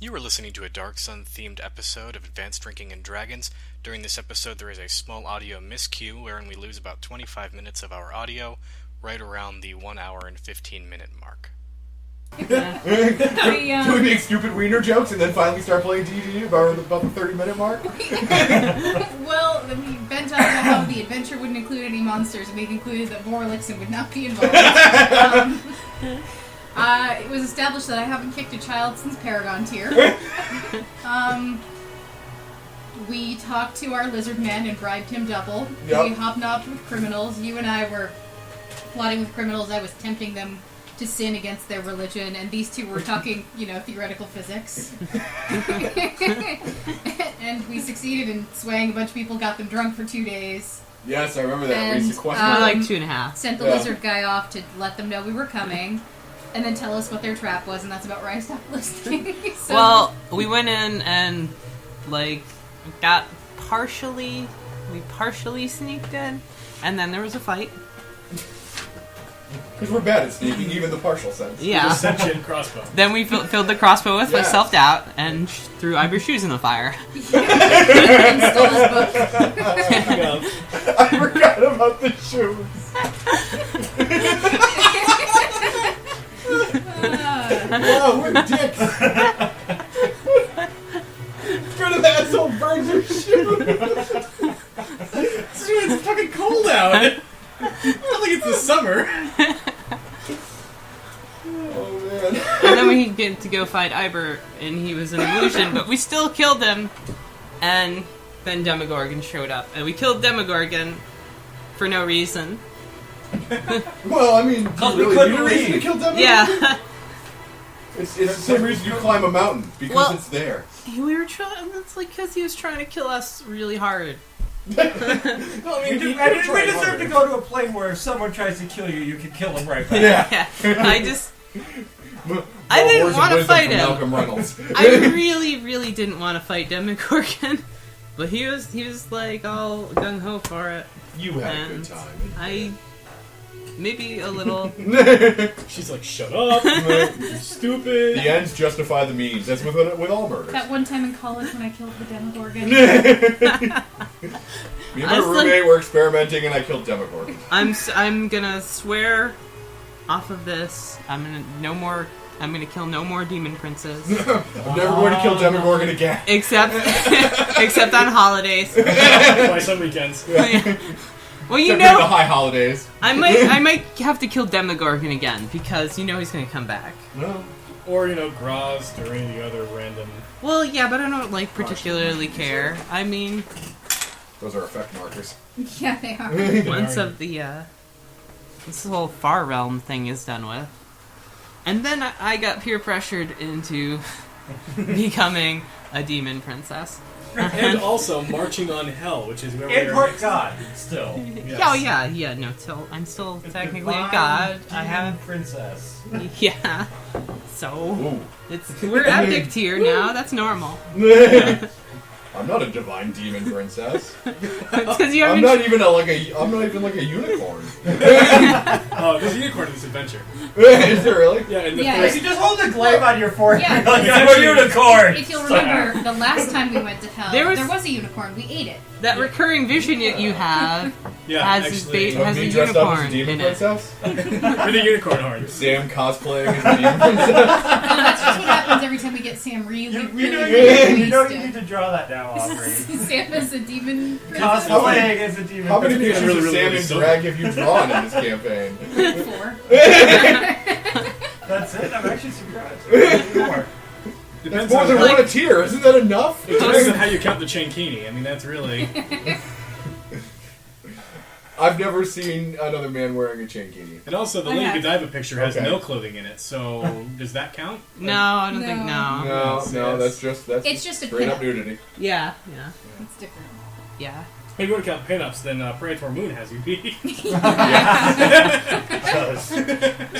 You are listening to a Dark Sun-themed episode of Advanced Drinking and Dragons. During this episode, there is a small audio miscue wherein we lose about 25 minutes of our audio, right around the 1 hour and 15-minute mark. Do we make stupid wiener jokes and then finally start playing D&D about the 30-minute mark? Well, we bent on about how the adventure wouldn't include any monsters, and we concluded that Vorlixen would not be involved. It was established that I haven't kicked a child since Paragon tier. We talked to our lizard man and bribed him double. Yep. We hobnobbed with criminals. You and I were plotting with criminals. I was tempting them to sin against their religion, and these two were talking, theoretical physics. And we succeeded in swaying a bunch of people, got them drunk for 2 days. Yes, I remember that. And, we sequestered like 2.5. Sent the lizard guy off to let them know we were coming, and then tell us what their trap was, and that's about where I stopped listening. So, well, we went in and, got partially sneaked in, and then there was a fight. Because we're bad at sneaking, even the partial sense. Yeah. The sentient crossbow. Then we filled the crossbow with self-doubt and threw Ivor's shoes in the fire. and stole his book. I forgot about the shoes. Wow, we're dicks. Rid of that asshole burns your shoes. Dude, it's fucking cold out. It's not like it's the summer. Oh, man. And then we get to go fight Ivor, and he was an illusion, but we still killed him. And then Demogorgon showed up, and we killed Demogorgon for no reason. Well, I mean, do you really need a reason to kill Demogorgon? Yeah. It's the same reason you climb a mountain, because it's there. We were trying, it's because he was trying to kill us really hard. No, I mean, we deserve to go to a plane where if someone tries to kill you, you can kill him right back. Yeah. I didn't want to fight him. Malcolm Reynolds. I really didn't want to fight Demogorgon, but he was like all gung ho for it. You had a good time. Maybe a little. She's like, shut up, you're stupid. The ends justify the means. That's with all murders. That one time in college when I killed the Demogorgon. Me and my roommate were experimenting, and I killed Demogorgon. I'm gonna swear off of this. I'm gonna kill no more demon princes. I'm never going to kill Demogorgon again. Except on holidays. Twice on weekends. Yeah. Well, Except the high holidays. I might have to kill Demogorgon again because he's gonna come back. No. Or Groz or any of the other random. Well, yeah, but I don't particularly care. I mean, those are effect markers. Yeah, they are. Once of the this whole Far Realm thing is done with, and then I got peer pressured into becoming a demon princess. And also marching on hell, which is where we are. God, still. Yes. Oh yeah. No, I'm still technically a god. I have princess. Yeah. So we're epic tier now. That's normal. I'm not a divine demon princess. It's 'cause you I'm not even like a unicorn. Oh, there's a unicorn in this adventure. Is there really? Yeah, in the You just hold the glaive on your forehead. Yeah, like I'm a unicorn. If you'll remember, the last time we went to hell, there was a unicorn. We ate it. That recurring vision you have has a me dressed up as a unicorn demon in it. princess? With a unicorn horn. Sam cosplaying as a demon princess. No, that's just what happens every time we get Sam really You need to draw that now, Aubrey. Sam as a demon princess. Cosplaying as a demon. How many princess. pictures of Sam and drag have you drawn in this campaign? 4. That's it? I'm actually surprised. More. That's more than one a tier. Isn't that enough? It depends on how you count the chankini. I mean, that's really... I've never seen another man wearing a chankini. And also, the Lady Godiva picture has no clothing in it, so does that count? No, I don't think No, that's just it's just a straight up pinup. nudity. Yeah. It's different. Yeah. If you want to count pinups, then Praetor Moon has you beat.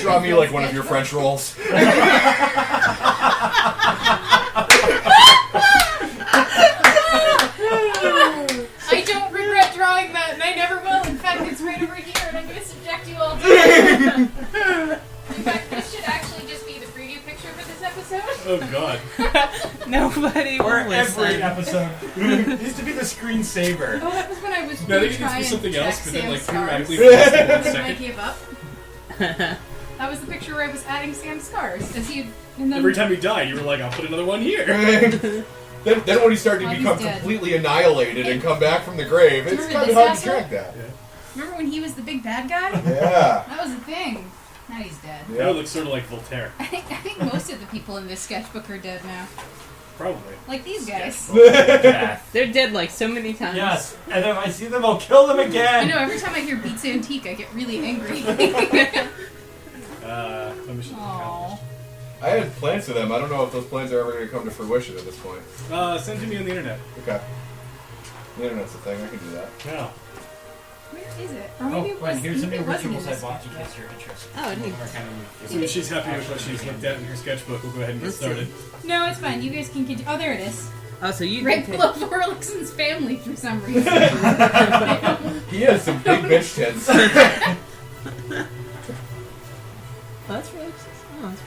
Draw me like one of your French rolls. I don't regret drawing that, and I never will. In fact, it's right over here, and I'm going to subject you all to it. In fact, this should actually just be the preview picture for this episode. Oh, God. Nobody will Or listen. every episode. It used to be the screensaver. Oh, that was when I was No, I think it trying needs to be something to check else, but then Sam's like scars. periodically for just a And I second. gave up. That was the picture where I was adding Sam's scars. As he, and then Every time he died, you were like, I'll put another one here. Then when he started to He's become dead. completely annihilated and come back from the grave, it's Remember kind of this hard to asshole? track that. remember when he was the big bad guy? Yeah. That was a thing. Now he's dead. Now it looks sort of like Voltaire. I think most of the people in this sketchbook are dead now. Probably. Like these guys. Death. They're dead like so many times. Yes, and if I see them, I'll kill them I again. know, every time I hear Beats Antique, I get really angry. Let me show Aww. I had plans for them. I don't know if those plans are ever going to come to fruition at this point. Send to me on the internet. Okay. The internet's a thing. I can do that. Yeah. Where is it? Or Oh, maybe it wait, was, here's some maybe new it wasn't in rituals I this bought in sketchbook. case you're interested. Oh, neat. More kind of- So when she's happy with what she's looked at in her sketchbook, we'll go ahead and get Let's see. started. No, it's fine. You guys can continue. Oh, there it is. Oh, so you Right did below Vorlixen's family for some reason. He has some big bitch tits. Oh, that's really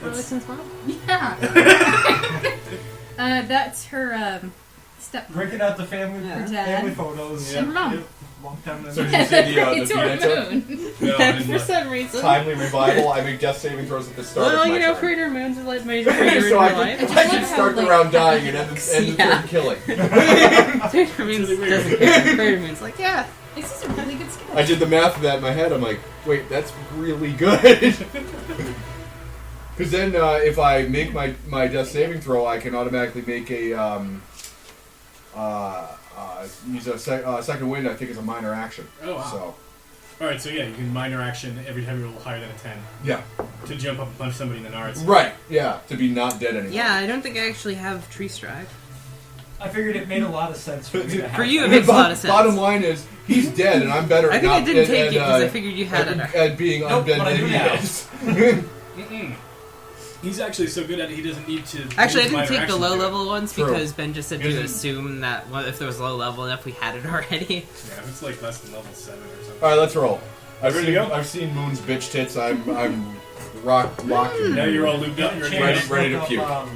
Rolison's mom. Yeah. That's her stepmom. Breaking out the family, Yeah. family photos. And mom. Yep. Long time no So see. did you see the It's feed I her took? moon. No, I didn't For look. some reason. Timely revival. I make death saving throws at the start Well, of my you know, turn. crater moons are like major crater in So your I life. can, I I just can love start how, the like, round dying and end the Yeah. turn killing. Crater moons really weird. doesn't care. Crater moons like, yeah. This is a really good sketch. I did the math of that in my head. I'm like, wait, that's really good. Because then if I make my death saving throw, I can automatically make a use a second wind. I think is a minor action. Oh, wow. So Alright, so yeah, you can minor action every time you roll higher than a 10 yeah, to jump up and punch somebody in the nards. right, yeah, to be not dead anymore. Yeah, I don't think I actually have tree strike. I figured it made a lot of sense for me to have. For you, it And makes the a lot of sense. Bottom line is, he's dead, and I'm better. I at think I not, didn't take and, you because I figured you had it. at being Nope, undead but I do than he now. is. Mm-mm. He's actually so good at it, he doesn't need to. Actually, I use didn't minor take the action low to do it. level ones True. because Ben just said to Here's- assume that if there was low level enough, we had it already. Yeah, if it's like less than level 7 or something. All right, let's roll. Ready to go? I've seen Moon's bitch tits. I'm locked. Now you're all looped up and you're Chance, ready to look puke. up,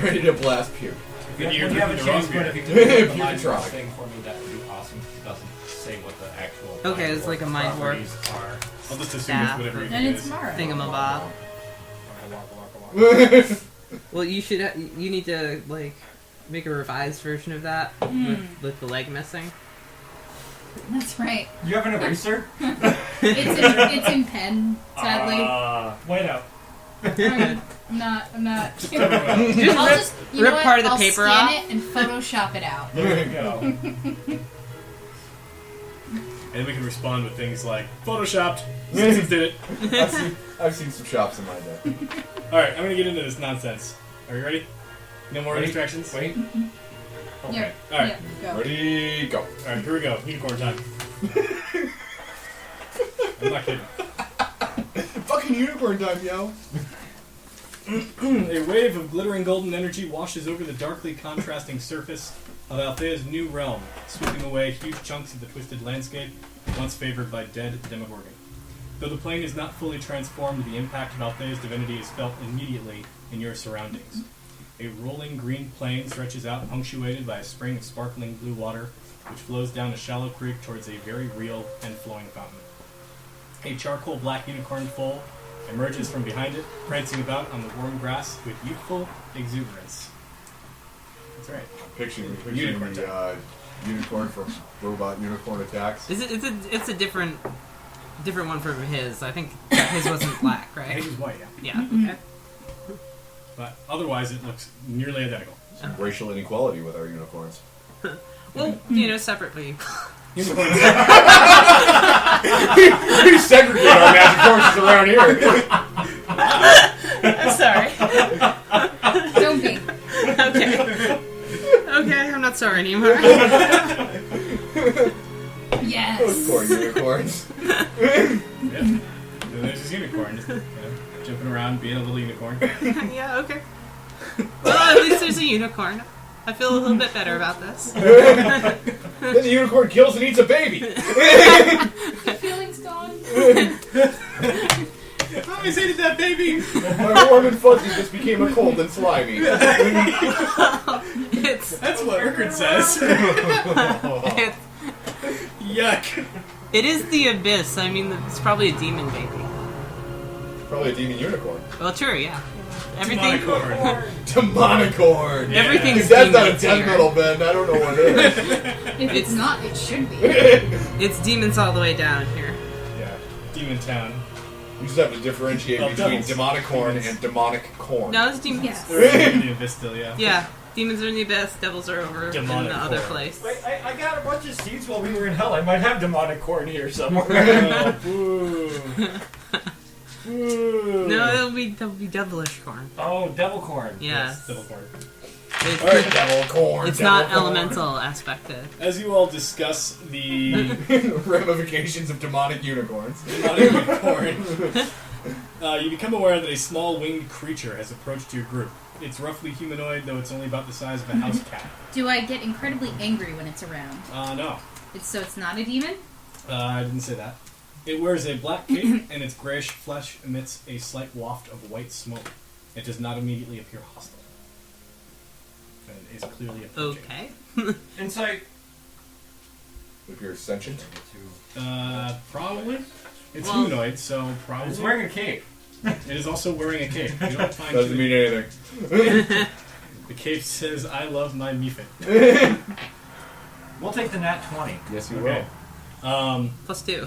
Ready to blast puke. When You're you have a drinking the chance, wrong but beer. if you could If put you the could try. mind thing for me, that would be awesome. It doesn't say what the actual. Okay, mind it's like a warp mind warp. properties are. I'll just assume Staff. it's whatever you And think it's it is. Mara. Thingamabob. Well, you should. You need to like make a revised version of that with the leg missing. That's right. You have an eraser? It's in pen, sadly. Wait out. I'm not. Just I'll rip, just, you know rip what? part of the I'll paper scan off. it and Photoshop it out. There you go. And then we can respond with things like, Photoshopped! Simpsons did it! I've seen some shops in my day. Alright, I'm gonna get into this nonsense. Are you ready? No more Wait. distractions? Wait. Okay. Yeah. Alright. Yeah, go. Ready, go. Alright, here we go. Unicorn time. I'm not kidding. Fucking unicorn time, yo. A wave of glittering golden energy washes over the darkly contrasting surface of Althea's new realm, sweeping away huge chunks of the twisted landscape once favored by dead Demogorgon. Though the plane is not fully transformed, the impact of Althea's divinity is felt immediately in your surroundings. A rolling green plain stretches out, punctuated by a spring of sparkling blue water, which flows down a shallow creek towards a very real and flowing fountain. A charcoal black unicorn foal emerges from behind it, prancing about on the warm grass with youthful exuberance. That's right. Picturing Unicorn the unicorn from Robot Unicorn Attacks. It's a different one from his. I think his wasn't black, His right? is white, yeah. Yeah. Okay. But otherwise, it looks nearly identical. Some racial inequality with our unicorns. Well, separately. Unicorns. We segregate our magic horses around here. I'm sorry. Don't be. Okay. Okay, I'm not sorry anymore. Yes. Those poor unicorns. Yep. And there's this unicorn, just, jumping around, being a little unicorn. Yeah, okay. Well, at least there's a unicorn. I feel a little bit better about this. Then the unicorn kills and eats a baby. Feelings gone. always hated that baby. My warm and fuzzy just became a cold and slimy. That's what Rickard says. Yuck. It is the abyss. I mean, it's probably a demon baby. Probably a demon unicorn. Well, true, yeah. Everything. Demonicorn. Yeah. Everything's If that's not a demons death here. metal band, I don't know what is. If it's not, it should be. It's demons all the way down here. Yeah. Demon Town. We just have to differentiate Oh, between devils. Demonicorn Demons. and demonic corn. No, it's demons. Yes. They're in the abyss still, yeah. Yeah, demons are in the abyss, devils are over Demonic in the other corn. place. I got a bunch of seeds while we were in hell. I might have demonic corn here somewhere. Oh, boo. Boo. No, that'll be devilish corn. Oh, devil corn. Yeah. Yes, devil corn. It's, Alright, devil corn. it's devil not corn. elemental aspected. As you all discuss the Ramifications of demonic unicorns. demonic corn, you become aware that a small winged creature has approached your group. It's roughly humanoid, though it's only about the size of a house cat. Do I get incredibly angry when it's around? No. So it's not a demon? I didn't say that. It wears a black cape, and its grayish flesh emits a slight waft of white smoke. It does not immediately appear hostile. And is clearly approaching. Okay. Insight. It appears sentient. Probably. It's Well- humanoid, so probably. It's wearing a cape. It is also wearing a cape. You don't find Doesn't mean anything. The cape says, "I love my meefit." We'll take the nat 20. Yes, you Okay. Plus 2.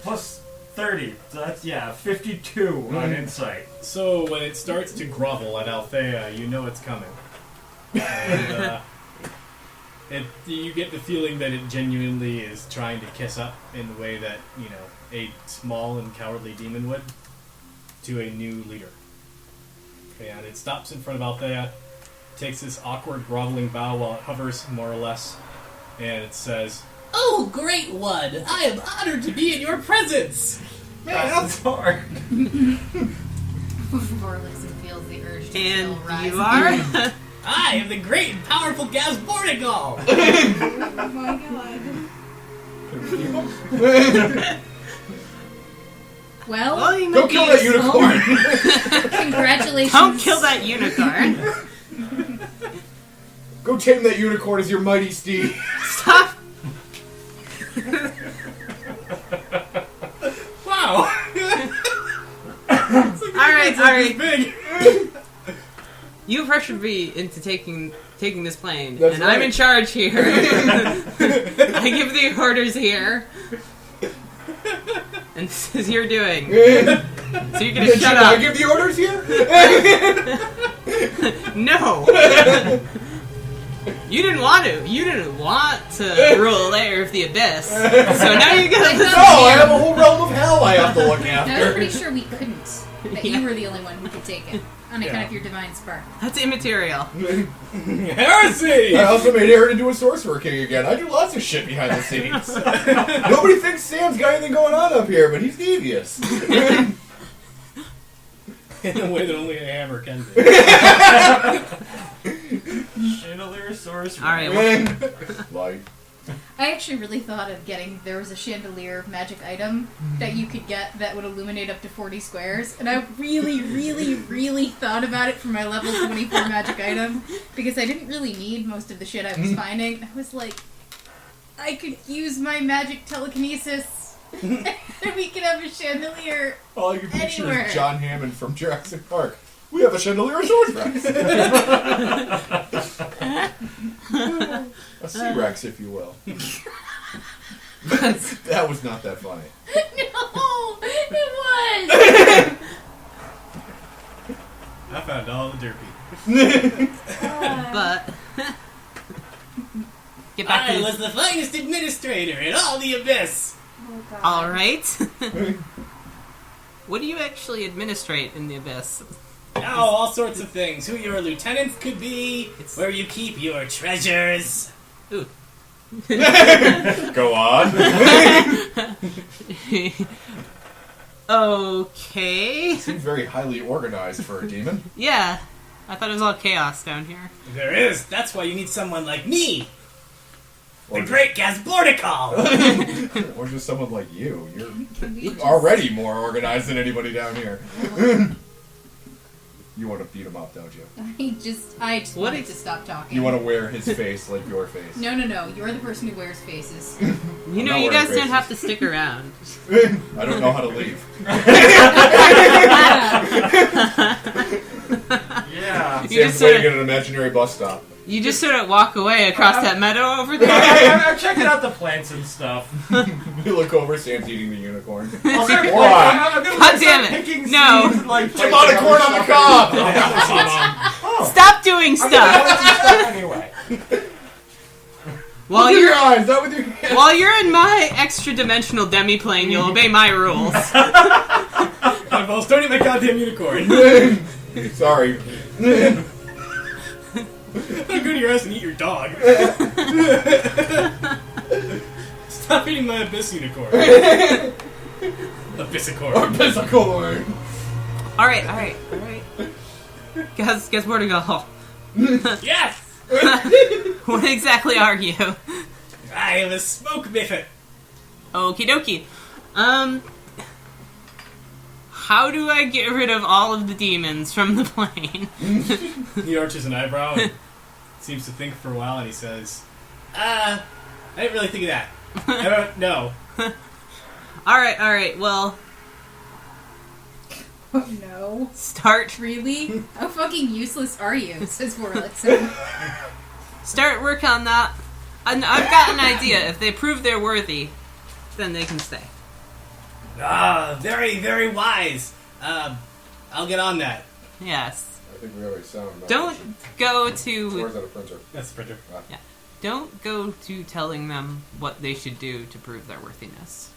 Plus 30. So that's, 52 on insight. So when it starts to grovel at Althea, you know it's coming. And, you get the feeling that it genuinely is trying to kiss up in the way that, a small and cowardly demon would to a new leader. And it stops in front of Althea, takes this awkward groveling bow while it hovers, more or less, and it says, Oh, great one! I am honored to be in your presence! That's hard. Vorlixen feels the urge to And still rise. you are? I am the great and powerful Gasbornigal! Oh my god. Well, Well, you Go might kill be that useful. unicorn! congratulations. Don't kill that unicorn. Go tame that unicorn as your mighty steed. Stop. "Wow!" Alright. Big. You pressured me into taking this plane, That's and right. I'm in charge here. I give the orders here. And this is your doing. So you're gonna Should shut I up. give the orders here? No! You didn't want to. You didn't want to rule a layer of the abyss. So now you gotta listen No, I have to a whole realm of hell I have to look I was after. pretty sure we couldn't. That you were the only one who could take it. On account of your divine spark. That's immaterial. Heresy! I also made Aaron into a sorcerer king again. I do lots of shit behind the scenes. Nobody thinks Sam's got anything going on up here, but he's devious. In a way that only a hammer can do. Chandelier sorcerer. Alright, well, Like, I actually really thought of there was a chandelier magic item that you could get that would illuminate up to 40 squares, and I really, really, really thought about it for my level 24 magic item, because I didn't really need most of the shit I was finding. I was like, I could use my magic telekinesis, and we could have a chandelier. all I can picture Anywhere. is John Hammond from Jurassic Park. We have a chandelier sorceress. A C-Rex, if you will. That was not that funny. No, it was. I found all the derpy. but... Get back I to was this. the finest administrator in all the abyss! Alright. What do you actually administrate in the abyss? Oh, all sorts of things. Who your lieutenants could be, It's- where you keep your treasures. Ooh. Go on. Okay. Seems very highly organized for a demon. Yeah. I thought it was all chaos down here. There is. That's why you need someone like me. The Great Gasbornicol! Or just someone like you. You're already more organized than anybody down here. You want to beat him up, don't you? I just wanted to stop talking. You want to wear his face like your face. No. You're the person who wears faces. You know, you guys don't have to stick around. I don't know how to leave. Yeah. Sam's waiting at an imaginary bus stop. You just sort of walk away across that meadow over there. I'm checking out the plants and stuff. You look over, Sam's eating the unicorn. I'll start, Why? God damn it. Picking No. seeds and, like, Demogorgon on the cob! Stop doing stuff. Anyway. While With you're your eyes, not with your hands. while you're in my extra-dimensional demiplane, you'll obey my rules. Eyeballs, don't eat my goddamn unicorn. Sorry. I'll go to your house and eat your dog. Stop eating my abyss unicorn. Abyssicorn. Abyssicorn. All right. Guess where to go. Yes! What exactly are you? I am a smoke biffet. Okie dokie. How do I get rid of all of the demons from the plane? He arches an eyebrow and seems to think for a while, and he says, I didn't really think of that. I don't know. Alright, well, Oh no. start Really? How fucking useless are you? Says Warlickson. start work on that. And I've got an idea. If they prove they're worthy, then they can stay. Very, very wise. I'll get on that. Yes. I think we already sound. Don't go Where's to that a printer? That's the printer. don't go to telling them what they should do to prove their worthiness.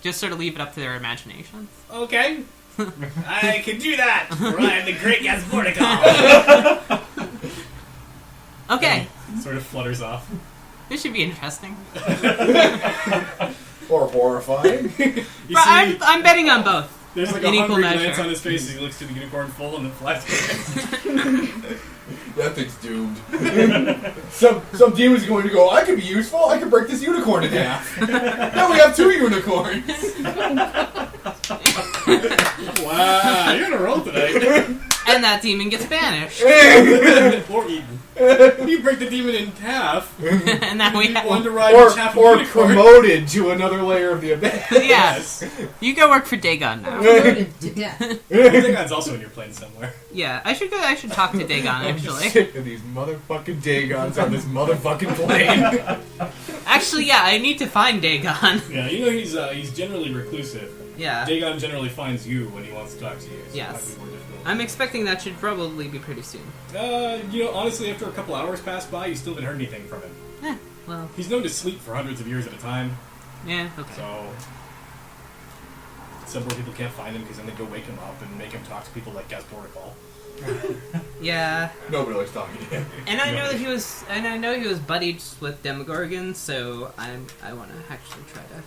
Just sort of leave it up to their imaginations. Okay. I can do that. For I am the Great Gasbornicol. Okay. Sort of flutters off. This should be interesting. Or horrifying. You see, I'm betting on both. there's like in a equal hungry measure. glance on his face as he looks to the unicorn full and then flies away. That thing's doomed. some demon's going to go, I could be useful, I could break this unicorn in half. Now we have 2 unicorns. Wow, you're gonna roll tonight. And that demon gets banished. Or eaten. You break the demon in half. And now we have... One to ride or each half of or unicorn. promoted to another layer of the abyss. Yes. You go work for Dagon now. Promoted to death. Dagon's also in your plane somewhere. Yeah, I should talk to Dagon, I'm just actually. sick of these motherfucking Dagons on this motherfucking plane. Actually, yeah, I need to find Dagon. Yeah, you know he's generally reclusive. Yeah. Dagon generally finds you when he wants to talk to you. So Yes. It might be more difficult. I'm expecting that should probably be pretty soon. Honestly, after a couple hours pass by, you still haven't heard anything from him. Well, He's known to sleep for hundreds of years at a time, yeah, okay. so several people can't find him because then they go wake him up and make him talk to people like Gasbornicol. Yeah. Nobody likes talking to him. And I know that he was buddied with Demogorgon, so I want to actually try to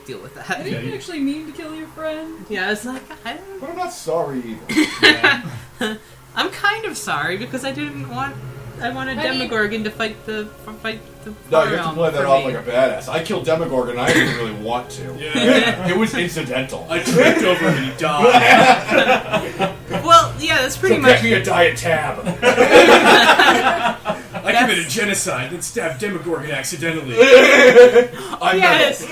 deal with I that. didn't actually mean to kill your friend. Yeah, it's like But I'm not sorry either. I'm kind of sorry because I wanted Demogorgon to fight the No, you have to play that for off me. like a badass. I killed Demogorgon and I didn't really want to. Yeah. It was incidental. I tripped over him and he died. Well, yeah, that's pretty So much. get me a diet tab. I committed genocide and stabbed Demogorgon accidentally. I'm Yes,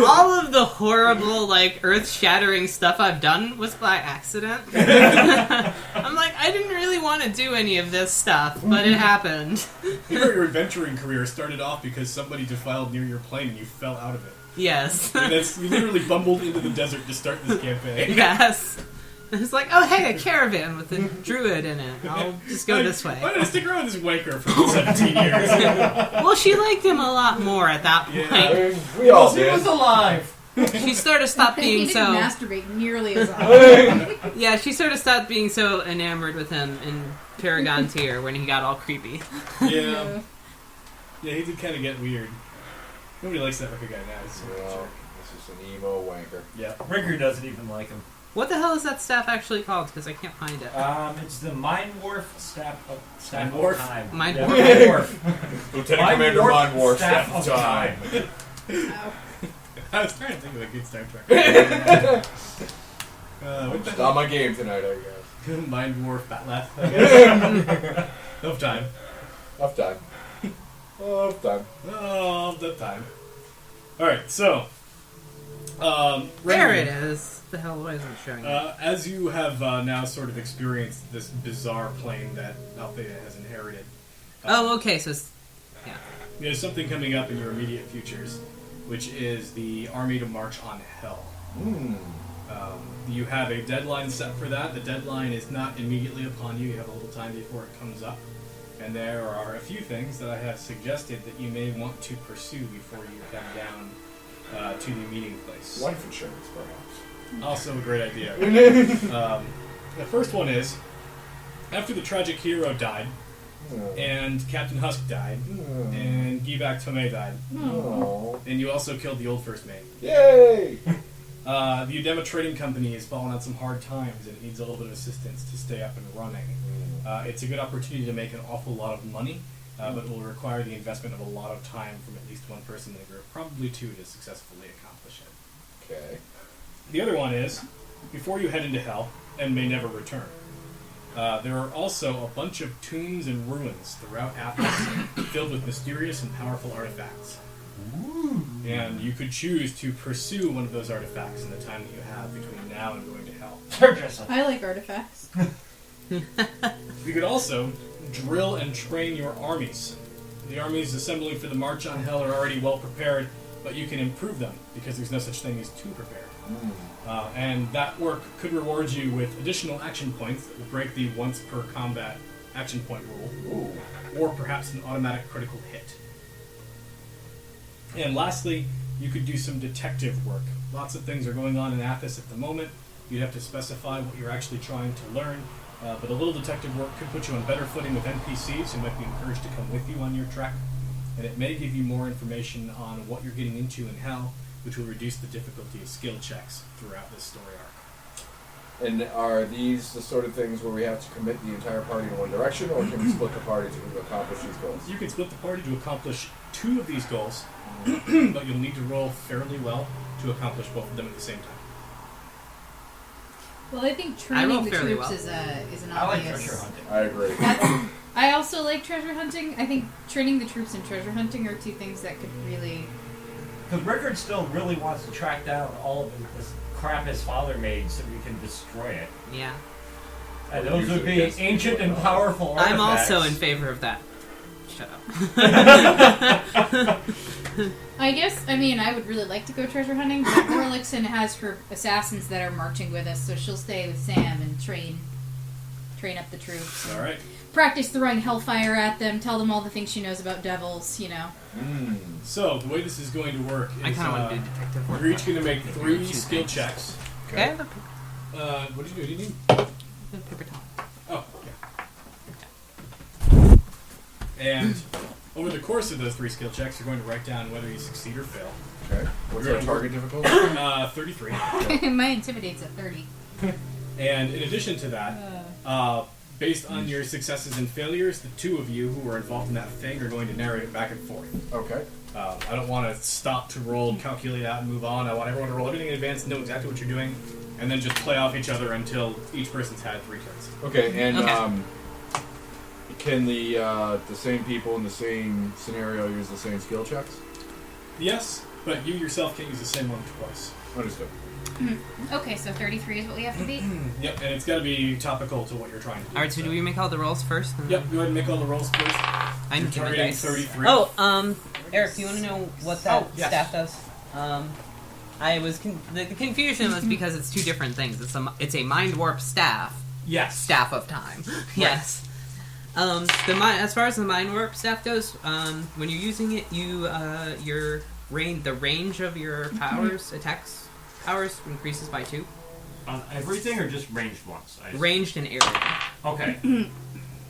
all of the horrible, like, earth-shattering stuff I've done was by accident. I'm like, I didn't really want to do any of this stuff, but it happened. Your adventuring career started off because somebody defiled near your plane and you fell out of it. Yes. I mean, you literally bumbled into the desert to start this campaign. Yes. It's like, oh hey, a caravan with a druid in it. I'll just go this way. Why did I stick around with this wanker for 17 years? Well, she liked him a lot more at that point. Yeah. We all He did. was alive. She sort of stopped He being didn't so. masturbate nearly as often. Yeah, she sort of stopped being so enamored with him in Paragon Tier when he got all creepy. Yeah. Yeah, he did kind of get weird. Nobody likes that record guy now. He's so Well, this is an emo wanker. Yeah. Rigger doesn't even like him. What the hell is that staff actually called? Because I can't find it. It's the Mind Wharf Staff of Wharf? Time. Mind Yeah, Wharf? Mind Wharf. Lieutenant Commander Mind War, Staff of Time. Ow. I was trying to think of a good Star Trek. What the Just on my game tonight, I guess. Mind Wharf Batlath, I guess. Of time. Enough time. Enough time. Oh, that time. Alright, so. There Renly, it is. The hell wasn't it showing it? As you have now sort of experienced this bizarre plane that Althea has inherited. Oh, okay, so... There's something coming up in your immediate futures, which is the army to march on Hell. You have a deadline set for that. The deadline is not immediately upon you. You have a little time before it comes up. And there are a few things that I have suggested that you may want to pursue before you come down to the meeting place. Life insurance, perhaps. Also a great idea. The first one is, after the tragic hero died, and Captain Husk died, and Givak Tomei died, and you also killed the old first mate. Yay! The Udema Trading Company has fallen on some hard times and it needs a little bit of assistance to stay up and running. It's a good opportunity to make an awful lot of money, but it will require the investment of a lot of time from at least one person in the group, probably two, to successfully accomplish it. Okay. The other one is, before you head into Hell, and may never return, there are also a bunch of tombs and ruins throughout Avernus filled with mysterious and powerful artifacts. And you could choose to pursue one of those artifacts in the time that you have between now and going to Hell. I like artifacts. You could also drill and train your armies. The armies assembling for the March on Hell are already well prepared, but you can improve them because there's no such thing as too prepared. And that work could reward you with additional action points that will break the once per combat action point rule, or perhaps an automatic critical hit. And lastly, you could do some detective work. Lots of things are going on in Athos at the moment. You'd have to specify what you're actually trying to learn, but a little detective work could put you on better footing with NPCs who might be encouraged to come with you on your trek, and it may give you more information on what you're getting into in Hell, which will reduce the difficulty of skill checks throughout this story arc. And are these the sort of things where we have to commit the entire party in one direction, or can we split the party to accomplish these goals? You can split the party to accomplish two of these goals, but you'll need to roll fairly well to accomplish both of them at the same time. Well, I think training the fairly troops well. is an I like obvious. treasure hunting. I agree. I also like treasure hunting. I think training the troops and treasure hunting are two things that could really. Because Rickard still really wants to track down all of this crap his father made so we can destroy it. Yeah. And those would be ancient and powerful artifacts. I'm also in favor of that. Shut up. I guess, I mean, I would really like to go treasure hunting, but Orlixon has her assassins that are marching with us, so she'll stay with Sam and train up the troops. All right. Practice throwing hellfire at them, tell them all the things she knows about devils, you know. So, the way this is going to work is I kind of want to do detective work. you're each going to make 3 Two skill things. checks. Okay, I have a What did you do? What do you need? paper towel. Oh, yeah. And over the course of those 3 skill checks, you're going to write down whether you succeed or fail. Okay. What's our target difficulty? 33. My intimidate's at 30. And in addition to that, based on your successes and failures, the 2 of you who are involved in that thing are going to narrate it back and forth. Okay. I don't want to stop to roll, calculate out, and move on. I want everyone to roll everything in advance, know exactly what you're doing, and then just play off each other until each person's had 3 turns. Okay, and Okay. can the same people in the same scenario use the same skill checks? Yes, but you yourself can't use the same one twice. Understood. Okay, so 33 is what we have to beat? Yep, and it's got to be topical to what you're trying to do. Alright, so do we make all the rolls first? Yep, go ahead and make all the rolls first. I You're need to my targeting dice. 33. Oh, Eric, do you want to know what that yes. staff does? I was the confusion was because it's 2 different things. It's a mind warp staff, Yes. staff of time. Yes. As far as the mind warp staff goes, when you're using it, the range of your powers, attacks powers increases by 2. On everything or just ranged ones? Ranged and area. Okay.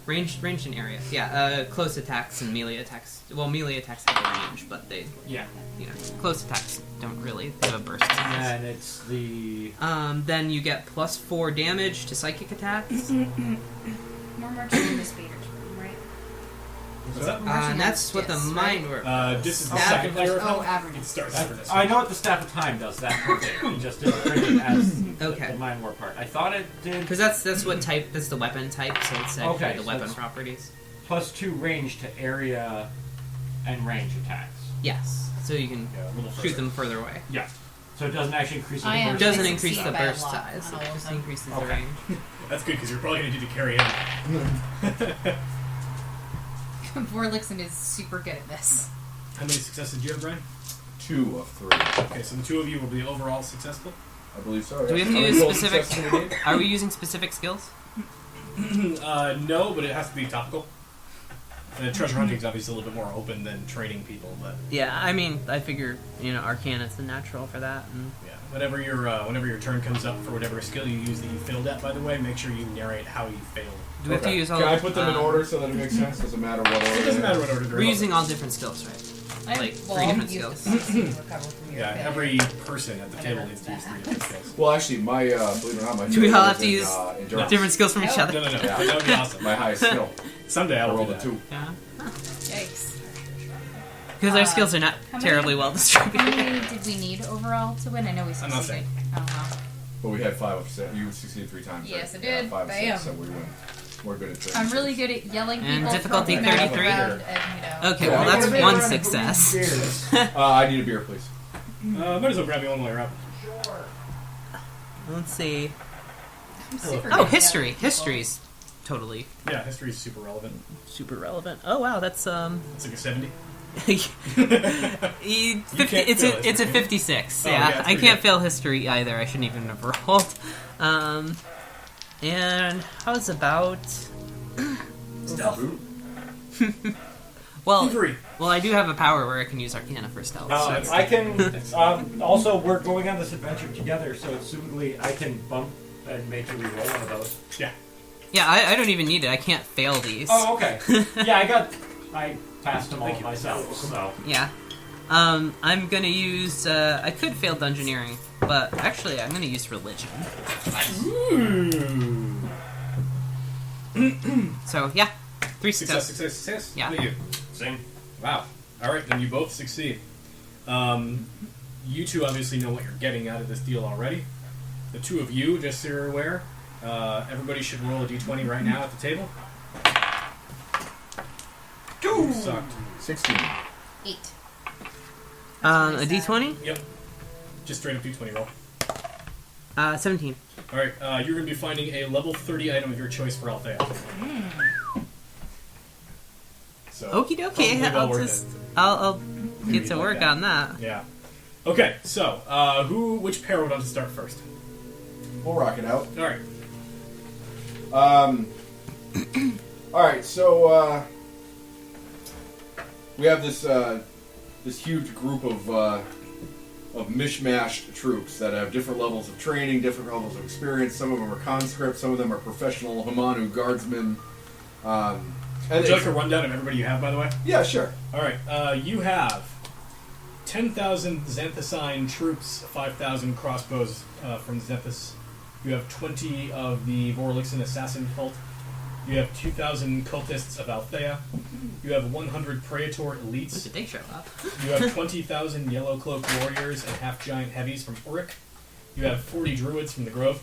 Ranged in area. Yeah, close attacks and melee attacks. Well, melee attacks have a range, but they, close attacks don't really. They have a burst size. And it's the... Then you get +4 damage to psychic attacks. More marching in this Vader's room, right? What's up? And that's what the mind work. This is the Staff second of- layer of Oh, health. Avernus. It starts Avernus. I know what the Staff of Time does. That part there. You just didn't bring it as Okay. the Mind Warp part. I thought it did Because that's what type. That's the weapon type. So it's actually Okay, the so weapon it's- properties. +2 range to area and range attacks. Yes. So you can Yeah, a little shoot further. them further away. Yeah. So it doesn't actually increase the I am. It burst. doesn't I increase the succeed by a burst lot size. on all It of just them. increases the Okay. range. That's good because you're probably going to need to carry him. Vorlixen is super good at this. How many successes do you have, Brian? 2 of 3. Okay, so the two of you will be overall successful. I believe so. Do we have to How many use total specific? successes do we need? Are we using specific skills? No, but it has to be topical. Treasure hunting is obviously a little bit more open than training people, but Yeah, I mean, I figure Arcana's the natural for that. And yeah. Whenever your turn comes up for whatever skill you use that you failed at, by the way, make sure you narrate how you failed. do we have to Okay. use all? Can I put them in order so that it makes sense? Doesn't matter what order. It doesn't matter what order they're We're in. using all different skills, right? Like, 3 different skills. Yeah, every person at the table needs to use 3 different skills. Well, actually, my believe it or not, my Do we all have favorite to is use in, endurance. different skills from each No, other? no, no. Yeah. That would be awesome. My highest skill. Someday I I will rolled do a that. 2. Yeah. Yikes. Because our skills are not how many- terribly well How distributed. many did we need overall to win? I know we I'm succeeded. not saying. Oh, wow. But we had 5 of 6. You succeeded 3 times. Yes, right? I did. Yeah, 5 of Bam. 6, so we win. We're good at training. I'm really good at yelling And people. difficulty from the back 33? around and, Okay, well that's one success. I need a beer, please. Might as well grab you one while you're up. Let's see. I'm super Oh, good at history. History's totally Yeah, history is super relevant. super relevant. Oh wow, that's It's like a 70. it's fail a history. 56. Oh, Yeah, yeah, it's I pretty can't good. fail history either. I shouldn't even have rolled. And how's about? Well, Thievery. well, I do have a power where I can use Arcana for stealth. so- I can. Also, we're going on this adventure together, so assumably I can bump and make you reroll one of those. Yeah. Yeah, I don't even need it. I can't fail these. Oh, okay. Yeah, I passed them all myself. So Yeah. I'm gonna use. I could fail Dungeoneering, but actually, I'm gonna use Religion. So yeah, 3 Success, successes. success, success. Yeah. How about you? same. Wow. All right, then you both succeed. You two obviously know what you're getting out of this deal already. The two of you, just so you're aware, everybody should roll a d20 right now at the table. You sucked. 16. 8. A D20. Yep. Just straight up d20 roll. 17. All right, you're going to be finding a level 30 item of your choice for Althea. So, Okie dokie. probably well worth it. I'll get to like work that. on that. Yeah. Okay, so which pair would want to start first? We'll rock it out. All right. Alright, so we have this this huge group of mishmashed troops that have different levels of training, different levels of experience. Some of them are conscripts, some of them are professional Hamanu guardsmen. And Would you like a rundown of everybody you have, by the way? yeah, sure. All right. You have 10,000 Xanthosine troops, 5,000 crossbows from Xanthus. You have 20 of the Vorlixen assassin cult. You have 2,000 cultists of Althea. You have 100 Praetor When elites. did they show up? You have 20,000 Yellow Cloak warriors and half-giant heavies from Uruk. You have 40 druids from the Grove.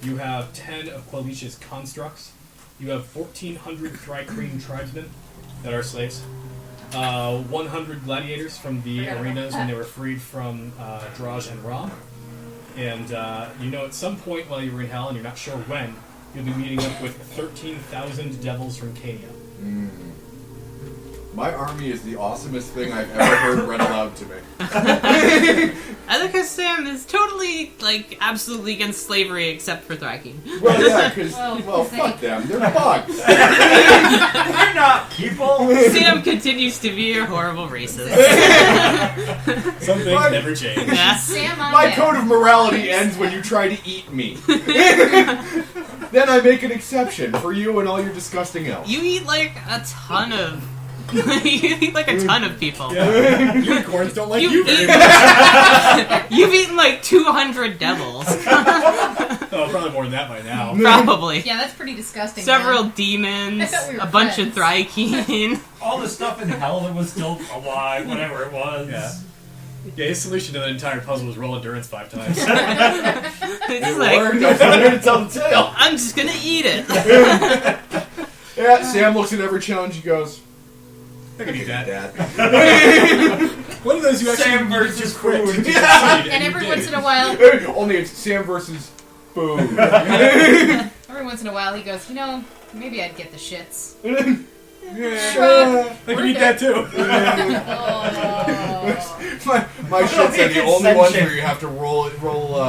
You have 10 of Quelitia's constructs. You have 1,400 Thrycreen tribesmen that are slaves. 100 gladiators from the arenas when they were freed from Draj and Ra. And at some point while you were in Hell, and you're not sure when, you'll be meeting up with 13,000 devils from Cania. My army is the awesomest thing I've ever heard read aloud to me. I think Sam is totally, absolutely against slavery except for Thryking. Well, yeah, because, Well, fuck them. They're bugs. They're not people. Sam continues to be a horrible racist. Some things What? never change. Yeah. Sam, My code of morality ends when you try to eat me. Then I make an exception for you and all your disgusting elves. You eat like a ton of. You eat like a ton of people. Yeah. Unicorns don't like you very eat- much. You've eaten like 200 devils. Oh, probably more than that by now. Probably. Yeah, that's pretty disgusting. Several man. I demons, thought we were a bunch of friends. Thrykean. All the stuff in hell that was still alive, whatever it was. Yeah, his solution to that entire puzzle was roll endurance 5 times. It's It like, worked. I was not here to tell the tale. I'm just gonna eat it. Yeah, Sam looks at every challenge. He goes, I can eat that. Dad. One of those you actually Sam you versus just quit. food. Yeah. And every once in a while, Only it's Sam versus food. every once in a while, he goes, you know, maybe I'd get the shits. I can eat that too. Oh. My shits are the only ones where you have to roll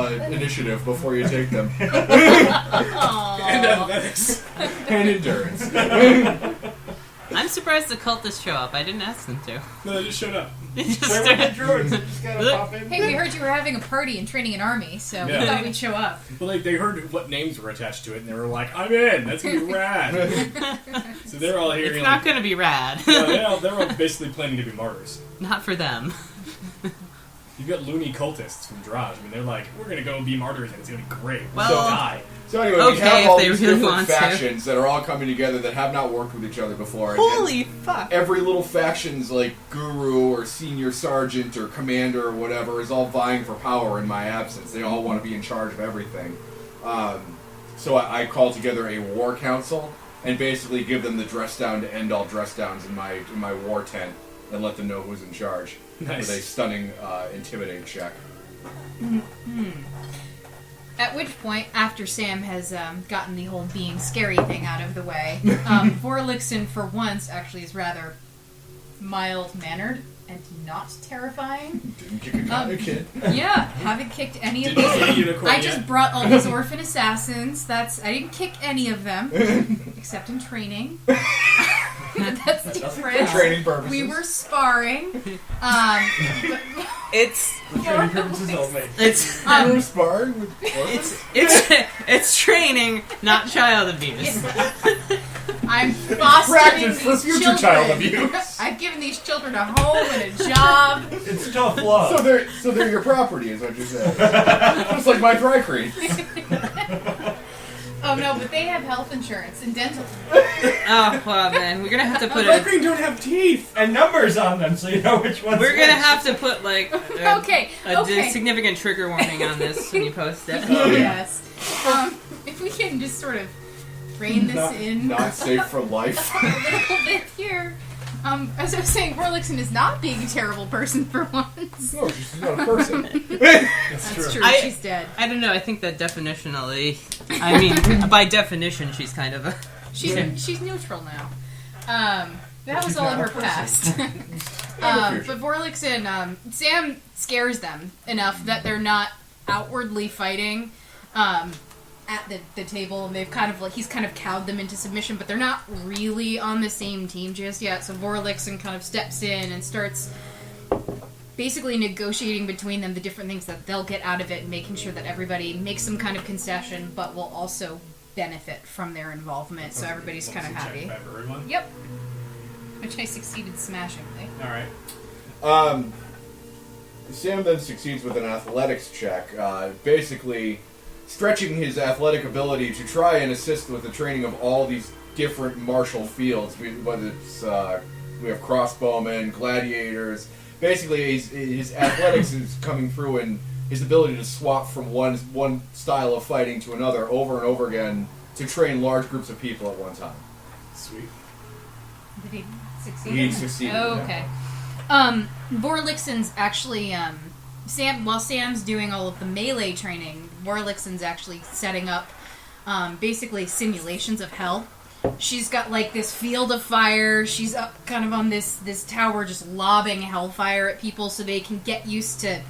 initiative before you take them. And athletics. And endurance. I'm surprised the cultists show up. I didn't ask them to. No, they just showed up. They just Where were the started- druids? They just gotta pop in. Hey, we heard you were having a party and training an army, so Yeah. we thought we'd show up. Well, they heard what names were attached to it, and they were like, "I'm in. That's gonna be rad." So they're all here. It's not gonna be rad. They're all basically planning to be martyrs. Not for them. You've got loony cultists from Draj. I mean, they're like, "We're gonna go be martyrs, and it's gonna be great." Well- So die. So anyway, we Okay, have if all they these really different want to. factions that are all coming together that have not worked with each other before. and- Holy fuck. every little faction's like guru or senior sergeant or commander or whatever is all vying for power in my absence. They all want to be in charge of everything. So I call together a war council and basically give them the dress down to end all dress downs in my war tent and let them know who's in charge Nice. with a stunning intimidate check. At which point, after Sam has gotten the whole being scary thing out of the way, Vorlixen, for once, actually is rather mild-mannered and not terrifying. Didn't kick a comic kid. Yeah, haven't kicked any of Didn't these. get a unicorn I yet. just brought all these orphan assassins. I didn't kick any of them, except in training. That's different. Training purposes. We were sparring. It's For training purposes only. it's You were sparring with orphans? it's training, not child abuse. I'm fostering Practice for these future children. child abuse. I've given these children a home and a job. It's tough love. So they're your property, is what you're saying. Just like my dry clean. Oh no, but they have health insurance and dental. Oh well, man, we're gonna have to put My a. green don't have teeth. And numbers on them, so you know which one's We're gonna which. have to put like a, Okay, a okay. significant trigger warning on this when you post it. Oh, yeah. Yes. If we can just sort of rein this in Not safe for life. a little bit here. As I was saying, Vorlixen is not being a terrible person for once. No, she's not a person. That's true. I- She's dead. I don't know. I think that definitionally, I mean, by definition, she's kind of a. She's neutral now. That was all in her past. future. But Vorlixen, Sam scares them enough that they're not outwardly fighting at the table, and they've he's kind of cowed them into submission, but they're not really on the same team just yet. So Vorlixen kind of steps in and starts basically negotiating between them the different things that they'll get out of it, and making sure that everybody makes some kind of concession, but will also benefit from their involvement. So everybody's kind of happy. Check for everyone. Yep. Which I succeeded smashingly. All right. Sam then succeeds with an athletics check, basically stretching his athletic ability to try and assist with the training of all these different martial fields, whether it's we have crossbowmen, gladiators. Basically, his athletics is coming through, and his ability to swap from one style of fighting to another over and over again to train large groups of people at one time. Sweet. Did he succeed? He succeeded. Oh, yeah. okay. Vorlixen's actually while Sam's doing all of the melee training, Vorlixen's actually setting up basically simulations of hell. She's got like this field of fire. She's up kind of on this tower, just lobbing hellfire at people so they can get used to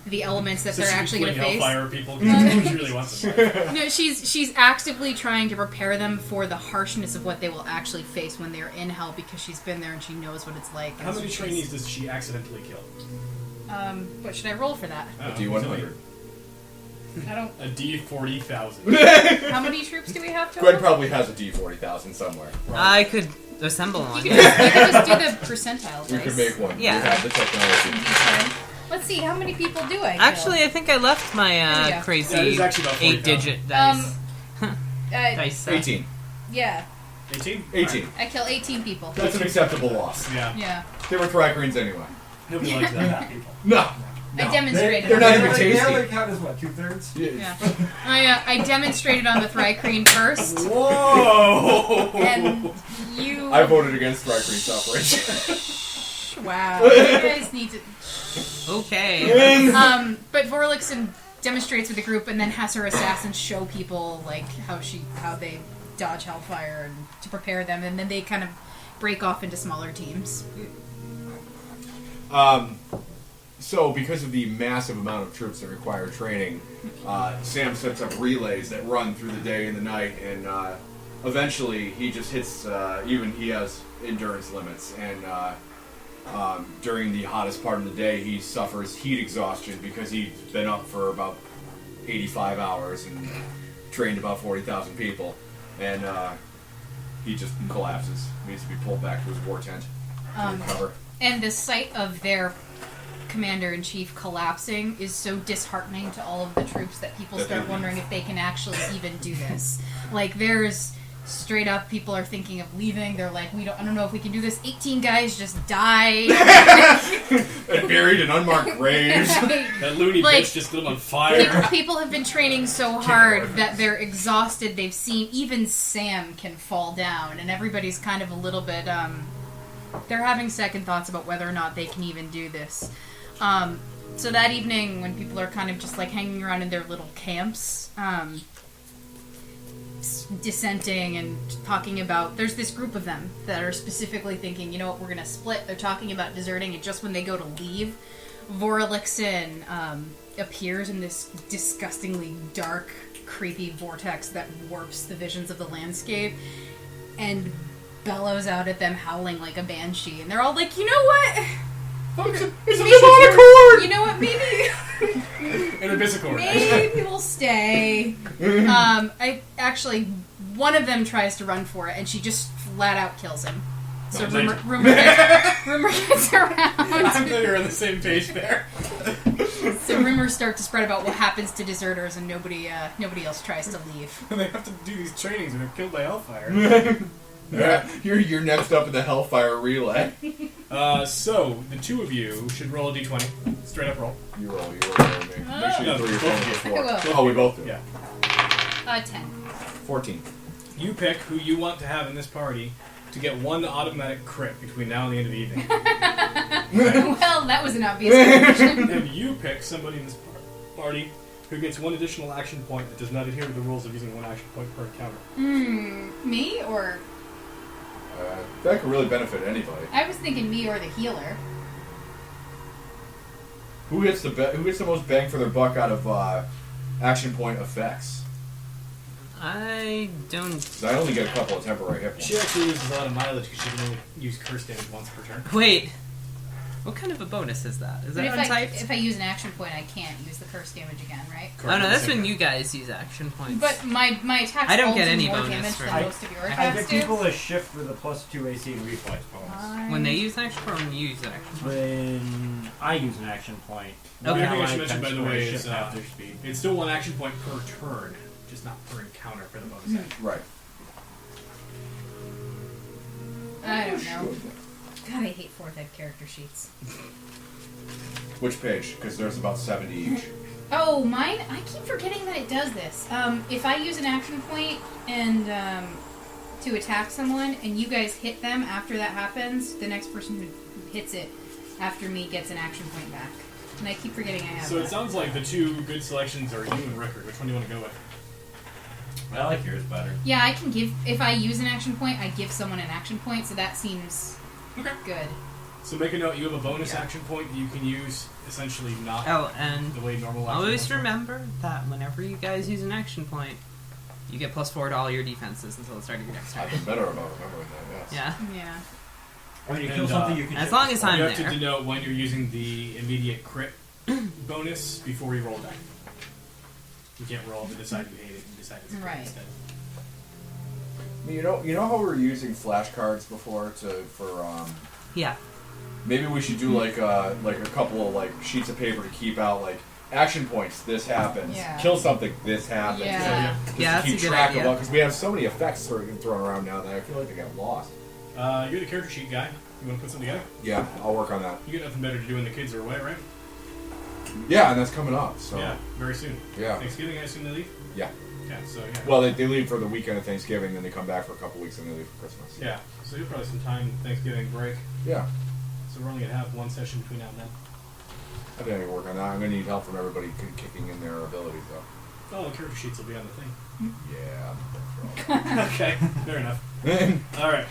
the elements that So they're she actually can going to face. hellfire people because she really wants them. No, she's actively trying to prepare them for the harshness of what they will actually face when they're in hell, because she's been there and she knows what it's like. How And many so trainees does she accidentally kill? What should I roll for that? I don't know, D100. I don't. A D40,000. How many troops do we have Gwen total? probably has a D40,000 somewhere. I could assemble one. You could just do the percentile You dice. could make one. Yeah. You have the technology. D10. Let's see, how many people do I kill? Actually, I think I left my There we go. crazy Yeah, there's actually about 8-digit dice. dice set. 18. Yeah, 18? 18. I kill 18 people. That's an acceptable loss. Yeah. Yeah. They were Thrycreens anyway. Nobody likes They're that. not people. No. I demonstrated. They're not on even the- tasty. They only count as what, 2/3? Yeah. I demonstrated on the Thrycreen first, Whoa! and you. I voted against Thrycreen suffrage. Wow. You guys need to. Okay. But Vorlixen demonstrates with the group, and then has her assassins show people like how they dodge hellfire and to prepare them, and then they kind of break off into smaller teams. So, because of the massive amount of troops that require training, Sam sets up relays that run through the day and the night, and eventually he just hits, even he has endurance limits, and during the hottest part of the day he suffers heat exhaustion because he's been up for about 85 hours and trained about 40,000 people, and he just collapses, needs to be pulled back to his war tent to recover. And the sight of their commander-in-chief collapsing is so disheartening to all of the troops that people start wondering if they can actually even do this. Like, there's straight up people are thinking of leaving. They're like, I don't know if we can do this. 18 guys just died. And buried in unmarked graves. That loony Like, bitch just lit on fire. People have been training so hard that they're exhausted. They've seen even Sam can fall down, and everybody's kind of a little bit. They're having second thoughts about whether or not they can even do this. So that evening, when people are kind of just like hanging around in their little camps, dissenting and talking about, there's this group of them that are specifically thinking, you know what, we're gonna split. They're talking about deserting, and just when they go to leave, Vorlixen appears in this disgustingly dark, creepy vortex that warps the visions of the landscape and bellows out at them, howling like a banshee. And they're all like, you know what? It's a Maybe- demonic horde! You know what? Maybe And a Bisicore. maybe we'll stay. One of them tries to run for it, and she just flat out kills him. So rumor gets around. I'm glad you're on the same page there. So rumors start to spread about what happens to deserters, and nobody else tries to leave. They have to do these trainings and they're killed by hellfire. Yeah, you're next up in the Hellfire relay. So, the two of you should roll a d20. Straight up roll. You roll, Make sure you No, throw your both phone of you. before. I will. Oh, we both do. Yeah. 10. 14. You pick who you want to have in this party to get one automatic crit between now and the end of the evening. Well, that was an obvious question. And you pick somebody in this party who gets one additional action point that does not adhere to the rules of using one action point per encounter. Me or That could really benefit anybody. I was thinking me or the healer. Who gets the most bang for their buck out of action point effects? I don't. 'Cause I only get a couple of temporary hit She points. actually loses a lot of mileage because she can only use curse damage once per turn. Wait. What kind of a bonus is that? Is But that untyped? if I use an action point, I can't use the curse damage again, right? Oh no, that's when you guys use action points. But my attacks I don't all get do any more bonus damage for than it. most of your I attacks give do. people a shift with a +2 AC and reflex bonus. when they use an action point, or when you use an action point. When I use an action point, The other Okay. thing I should ally mention, by tends the to way, shift is half their speed. it's still one action point per turn, just not per encounter for the bonus action. Right. I don't know. God, I hate 4th ed character sheets. Which page? Because there's about 70 each. Oh, mine? I keep forgetting that it does this. If I use an action point and to attack someone, and you guys hit them after that happens, the next person who hits it after me gets an action point back. And I keep forgetting I have So that. it sounds like the two good selections are you and Rickard. Which one do you want to go with? I like yours better. Yeah, I can give... If I use an action point, I give someone an action point, so that seems good. So make a note, you have a bonus action point that you can use, essentially not Oh, and the way normal action always points work. remember that whenever you guys use an action point, you get +4 to all your defenses until the start of your next turn. I've been better about remembering that, yes. Yeah. Yeah. When you And, kill something, you can as shift long the as spell. I'm You have there. to denote when you're using the immediate crit bonus before you roll die. You can't roll to decide you hate it. You decide it's good Right. instead. You know how we were using flashcards before Yeah. maybe we should do like a couple of like sheets of paper to keep out like action points. This happens. Yeah. Kill something. This happens. Yeah. Just Yeah, to that's keep a good track idea. of because we have so many effects thrown around now that I feel like they got lost. You're the character sheet guy. You want to put something together? Yeah, I'll work on that. You got nothing better to do when the kids are away, right? Yeah, and that's coming up. So Yeah, very soon. Yeah. Thanksgiving, I assume they leave? Yeah. Yeah, so yeah. Well, they leave for the weekend of Thanksgiving, then they come back for a couple weeks, and they leave for Christmas. Yeah, so you'll probably some time Thanksgiving break. Yeah. So we're only going to have one session between now and then. I think I can work on that. I'm going to need help from everybody kicking in their abilities, though. Oh, the character sheets will be on the thing. Yeah. Okay, fair enough. Alright,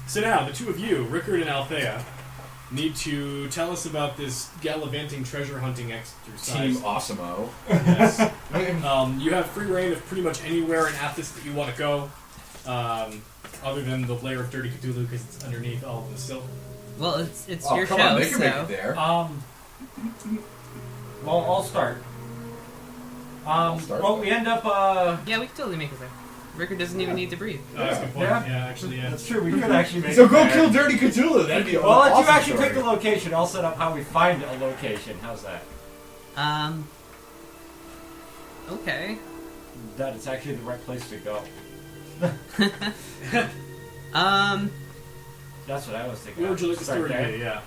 so now, the two of you, Rickard and Althea, need to tell us about this gallivanting treasure hunting exercise. Team Awesemo. Yes. You have free reign of pretty much anywhere in Athos that you want to go, other than the lair of Dirty Cthulhu because it's underneath all of the silk. Well, it's Oh, your come show, on, they can so make it there. Well, I'll start. Start. Well, we end up, yeah, we can totally make it there. Rickard doesn't even need to breathe. That's a good point. Yeah. Yeah, actually, yeah. That's true, we could actually make So it go there. kill Dirty Cthulhu. That'd be Well, let awesome you actually story. pick the location. I'll set up how we find a location. How's that? Okay. That it's actually the right place to go. That's what I was thinking. Where would you like the Start story to there. be? Yeah.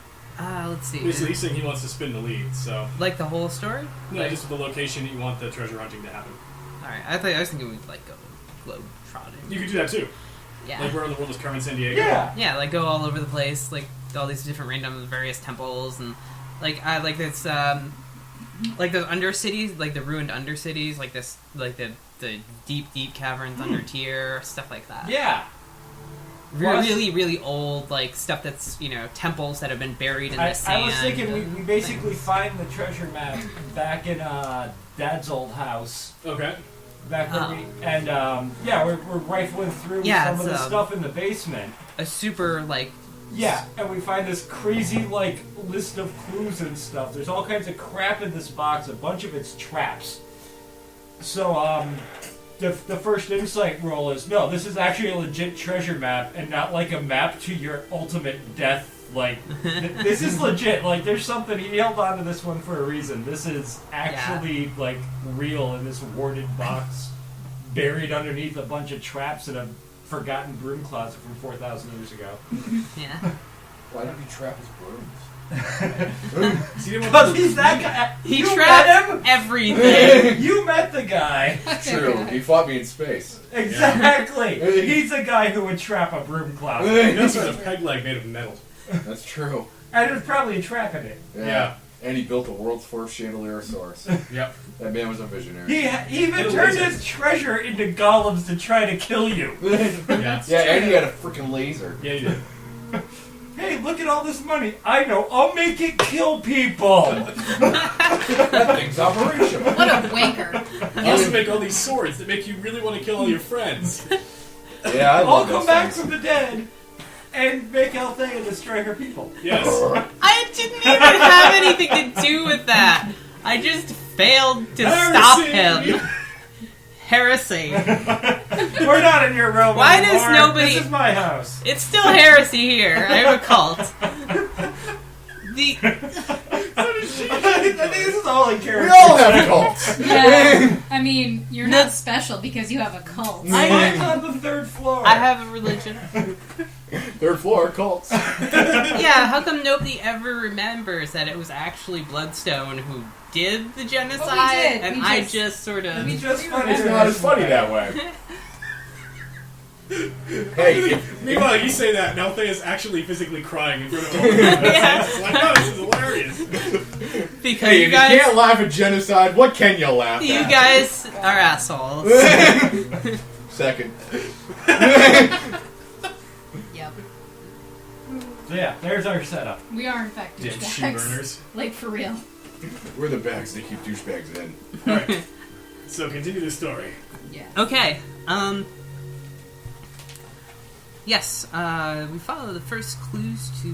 Let's see. Basically, he's saying he wants to spin the lead, so... Like the whole story? No, Like- just the location that you want the treasure hunting to happen. Alright, I was thinking we'd like go globe trotting. You could do that too. Yeah. Like where in the world is Carmen San Diego? Yeah! Yeah, like go all over the place, like all these different random various temples and like I like this like those undercities, like the ruined undercities, like this like the deep caverns under Tyr, stuff like that. Yeah! Really, really old, like stuff that's, you know, temples that have been buried in the sand. I was thinking and we basically things. find the treasure map back in Dad's old house. Okay. Back where we... And, yeah, we're rifling through Yeah, some of the it's, stuff in the basement. a super like Yeah, and we find this crazy, like, list of clues and stuff. There's all kinds of crap in this box. A bunch of it's traps. So, the first insight roll is, no, this is actually a legit treasure map and not, like, a map to your ultimate death. Like, this is legit. Like, there's something... He held on to this one for a reason. This is actually, like, real in this warded box buried underneath a bunch of traps in a forgotten broom closet from 4,000 years ago. yeah. Why don't you trap his brooms? Because he's that guy. He You trapped met him? everything. You met the guy. True. He fought me in space. Exactly. He's the guy who would trap a broom closet. He also has a peg leg made of metal. That's true. And it was probably a trap in it. Yeah. And he built the world's first chandelier source. Yep. That man was a visionary. He even turned his treasure into golems to try to kill you. Yeah. Yeah, and he had a freaking laser. Yeah, you did. Hey, look at all this money. I know. I'll make it kill people. That thing's operational. What a wanker. You also make all these swords that make you really want to kill all your friends. Yeah, I I'll love come those back things. from the dead and make Althea destroy her people. Yes. I didn't even have anything to do with that. I just failed to stop him. Heresy. We're not in your realm Why does anymore. nobody- This is my house. It's still heresy here. I have a cult. I think this is all in character. We all have cults. Yeah. I mean, you're not special because you have a cult. I'm on the third floor. I have a religion. Third floor cults. Yeah, how come nobody ever remembers that it was actually Bloodstone who did the genocide? did. And We I just- just sort of... We just find It's not as funny that way. Hey, if, Meanwhile, you say that, and Althea's actually physically crying in front of all of them. Yeah. It's like, no, this is hilarious. Because hey, you if guys... you can't laugh at genocide, what can you laugh You at? guys are assholes. Second. Yep. So yeah, there's our setup. We are, in fact, Damn she douchebags. burners. Like, for real. We're the bags they keep douchebags in. Alright. So continue the story. Yeah. Okay, yes, we follow the first clues to,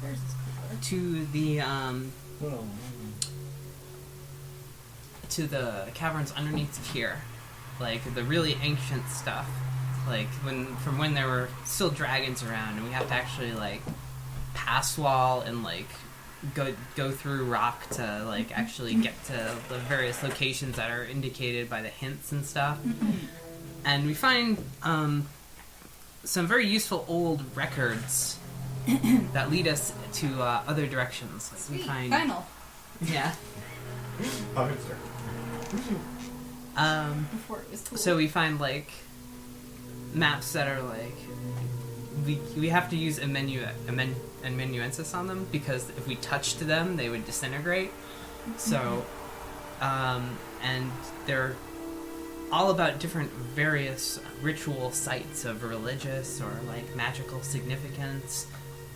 There's this cooler. to the, to the caverns underneath Tyr, like the really ancient stuff, like from when there were still dragons around, and we have to actually like pass wall and like go through rock to like actually get to the various locations that are indicated by the hints and stuff. And we find some very useful old records that lead us to other directions. Like Sweet, we find, final. yeah. Before it was cool. So we find like maps that are like we have to use amanuensis on them because if we touched them they would disintegrate. So and they're all about different various ritual sites of religious or like magical significance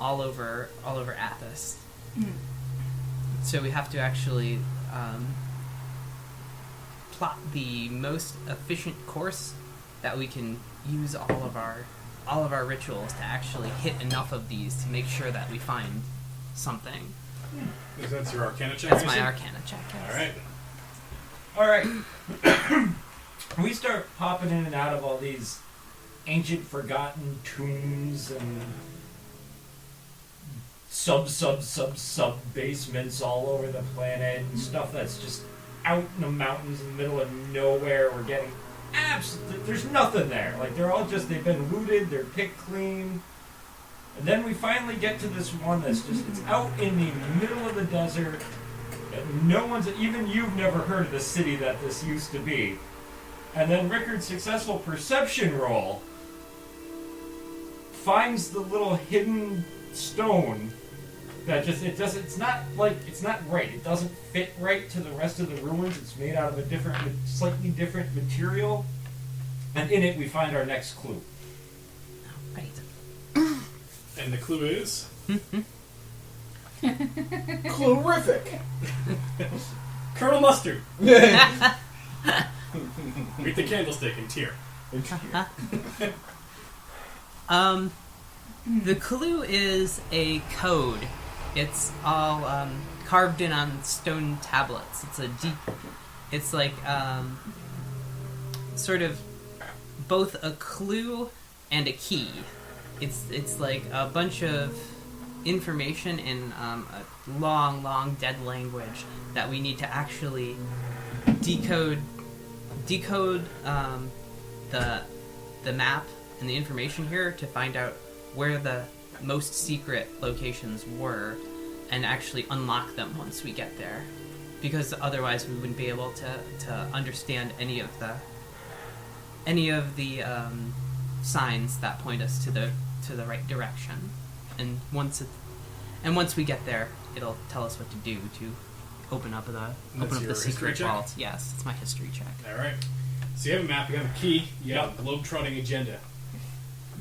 all over Athos. So we have to actually plot the most efficient course that we can use all of our rituals to actually hit enough of these to make sure that we find something. That's your Arcana check? That's my Arcana check. Yes. Alright. We start popping in and out of all these ancient forgotten tombs and sub basements all over the planet and stuff that's just out in the mountains in the middle of nowhere. We're getting there's nothing there. Like they've been looted, they're picked clean. And then we finally get to this one that's just, it's out in the middle of the desert. And no one's, even you've never heard of the city that this used to be. And then Rickard's successful perception roll finds the little hidden stone that just, it's not right. It doesn't fit right to the rest of the ruins. It's made out of a slightly different material. And in it we find our next clue. Right. And the clue is? Clurific. Colonel Mustard. Meet the candlestick in Tyr. The clue is a code. It's all carved in on stone tablets. It's like sort of both a clue and a key. It's like a bunch of information in a long dead language that we need to actually decode the map and the information here to find out where the most secret locations were and actually unlock them once we get there, because otherwise we wouldn't be able to understand any of the signs that point us to the right direction. And once we get there, it'll tell us what to do to open up the secret vault. Yes, it's my history check. All right. So you have a map, you have a key, you have a globe-trotting agenda.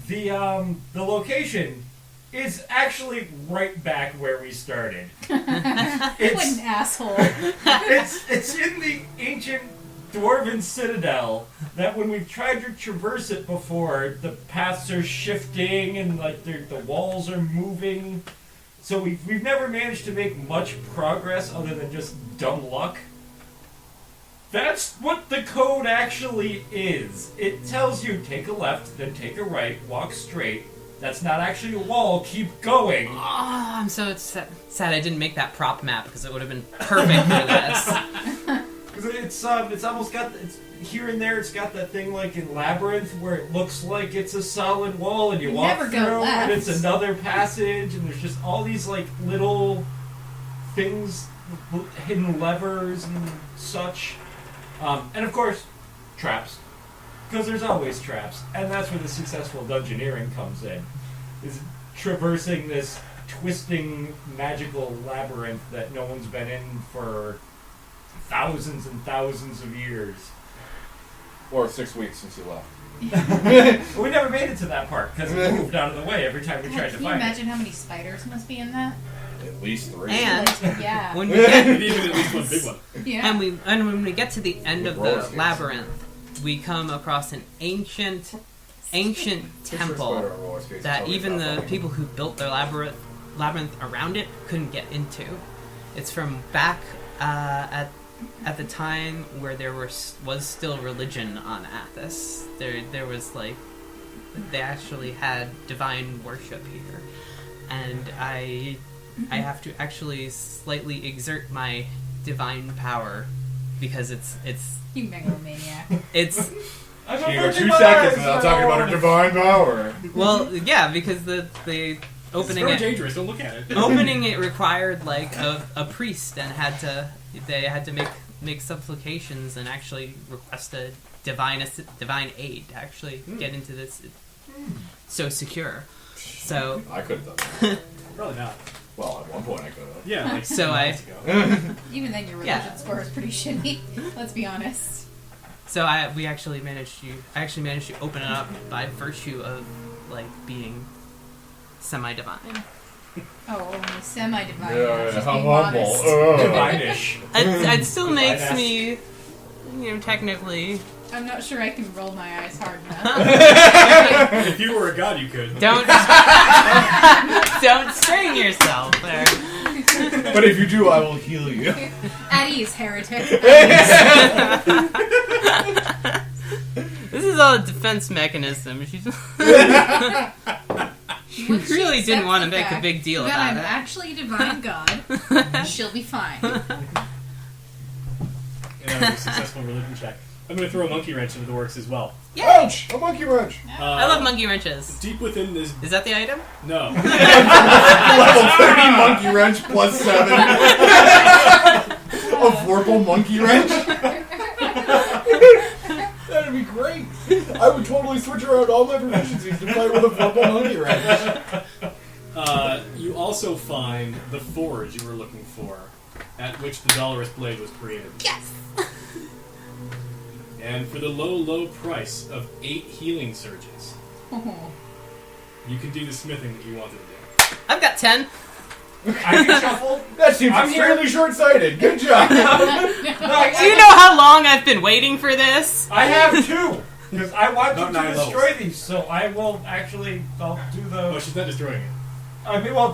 The location is actually right back where we started. What an asshole. It's in the ancient dwarven citadel that when we've tried to traverse it before, the paths are shifting and like the walls are moving. So we've never managed to make much progress other than just dumb luck. That's what the code actually is. It tells you take a left, then take a right, walk straight. That's not actually a wall, keep going. Oh, I'm so sad I didn't make that prop map because it would have been perfect for this. Because it's almost got, here and there it's got that thing like in Labyrinth where it looks like it's a solid wall and you walk through and it's another passage and there's just all these like little things, hidden levers and such. And of course, traps. Because there's always traps. And that's where the successful dungeoneering comes in. Is traversing this twisting magical labyrinth that no one's been in for thousands and thousands of years. Or 6 weeks since you left. We never made it to that part because it moved out of the way every time we tried to Can you find imagine how many spiders must be in that? At least 3. And Yeah. when we get Even at least one big one. Yeah. and when we get to the end of the labyrinth, we come across an ancient temple that even the people who built their labyrinth around it couldn't get into. It's from back at at the time where there was still religion on Athos. There was like they actually had divine worship here, and I have to actually slightly exert my divine power because it's You megalomaniac. it's She go 2 seconds without talking about her divine power. well yeah because the opening It's very it dangerous. Don't look at it. opening it required like a priest and they had to make supplications and actually request a divine aid to actually get into this so secure. So I could have done that. Probably not. Well, at one point I could have. Yeah. Like So I- months ago. Even then, your Yeah. religion score is pretty shitty. Let's be honest. So I actually managed to open it up by virtue of like being semi-divine. Oh, only semi-divine. Yeah, Just how being humble. modest. Divine-ish. It still makes Divine-esque. me, technically. I'm not sure I can roll my eyes hard enough. If you were a god, you could. Don't strain yourself there. But if you do, I will heal you. At ease, heretic. This is all a defense mechanism. She Once she really didn't accepts want to the make a fact big deal that about I'm it. actually a divine god. She'll be fine. A successful religion check. I'm going to throw a monkey wrench into the works as well. Ouch! A monkey wrench. I love monkey wrenches. Deep within this... Is that the item? No. Level 30 monkey wrench plus 7. A Vorpal monkey wrench? That'd be great. I would totally switch around all my proficiencies to fight with a Vorpal monkey wrench. You also find the forge you were looking for, at which the Dolorous Blade was created. Yes! And for the low, low price of 8 healing surges, you can do the smithing that you wanted to do. I've got 10. I can shuffle. That seems I'm here. extremely short-sighted. Good job. Do you know how long I've been waiting for this? I have 2. Because I want Not you 9 to levels. destroy these, so I will actually... I'll do the... Oh, she's not destroying it. I mean, well,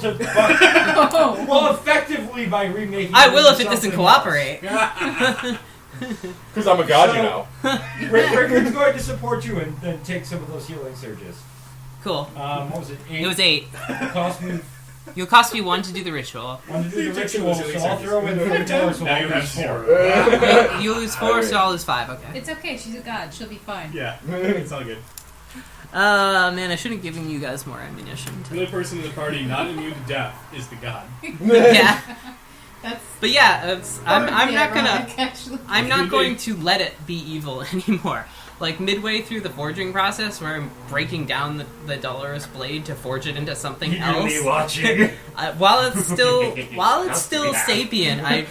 effectively by remaking I will if it something doesn't cooperate. Because I'm a god, you know. Rickard's going to support you and then take some of those healing surges. Cool. What was it? 8? It was 8. Cost me You'll cost me 1 to do the ritual. 1 to do You the take some of ritual, those so I'll healing throw in surges. 4 so Now I'll you have lose 0. 4. You lose 4, so I'll lose 5. Okay. It's okay, she's a god. She'll be fine. Yeah, it's all good. Man, I should have given you guys more ammunition. The only person in the party not immune to death is the god. Yeah. That's But yeah, I'm not gonna. ironic, actually. I'm not going to let it be evil anymore. Like midway through the forging process, where I'm breaking down the Dolorous Blade to forge it into something else. watching. While it's still Has to be that. sapient, I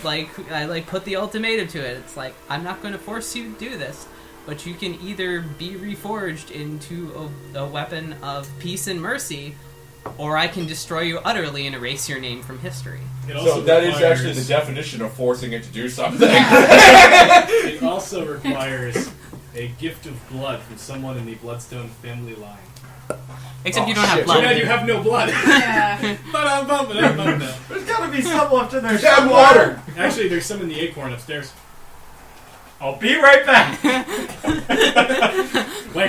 put the ultimatum to it. It's like, I'm not going to force you to do this, but you can either be reforged into a weapon of peace and mercy, or I can destroy you utterly and erase your name from history. It also So that is requires- actually the definition of forcing it to do something. It also requires a gift of blood from someone in the Bloodstone family line. Except Oh, you don't have shit. Too blood. bad you have no blood. Yeah. Ba-dum-bum-ba-dum-bum-bum. There's gotta be some left in there. Damn water! Actually, there's some in the acorn upstairs. I'll be right back. Wait.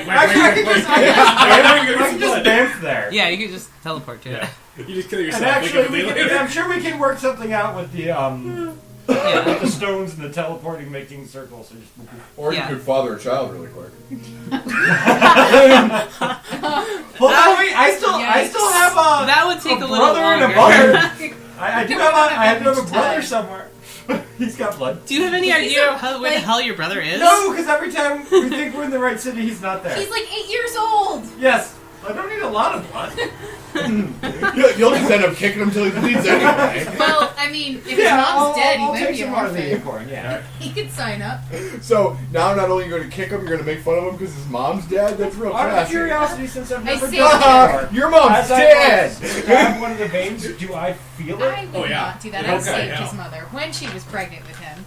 Actually, I can just, I can just dance there. Yeah, you can just teleport to it. Yeah. You just kill yourself. And wake actually, up a day we later. can, I'm sure we can work something out with the Yeah. with the stones and the teleporting, making circles. So just- Or you Yeah. could father a child really quick. Well, I still have a That would take a little brother and a longer. mother. I do have a brother somewhere. He's got blood. Do you have any He's idea a- where the like- hell your brother is? No, because every time we think we're in the right city, he's not there. He's like 8 years old. Yes, I don't need a lot of blood. You'll just end up kicking him till he bleeds anyway. Well, I mean, if his mom's dead, he I'll might take be an some out of the orphan. acorn. Yeah. He could sign up. So now not only are you going to kick him, you're going to make fun of him because his mom's dead? That's real Out of classy. curiosity, since I've never saved done Haha, it before, your mom's as I dead! grab one of the veins, do I feel it? I would Oh, yeah. not do that. Okay, I saved yeah. his mother when she was pregnant with him.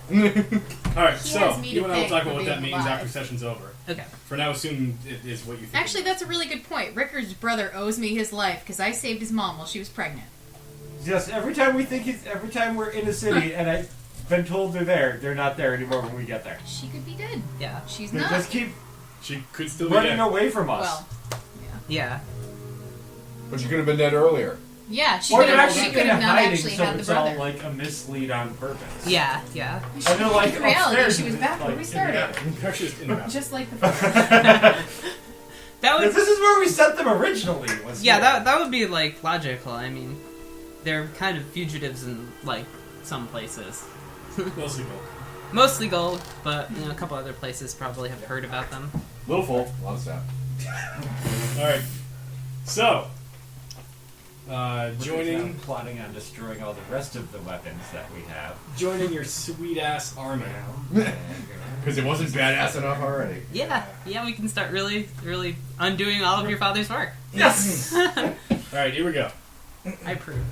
Alright, He so has me you to and I will thank talk for about what that being means alive. after session's over. Okay. For now, assume it is what you think. Actually, that's a really good point. Rickard's brother owes me his life because I saved his mom while she was pregnant. Yes, every time we're in a city and been told they're there. They're not there anymore when we get there. She could be dead. Yeah. She's They not. just keep She could still be running dead. away from us. Well, Yeah. But you could have been dead earlier. yeah, she Or could they're have, actually she could kind of have not hiding, actually so had the it's all brother. like a mislead on purpose. Yeah. Yeah. And they're like In reality, upstairs, she was back where we in the started. attic. They're just in the house. Just like the first. That would. This is where we sent them originally. Was Yeah. here. That would be like logical. I mean, they're kind of fugitives in like some places. Mostly gold. Mostly gold, but a couple other places probably have heard about them. Little full, a lot of sap. Alright. So, We're joining plotting on destroying all the rest of the weapons that we have. your sweet ass army. Because it wasn't badass enough already. Yeah. Yeah. We can start really undoing all of your father's work. Yes. Alright, here we go. I approve.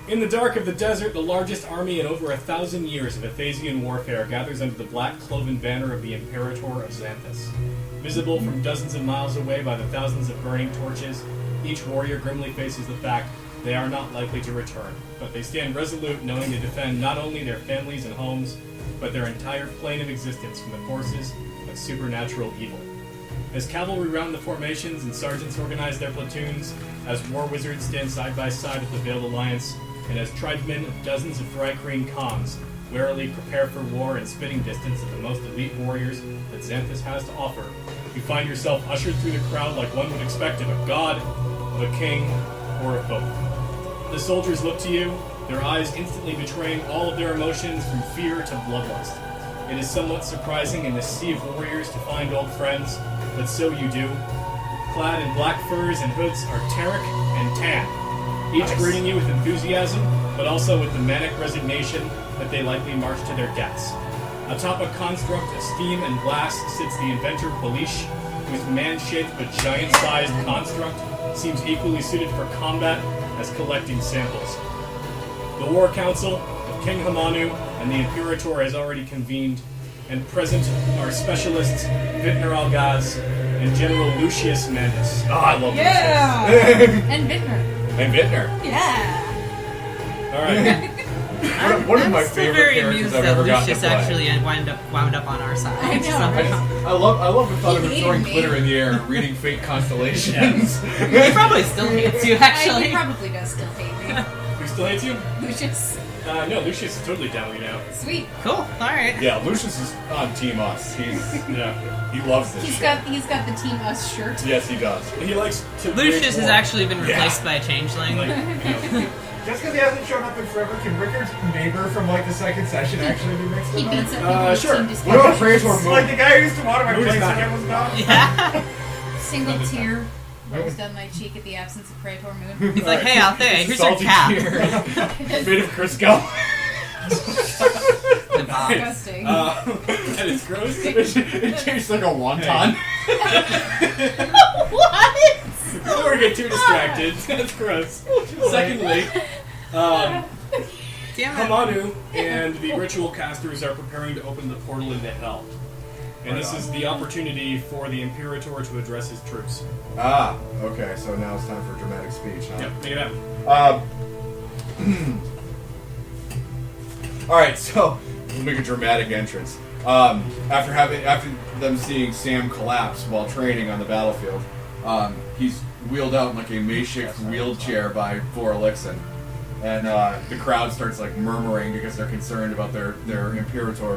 In the dark of the desert, the largest army in over 1,000 years of Athasian warfare gathers under the black cloven banner of the Imperator of Xanthus. Visible from dozens of miles away by the thousands of burning torches, each warrior grimly faces the fact they are not likely to return, but they stand resolute knowing to defend not only their families and homes, but their entire plane of existence from the forces of supernatural evil. As cavalry round the formations and sergeants organize their platoons, as war wizards stand side by side with the Veiled Alliance, and as tribesmen of dozens of Thrycreen Khans warily prepare for war in spitting distance of the most elite warriors that Xanthus has to offer, you find yourself ushered through the crowd like one would expect of a god, of a king, or of both. The soldiers look to you, their eyes instantly betraying all of their emotions from fear to bloodlust. It is somewhat surprising in this sea of warriors to find old friends, but so you do. Clad in black furs and hoods are Tarek and Tan, each greeting you with enthusiasm, but also with the manic resignation that they likely march to their deaths. Atop a construct of steam and glass sits the inventor Balish, whose man-shaped but giant-sized construct seems equally suited for combat as collecting samples. The War Council of King Hamanu and the Imperator has already convened, and present are specialists Vintner Algaz and General Lucius Mandus. Oh, I love Yeah! Lucius. And Vintner. And Vintner. Yeah! Alright. One of my I'm still favorite very characters amused I've that ever gotten to Lucius play. actually wound up on our side. I know, somehow. I love the thought of him He throwing hated me. glitter in the air and reading fake constellations. He probably still hates you, He actually. probably does still hate me. Who still hates you? Lucius. No, Lucius is totally down with you now. Sweet. Cool. All right. Yeah, Lucius is on Team Us. He loves this He's shit. got the Team Us shirt. Yes, he does. He likes to Lucius wage has war. actually been Yeah. replaced by a changeling. Like, Just because he hasn't shown up in forever, can Rickard's neighbor from like the second session actually be mixed He in beats on? up people sure. who seem What about discouraged. Praetor It's like the Moon? guy who used to water my Who's place not? again was gone. Yeah. Single tear rolls down my cheek at the absence of Praetor Moon. He's like, hey, out there, here's your Salty cap. tear. Bit of Crisco. Disgusting. and it's gross. It tastes like a wonton. What? Before we get too distracted, that's gross. Secondly, Damn it. Hamanu and the ritual casters are preparing to open the portal into Hell. And this is the opportunity for the Imperator to address his troops. Ah, okay, so now it's time for dramatic speech, huh? Yep, make it happen. Alright, so we'll make a dramatic entrance. After them seeing Sam collapse while training on the battlefield, he's wheeled out in like a makeshift wheelchair by Vorelixen. And the crowd starts like murmuring because they're concerned about their Imperator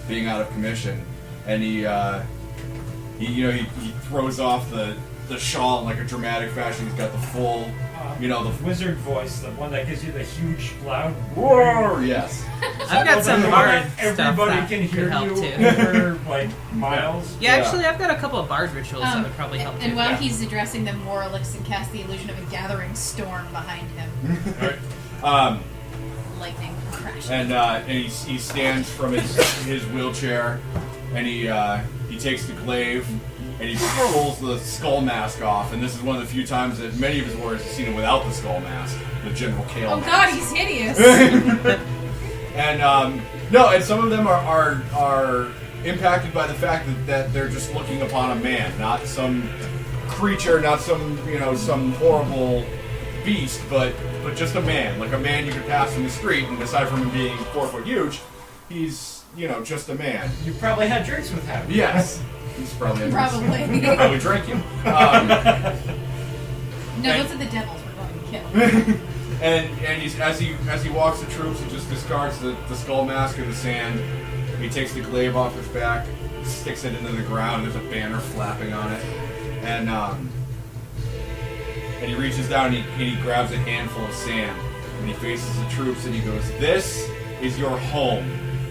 being out of commission. And he throws off the shawl in like a dramatic fashion. He's got the full, the Wizard voice, the one that gives you the huge, loud roar. Yes. I've got some The one bard that stuff everybody that can could hear help you too. over like miles. Yeah, Yeah. actually, I've got a couple of bard rituals that would probably help And too. while Yeah. he's addressing them, Moralix casts the illusion of a gathering storm behind him. Alright. Lightning crashing. And he stands from his wheelchair, and he takes the glaive, and he pulls the skull mask off. And this is one of the few times that many of his warriors have seen him without the skull mask, the General Kale Oh mask. god, he's hideous! And and some of them are impacted by the fact that they're just looking upon a man, not some creature, not some some horrible beast, but just a man. Like a man you could pass in the street, and aside from him being 4 foot huge, he's, just a man. You probably had drinks with him. Yes. He's probably Probably. drinking. No, those are the devils we're going to kill. And he's, as he walks the troops, he just discards the skull mask in the sand. He takes the glaive off his back, sticks it into the ground. There's a banner flapping on it, and he reaches down and he grabs a handful of sand and he faces the troops and he goes, "This is your home.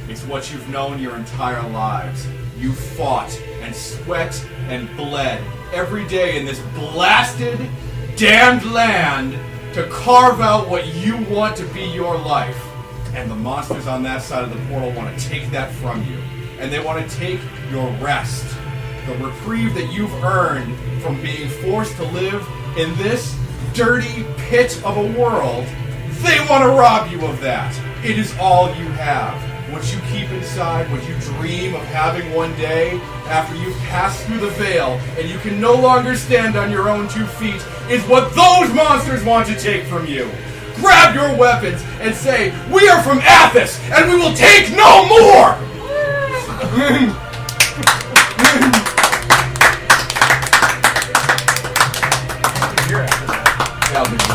It's what you've known your entire lives. You fought and sweat and bled every day in this blasted, damned land to carve out what you want to be your life. And the monsters on that side of the portal want to take that from you. And they want to take your rest. The reprieve that you've earned from being forced to live in this dirty pit of a world. They want to rob you of that. It is all you have. What you keep inside, what you dream of having one day, after you've passed through the veil and you can no longer stand on your own 2 feet, is what those monsters want to take from you. Grab your weapons and say, "We are from Athos, and we will take no more!"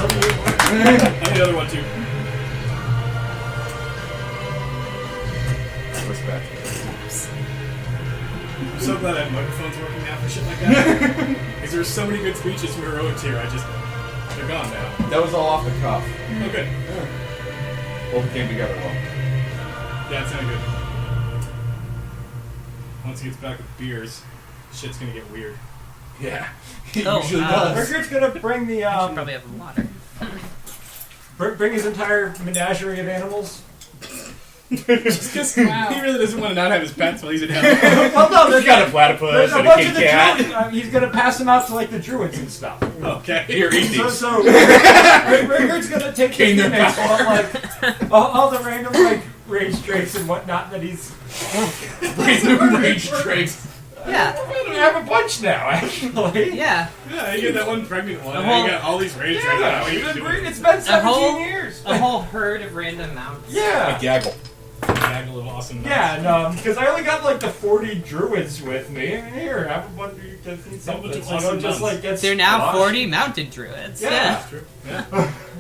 And the other one too. Respect. I'm so glad I have microphones working now for shit like that. Because there's so many good speeches from heroics here. They're gone now. That was all off the cuff. Okay. Both came together well. Yeah, it sounded good. Once he gets back with beers, shit's gonna get weird. Yeah. It Oh, usually does. Richard's gonna bring the I should probably have water. bring his entire menagerie of animals. Just because Wow. he really doesn't want to not have his pets while he's in hell. Well, no, there's got a platypus there's a and a bunch Kit of the Kat. druids. He's gonna pass them out to like the druids and stuff. Okay. Here, eat these. So Richard's gonna take his King their inmates on like all the random like rage traits and whatnot that he's. Random rage traits. Yeah, We have a bunch now, actually. yeah. Yeah, you get that one pregnant one, A and whole- you got all these rage right now. What are you doing? It's been 17 whole- years. A whole herd of random mounts. Yeah. Gaggle. Gaggle of awesome nuts. Yeah, no, because I only got like the 40 druids with me. And here, have a bunch of you can see Some something. bunch of So awesome don't just nuns. like get They're now squashed. 40 mounted druids. Yeah. That's true. Yeah.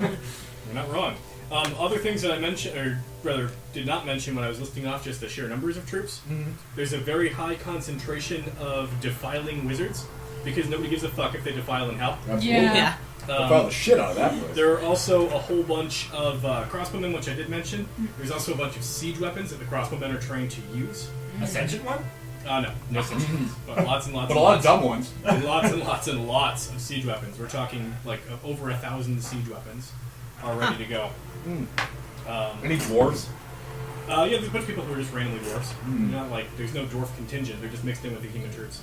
You're not wrong. Other things that I mentioned, or rather did not mention when I was listing off just the sheer numbers of troops, there's a very high concentration of defiling wizards, because nobody gives a fuck if they defile in hell. Absolutely. Yeah. Yeah. Defile the shit out of that place. There are also a whole bunch of crossbowmen, which I did mention. There's also a bunch of siege weapons that the crossbowmen are trained to use. Ascension one? No siege weapons, but lots and lots But a and lot lots. of dumb ones. And lots and lots and lots of siege weapons. We're talking like over 1,000 siege weapons are ready to go. Any dwarves? Yeah, there's a bunch of people who are just randomly dwarfs. Not like there's no dwarf contingent; they're just mixed in with the human troops.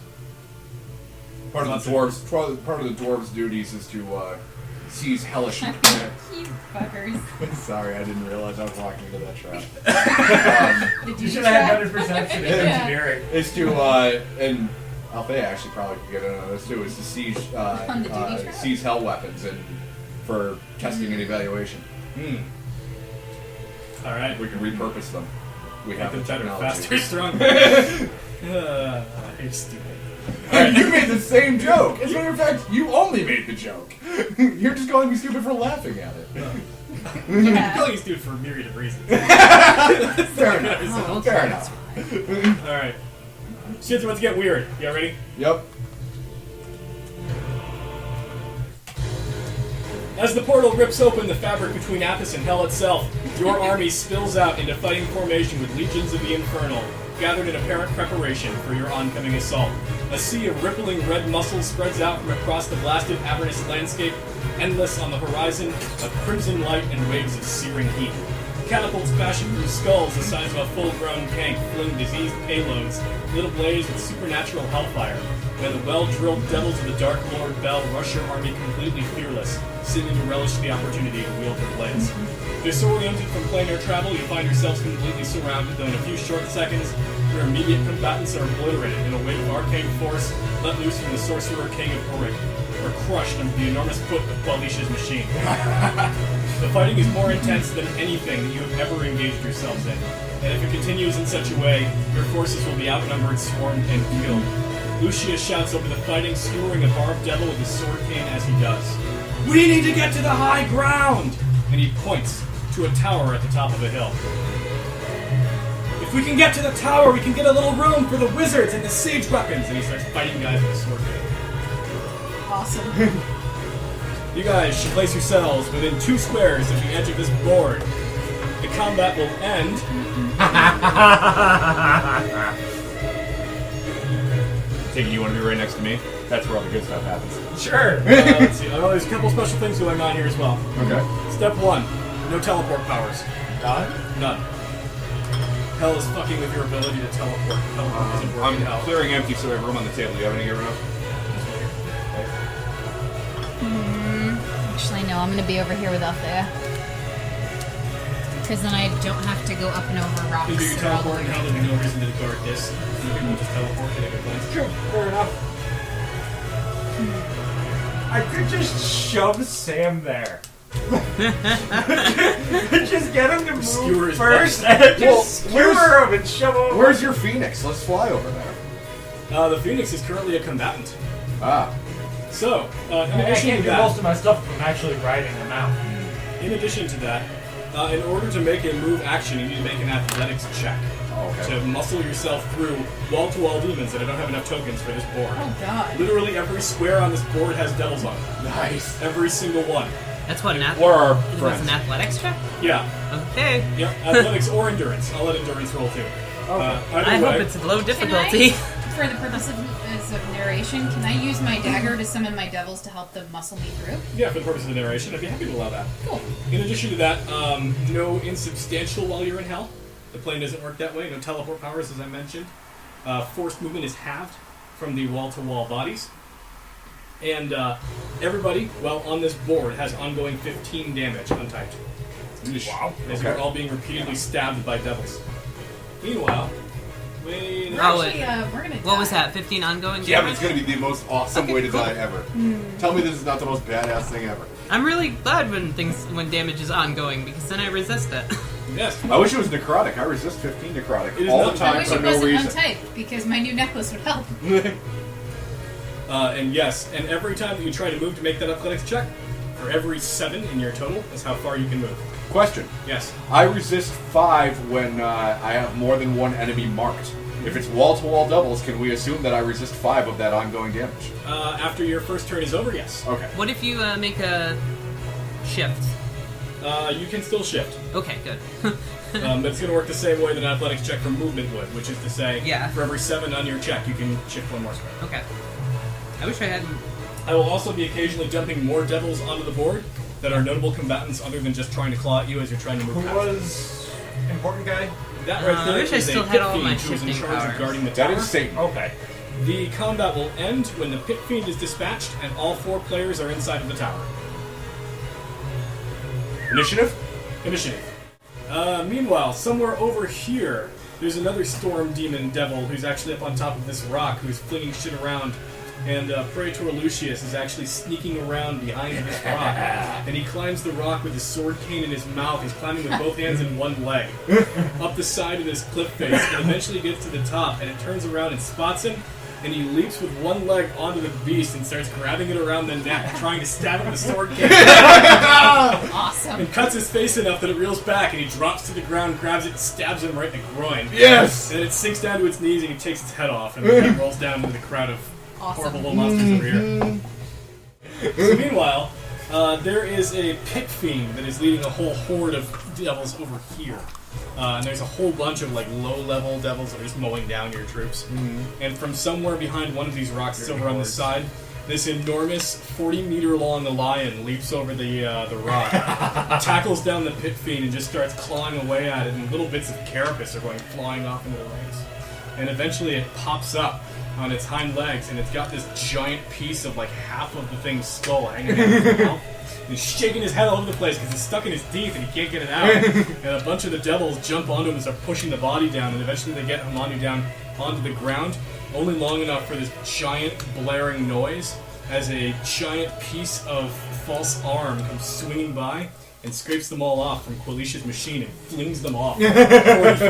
Part of the dwarves' duties is to seize hellish. You fuckers. Sorry, I didn't realize I was walking into that trap. Did You you should have had try? better perception in Yeah. engineering. Is to and Althea actually probably could get in on this too. Is to seize On the duty trap? seize hell weapons and for testing and evaluation. All right, We can repurpose them. We have the better, technology. faster, stronger. You're stupid. You made the same joke. As a matter of fact, you only made the joke. You're just calling me stupid for laughing at it. I'm Yeah. calling you stupid for a myriad of reasons. Fair enough. Oh, Fair okay, enough. All right, shit's about to get weird. You ready? Yep. As the portal rips open the fabric between Athos and Hell itself, your army spills out into fighting formation with legions of the Infernal, gathered in apparent preparation for your oncoming assault. A sea of rippling red muscles spreads out from across the blasted Avernus landscape, endless on the horizon, of crimson light and waves of searing heat. Catapults fashioned from skulls the size of a full-grown tank fling diseased payloads, lit ablaze with supernatural hellfire, when the well-drilled devils of the Dark Lord Bell rush your army completely fearless, seeming to relish the opportunity to wield their blades. Disoriented from planar travel, you find yourselves completely surrounded, though in a few short seconds, your immediate combatants are obliterated in a wave of arcane force let loose from the Sorcerer King of Horik. are crushed under the enormous foot of Qualisha's machine. The fighting is more intense than anything that you have ever engaged yourselves in, and if it continues in such a way, your forces will be outnumbered, swarmed, and killed. Lucius shouts over the fighting, skewering a barbed devil with his sword cane as he does. "We need to get to the high ground!" And he points to a tower at the top of a hill. "If we can get to the tower, we can get a little room for the wizards and the siege weapons!" And he starts fighting guys with a sword cane. Awesome. You guys should place yourselves within 2 squares of the edge of this board. The combat will end. Taking you want to be right next to me? That's where all the good stuff happens. Sure. Let's see. Oh, there's a couple special things going on here as well. Okay. Step 1. No teleport powers. Done? None. Hell is fucking with your ability to teleport. Teleport isn't working I'm out. clearing empty, so I have room on the table. You have any get rid of? Actually, no, I'm going to be over here with Althea. Because then I don't have to go up and over rocks. If you or all the teleport way now, there'll be no reason to guard this. You can just teleport to different points. True. Fair enough. I could just shove Sam there. Just get him to Skewer move his first, butt. and then Well, just skewer him and shove him. Where's your Phoenix? Let's fly over there. The Phoenix is currently a combatant. Ah. So, in I addition can't to do that, most of my stuff if I'm actually riding him out. in addition to that, in order to make a move action, you need to make an athletics check Oh, okay. to muscle yourself through wall-to-wall demons that I don't have enough tokens for this board. Oh, God. Literally every square on this board has devils on it. Nice. Every single one. That's what an Or our It was friends. an athletics check? Yeah. Okay. Yep. Athletics or endurance. I'll let endurance roll too. Either I way, hope it's low Can difficulty. I, for the purpose of narration, can I use my dagger to summon my devils to help them muscle me through? yeah, for the purpose of the narration, I'd be happy to allow that. Cool. In addition to that, no insubstantial while you're in hell. The plane doesn't work that way. No teleport powers, as I mentioned. Forced movement is halved from the wall-to-wall bodies. And everybody, well, on this board, has ongoing 15 damage untyped. Wow. As you're all being repeatedly stabbed by devils. Meanwhile, wait. We're Oh, actually, we're gonna What die. was that? 15 ongoing Yeah, but damage? it's going to be the most awesome Okay, way to cool. die ever. Tell me this is not the most badass thing ever. I'm really glad when damage is ongoing because then I resist it. Yes. I wish it was necrotic. I resist 15 necrotic It is all not- the I time wish for it no wasn't reason. untyped, because my new necklace would help. And yes, and every time that you try to move to make that athletics check, for every 7 in your total is how far you can move. Question. Yes. I resist 5 when I have more than one enemy marked. If it's wall-to-wall doubles, can we assume that I resist 5 of that ongoing damage? After your first turn is over, yes. Okay. What if you make a shift? You can still shift. Okay, good. But it's going to work the same way that an athletics check for movement would, which is to say, Yeah. for every 7 on your check, you can shift 1 more square. Okay. I wish I hadn't. I will also be occasionally dumping more devils onto the board that are notable combatants other than just trying to claw at you as you're trying to move Who past. was important guy? That right I there wish I is still a had pit all fiend my who is in shifting charge powers. of guarding the tower. That is Satan. Okay. The combat will end when the pit fiend is dispatched and all 4 players are inside of the tower. Initiative? Initiative. Meanwhile, somewhere over here, there's another storm demon devil who's actually up on top of this rock who's flinging shit around. And Praetor Lucius is actually sneaking around behind this rock. And he climbs the rock with his sword cane in his mouth. He's climbing with both hands and one leg. Up the side of this cliff face, and eventually gets to the top, and it turns around and spots him. And he leaps with one leg onto the beast and starts grabbing it around the neck, trying to stab it with a sword cane. Awesome. And cuts his face enough that it reels back, and he drops to the ground, grabs it, and stabs him right in the groin. Yes! And then it sinks down to its knees, and he takes its head off, and then he rolls down into the crowd of horrible little monsters over here. So meanwhile, there is a pit fiend that is leading a whole horde of devils over here. And there's a whole bunch of like low-level devils that are just mowing down your troops. And from somewhere behind one of these rocks, over on the side, this enormous 40-meter-long lion leaps over the rock, tackles down the pit fiend, and just starts clawing away at it, and little bits of carapace are going flying off into the ranks. And eventually it pops up on its hind legs, and it's got this giant piece of like half of the thing's skull hanging out of its mouth. And he's shaking his head all over the place because it's stuck in his teeth and he can't get it out. And a bunch of the devils jump onto him and start pushing the body down, and eventually they get Hamanu down onto the ground, only long enough for this giant blaring noise as a giant piece of false arm comes swinging by and scrapes them all off from Qualisha's machine and flings them off 40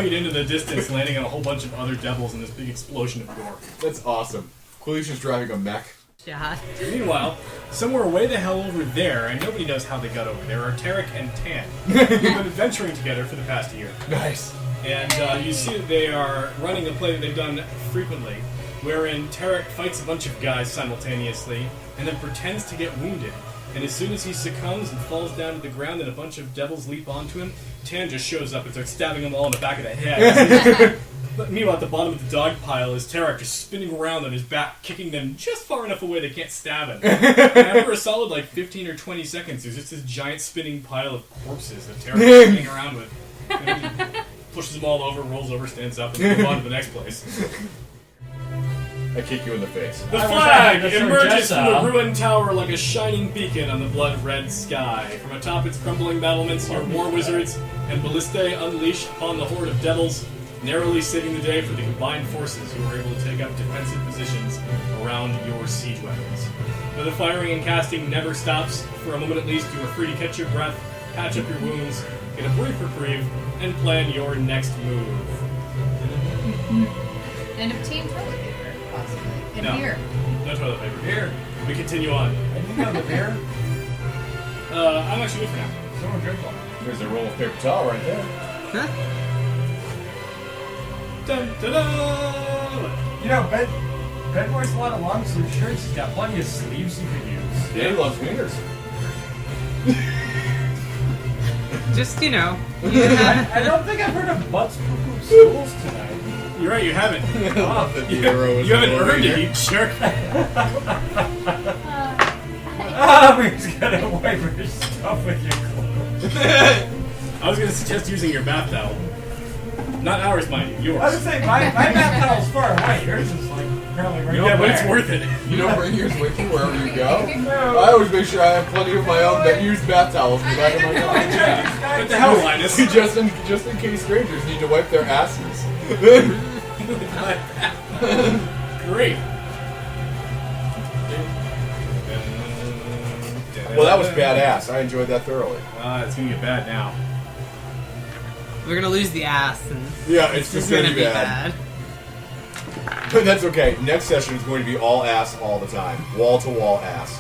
feet into the distance, landing on a whole bunch of other devils in this big explosion of gore. That's awesome. Qualisha's driving a mech. Yeah. Meanwhile, somewhere way the hell over there, and nobody knows how they got over there, are Tarek and Tan, who've been adventuring together for the past year. Nice. And you see that they are running a play that they've done frequently, wherein Tarek fights a bunch of guys simultaneously, and then pretends to get wounded. And as soon as he succumbs and falls down to the ground and a bunch of devils leap onto him, Tan just shows up and starts stabbing them all in the back of the head. But meanwhile, at the bottom of the dog pile is Tarek just spinning around on his back, kicking them just far enough away they can't stab him. And after a solid 15 or 20 seconds, there's just this giant spinning pile of corpses that Tarek is spinning around with. And he pushes them all over, rolls over, stands up, and moves on to the next place. I kick you in the face. The flag emerges from the ruined tower like a shining beacon on the blood-red sky. From atop its crumbling battlements, your war wizards and ballistae unleash upon the horde of devils, narrowly saving the day for the combined forces who were able to take up defensive positions around your siege weapons. Though the firing and casting never stops, for a moment at least you are free to catch your breath, patch up your wounds, get a brief reprieve, and plan your next move. And obtain toilet paper, possibly. And No. beer. No toilet paper. Beer. We continue on. And you got the beer? I'm actually good for now. Someone drink one. There's a roll of paper towel right there. Huh? Dun, dun, dun. You know, Ben wears a lot of long sleeve shirts. He's got plenty of sleeves he could use. Danny loves wieners. Just, you know. I don't think I've heard of butts poo-poo stools tonight. You're right, you haven't. You haven't earned it, you jerk. We're just gonna wipe your stuff with your clothes. I was going to suggest using your bath towel. Not ours, mind you. I was Yours. saying, my bath towel's far away. Yours is apparently right Yeah, but it's there. worth it. You don't bring yours with you wherever you go? I always make sure I have plenty of my own used bath towels in the back of my car. What the hell, Linus? just in case strangers need to wipe their asses. Great. Well, that was badass. I enjoyed that thoroughly. It's going to get bad now. We're gonna lose the ass, and Yeah, it's it's just gonna going to be be bad. bad. But that's okay. Next session is going to be all ass all the time. Wall-to-wall ass.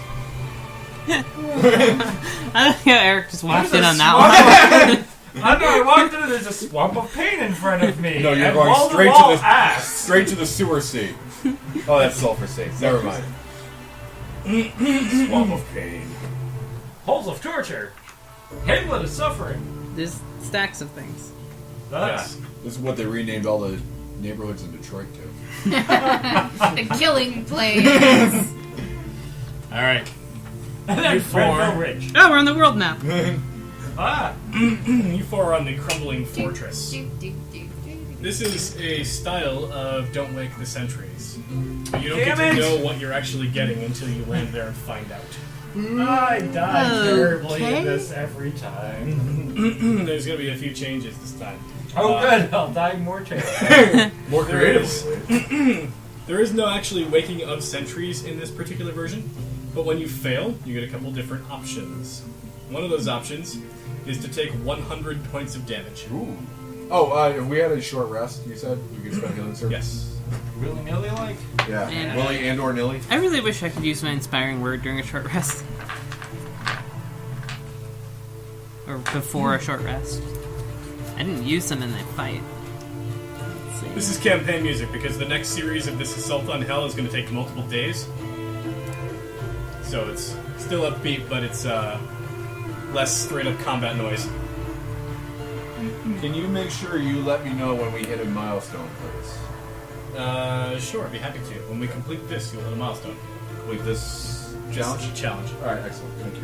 I think Eric just walked in on that one. I know, I walked in and there's a swamp of pain in front of me. No, you're and going wall-to-wall ass. straight to the sewer seat. Oh, that's sulfur seat. Never mind. Swamp of pain. Holes of torture. Hamlet is suffering. There's stacks of things. Yes. This is what they renamed all the neighborhoods in Detroit to. The killing place. Alright. And then You four. Fredville Ridge. Oh, we're in the world now. You four are on the crumbling fortress. Do, do, do, do, do. This is a style of Don't Wake the Sentries. But you don't Damn get to it. know what you're actually getting until you land there and find out. I die terribly Okay. in this every time. There's going to be a few changes this time. Oh, good. I'll die more terribly. More There is. creatively. There is no actually waking of sentries in this particular version, but when you fail, you get a couple different options. One of those options is to take 100 points of damage. Ooh. Oh, we had a short rest, you said? We could spend healing service? Yes. Willy-nilly like? Yeah. Man. Willy and or Nilly. I really wish I could use my inspiring word during a short rest. Or before a short rest. I didn't use them in the fight. Let's see. This is campaign music because the next series of this Assault on Hell is going to take multiple days. So it's still upbeat, but it's less straight up combat noise. Can you make sure you let me know when we hit a milestone, please? Sure, I'd be happy to. When we complete this, you'll hit a milestone. Complete this This challenge? is a challenge. Alright, excellent. Thank you.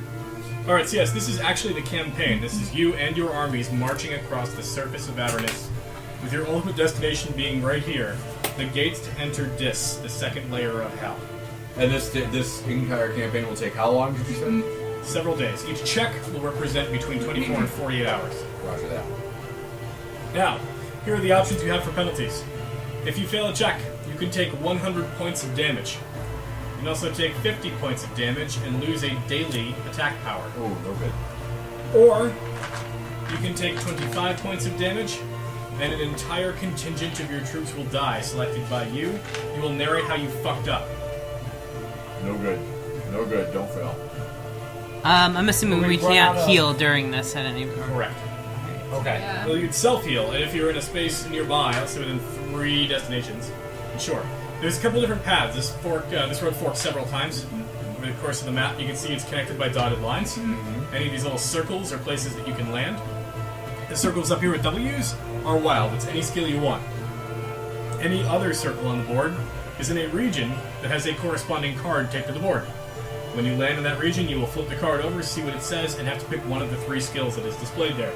Alright, so yes, this is actually the campaign. This is you and your armies marching across the surface of Avernus, with your ultimate destination being right here, the gates to enter Dis, the second layer of Hell. And this entire campaign will take how long, did you say? Several days. Each check will represent between 24 and 48 hours. Roger that. Now, here are the options you have for penalties. If you fail a check, you can take 100 points of damage. You can also take 50 points of damage and lose a daily attack power. Oh, no good. Or you can take 25 points of damage, and an entire contingent of your troops will die, selected by you. You will narrate how you fucked up. No good. No good. Don't fail. I'm assuming we run can't out of- heal during this at any point. Correct. Okay. Yeah. Well, you could self-heal, and if you're in a space nearby, let's say within 3 destinations, sure. There's a couple different paths. This road forks several times over the course of the map. You can see it's connected by dotted lines. Any of these little circles are places that you can land. The circles up here with W's are wild. It's any skill you want. Any other circle on the board is in a region that has a corresponding card taped to the board. When you land in that region, you will flip the card over, see what it says, and have to pick one of the 3 skills that is displayed there.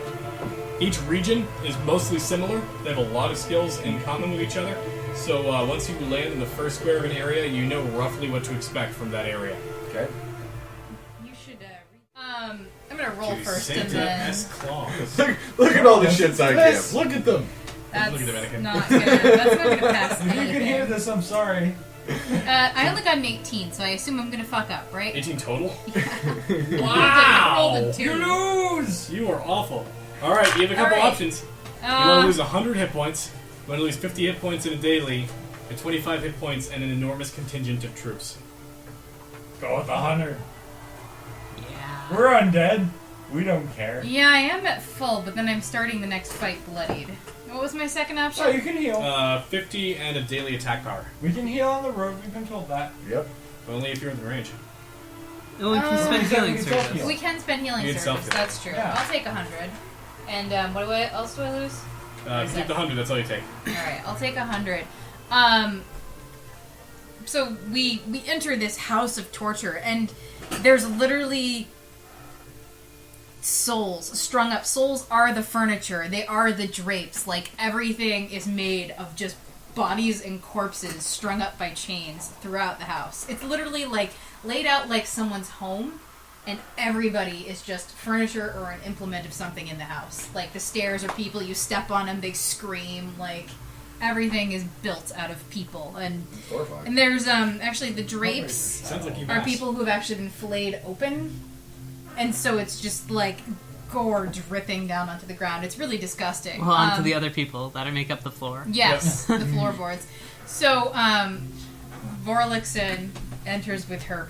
Each region is mostly similar. They have a lot of skills in common with each other. So once you land in the first square of an area, you know roughly what to expect from that area. Okay. You should. I'm gonna roll first and Santa then. S. Claus. Look at all the shits I This- give. Look at them. That's Look at the mannequin. not gonna. That's not gonna pass If you can hear anything. this, I'm sorry. I only got an 18, so I assume I'm gonna fuck up, right? 18 total? I rolled a 2. You lose! You are awful. Alright, you have a couple Alright. options. You want to lose 100 hit points, you want to lose 50 hit points in a daily, and 25 hit points, and an enormous contingent of troops. Go with the 100. Yeah. We're undead. We don't care. Yeah, I am at full, but then I'm starting the next fight bloodied. What was my second option? So you can heal. 50 and a daily attack power. We can heal on the road. We've been told that. Yep. Only if you're in the range. Oh, we can Oh. spend We healing can surface. self-heal. We can spend healing You can service. self-heal. That's true. Yeah. I'll take 100. And what else do I lose? If you take the 100, that's all you take. Alright, I'll take 100. So we enter this house of torture, and there's literally souls strung up. Souls are the furniture. They are the drapes. Like, everything is made of just bodies and corpses strung up by chains throughout the house. It's literally, like, laid out like someone's home, and everybody is just furniture or an implement of something in the house. Like, the stairs are people, you step on them, they scream, like, everything is built out of people. And Horrifying. there's, actually, the drapes Sounds like you are passed. people who have actually been flayed open, and so it's just, like, gore dripping down onto the ground. It's really disgusting. Well, on to the other people that make up the floor. Yes, the floorboards. So, Vorlixen enters with her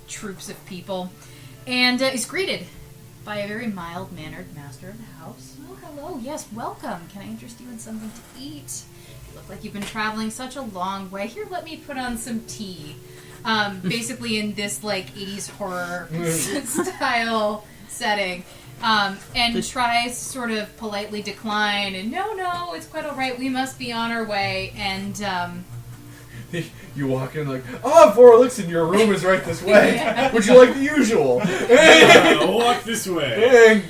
troops of people, and is greeted by a very mild-mannered master of the house. Oh, hello. Yes, welcome. Can I interest you in something to eat? You look like you've been traveling such a long way. Here, let me put on some tea. Basically in this, like, 80s horror style setting. And tries to sort of politely decline, and no, it's quite alright, we must be on our way, and, You walk in like, Vorlixen, your room is right this way. Yeah. Would you like the usual? Walk this way.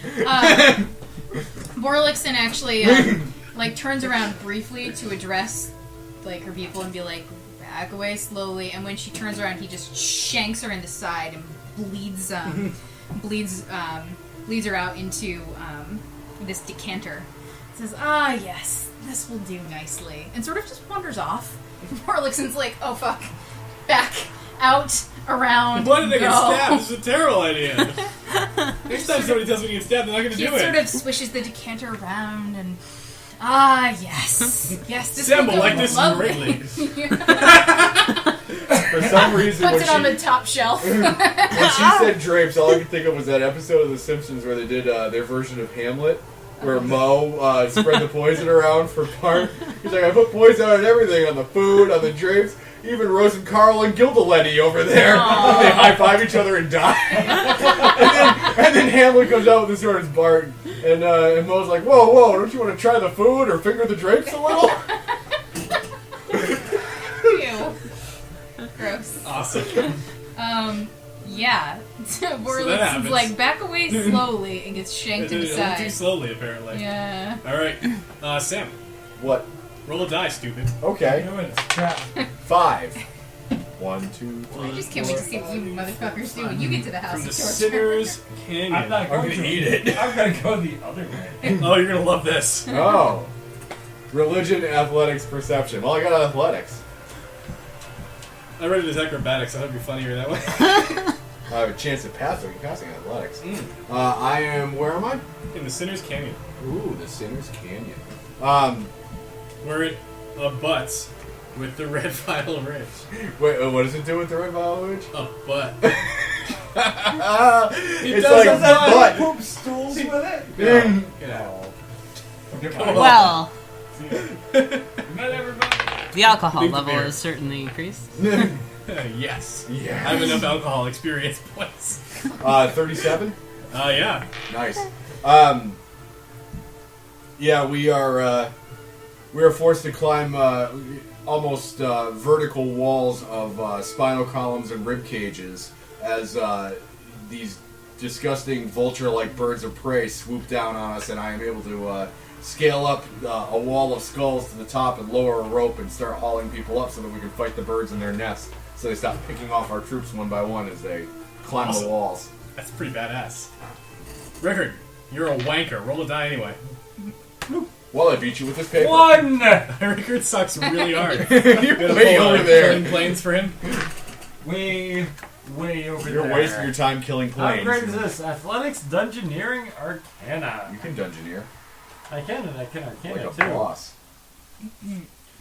Vorlixen actually, like, turns around briefly to address, like, her people and be like, back away slowly, and when she turns around, he just shanks her in the side and bleeds her out into, this decanter. Says, yes, this will do nicely, and sort of just wanders off. Vorlixen's like, oh fuck, back, out, around, Why did they go. get stabbed? This is a terrible idea. Next time somebody tells me to get stabbed, they're not going to He do sort it. of swishes the decanter around and yes, this Sam will will go like this lovely. greatly. For some reason, Puts when it on she, the top shelf. when she said drapes, all I could think of was that episode of The Simpsons where they did their version of Hamlet, where Moe spread the poison around for Bart. He's like, I put poison on everything, on the food, on the drapes, even Rose and Carl and Gilda over there. They high-five each other and die. and then Hamlet comes out with his sword as Bart, and Moe's like, whoa, don't you want to try the food or finger the drapes a little? Ew. Gross. Awesome. Yeah. Vorlixen's happens. like, back away slowly and gets shanked in the Too side. slowly, apparently. Yeah. Alright. Sam, What? roll a die, stupid. Okay. You know it's crap. 5. 1, 2, 3. I just can't wait to see what you motherfuckers do when you get to the house From the of torture. Sinner's Canyon. I'm not going to eat it. I'm going to go the other way. Oh, you're going to love this. Oh. Religion, athletics, perception. Well, I got athletics. I read it as acrobatics. I thought it'd be funnier that way. I have a chance at passing athletics. I am. Where am I? In the Sinner's Canyon. Ooh, the Sinner's Canyon. Where it abuts with the Red Vial Ridge. Wait, what does it do with the Red Vial Ridge? A butt. It's like a butt. Poop stools with it? Yeah. Yeah. Well, Not everybody. the alcohol Big level beer. is certainly increased. Yes. Yeah. I have enough alcohol experience points. 37? Yeah. Nice. Yeah, we are forced to climb almost vertical walls of spinal columns and rib cages as these disgusting vulture-like birds of prey swoop down on us, and I am able to scale up a wall of skulls to the top and lower a rope and start hauling people up so that we can fight the birds in their nests, so they stop picking off our troops one by one as they climb the walls. That's pretty badass. Rickard, you're a wanker. Roll a die anyway. Well, I beat you with this paper. 1! Rickard sucks really hard. You're Gonna way pull, over like, there. killing planes for him. Way over You're there. wasting your time killing How planes. great is this? Athletics, Dungeoneering, Arcana. You can dungeoneer I can, and I can Arcana like a too. boss.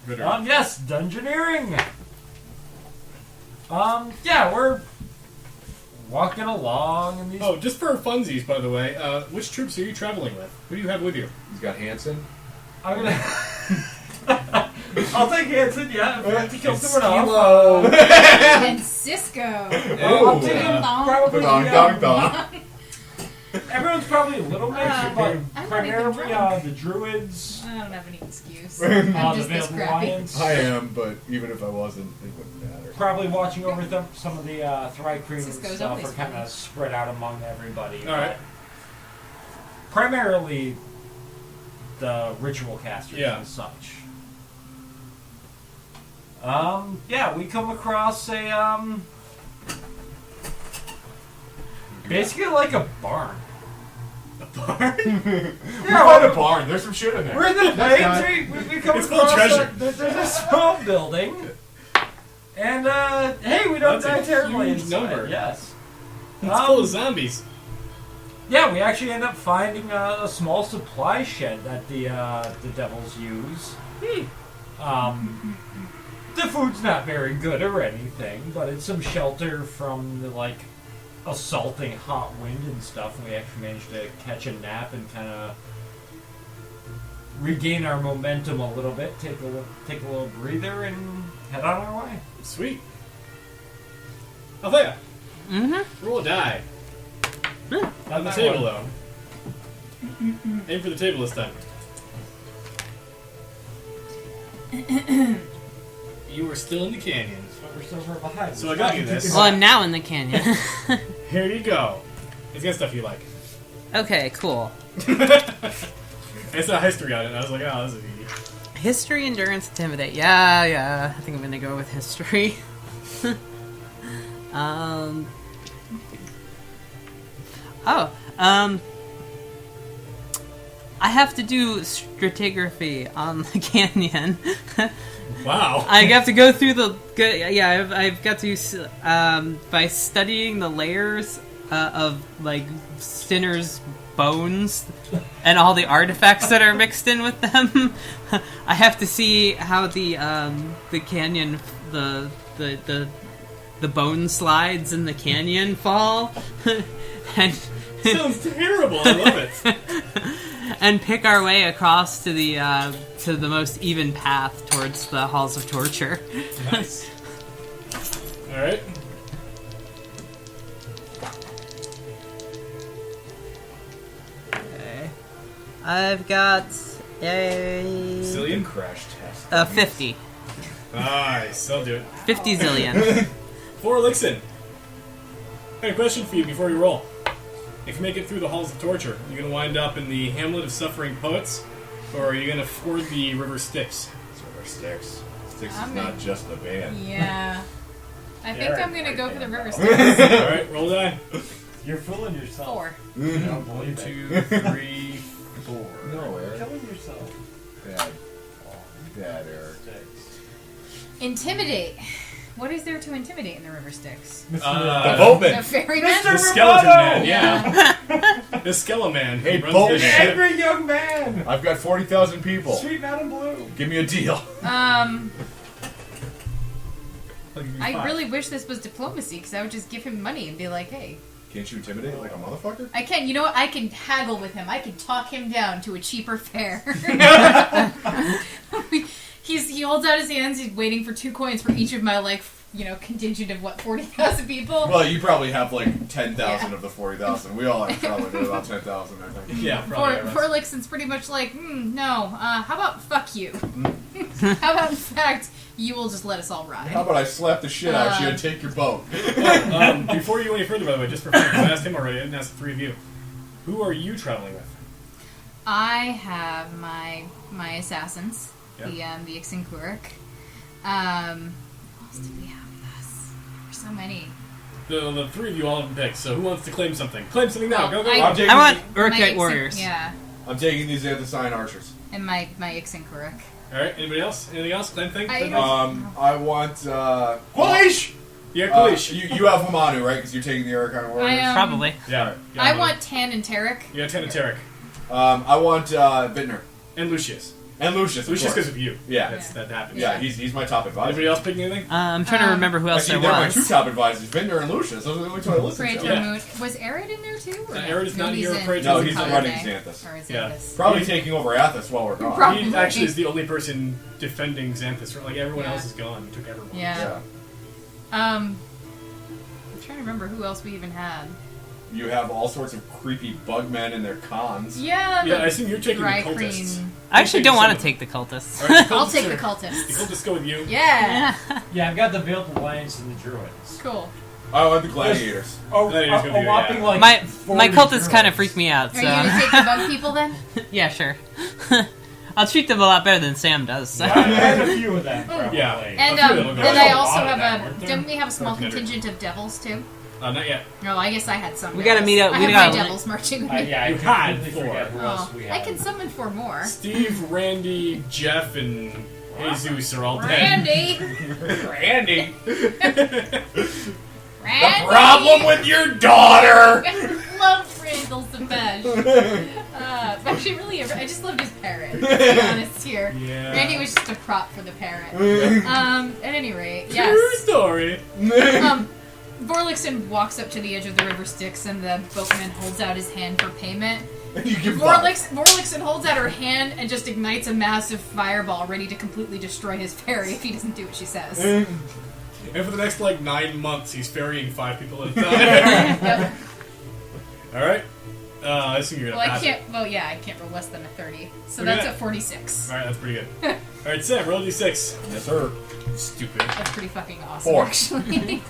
Yes, Dungeoneering! Yeah, we're walking along and these... Oh, just for funsies, by the way, which troops are you traveling with? Who do you have with you? He's got Hanson. I'm gonna... I'll take Hanson, yeah, if I have to kill someone Skilo. off. And Cisco. I'm taking probably... Dong, dong. Everyone's probably a little mixed, I'm but not primarily even drunk. the Druids, I don't have any excuse. the I'm just this Veiled crappy. Alliance. I am, but even if I wasn't, it wouldn't matter. Probably watching over some of the Thry Cream and Cisco's stuff always are kind fun. of spread out among everybody. All right. but primarily the ritual casters Yeah. and such. Yeah, we come across a basically like a barn. Barn? Yeah, Find a barn. There's some shit in there. we're in the plains. We come It's full of across treasure. there's a small building, and hey, we don't That's a die terribly huge inside. number. Yes. It's full of zombies. Yeah, we actually end up finding a small supply shed that the devils use. The food's not very good or anything, but it's some shelter from the assaulting hot wind and stuff. We actually managed to catch a nap and kind of regain our momentum a little bit, take a little breather, and head on our way. Sweet. Althea, Mm-hmm. roll a die. Hmm. On the table, though. Aim for the table this time. You were still in the canyon. But we're so far behind. So I got you this. Well, I'm now in the canyon. Here you go. It's got stuff you like. Okay, cool. It's a history on it, and I was like, oh, this is easy. History, endurance, intimidate. Yeah. I think I'm gonna go with history. I have to do stratigraphy on the canyon. Wow. I have to go through I've got to by studying the layers of Sinner's bones and all the artifacts that are mixed in with them. I have to see how the canyon the bone slides in the canyon fall and Sounds terrible. I love it. and pick our way across to the most even path towards the halls of torture. Nice. All right. Okay. I've got a Zillion? Crash test. 50. Nice. I'll do it. 50 zillion. For Elixin. I have a question for you before you roll. If you make it through the halls of torture, are you going to wind up in the Hamlet of Suffering Poets, or are you going to ford the River Styx? River Styx. Styx is I'm not gonna- just a band. Yeah. I think I'm gonna go for the river Styx. All right, roll a die. You're fooling yourself. 4. No, believe 1, it. 2, 3, 4. No, You're Eric. killing yourself. Bad, Eric. Intimidate. What is there to intimidate in the River Styx? The Uh, boatman. The ferryman? Mr. the skeleton man, Yeah. The skeleton man. Hey, He runs boat this man. ship. Angry young man. I've got 40,000 people. Sweet Mountain Blue. Give me a deal. I'll give you I 5. really wish this was diplomacy, because I would just give him money and be like, hey. Can't you intimidate like a motherfucker? I can, you know what? I can haggle with him. I can talk him down to a cheaper fare. He holds out his hands. He's waiting for 2 coins for each of my contingent of 40,000 people. Well, you probably have like 10,000 Yeah. of the 40,000. We all have probably about 10,000, I think. Yeah, probably. Forlixen's pretty much like, no. How about fuck you? How about in fact you will just let us all ride? How about I slap the shit out of you and take your boat? Before you go any further, by the way, just for fun, I asked him already. I didn't ask the 3 of you. Who are you traveling with? I have my assassins, Yeah. the Ixinquiric. What else do we have with us? There's so many. The 3 of you all have picked, so who wants to claim something? Claim something now. Go, go, I- go. I'm taking, I want My Urkite Warriors. Yeah, I'm taking these Xanthocyan archers. and my Ixinquiric. Alright, anybody else? Anything else? Claim thing? I- I want, Qualish! Yeah, Kalish. You have Hamanu, right? Because you're taking the Arachon Warriors. Probably. Yeah. I want Tan and Tarek. Yeah, Tanateric. I want, Vintner. And Lucius. And Lucius, of Lucius course. goes with you. Yeah. That happens. Yeah, he's my top advisor. Anybody else picking anything? I'm trying to remember who else Actually, they're my there two was. top advisors, Vintner and Lucius. Those are the only two I listen Praetor to. Yeah. Moon. Was Arid in there too? Or Arid is not he's here, in- Praetor's No, in he's Color running Color Day. Xanthus. Or is Yeah. Xanthus? Probably taking over Athos while we're gone. Probably. He actually is the only person defending Xanthus. Like, everyone Yeah. else is gone. He took everyone. Yeah. Yeah. I'm trying to remember who else we even had. You have all sorts of creepy bugmen and their cons. Yeah. Yeah, I assume you're taking the Dry cultists. Cream. I actually Take don't want to someone. take the cultists. All right, I'll take are- the The cultists. cultists go with you. Yeah. Yeah, I've got the Veiled Alliance and the Druids. Cool. I want the gladiators. Oh, Gladiators gonna be- whopping yeah. like My 40 cultists kind Druids. of freak me out, Are you gonna so take the bug people then? yeah, sure. I'll treat them a lot better than Sam does. So. I had a few of them, probably. Yeah. And A few of them will go. then There's I a also lot of have them, weren't there? Didn't we have a small 1400. contingent of devils too? Not yet. No, I guess I had some. We gotta devils. meet up- I we have gotta- my devils marching with me. Yeah, I You had completely 4. forget who else Oh, we I had. can summon 4 more. Steve, Randy, Jeff, and Jesus are all dead. Randy. Randy! Randy. The problem with your daughter! I love Randall Savage. Actually, really, I just loved his parrot. To be honest here. Yeah. Randy was just a prop for the parrot. At any rate, True yes. story. Vorlixen walks up to the edge of the river Styx, and the boatman holds out his hand for payment. You give up. Vorlixen holds out her hand and just ignites a massive fireball, ready to completely destroy his ferry if he doesn't do what she says. And for the next, 9 months, he's ferrying 5 people at a time. Yep. Alright. I assume you're Well, gonna I pass can't. it. Well, yeah, I can't roll less than a 30, so Look at that's that. a 46. Alright, that's pretty good. Alright, Sam, roll a d6. Yes, sir. Stupid. That's pretty fucking awesome, 4. actually.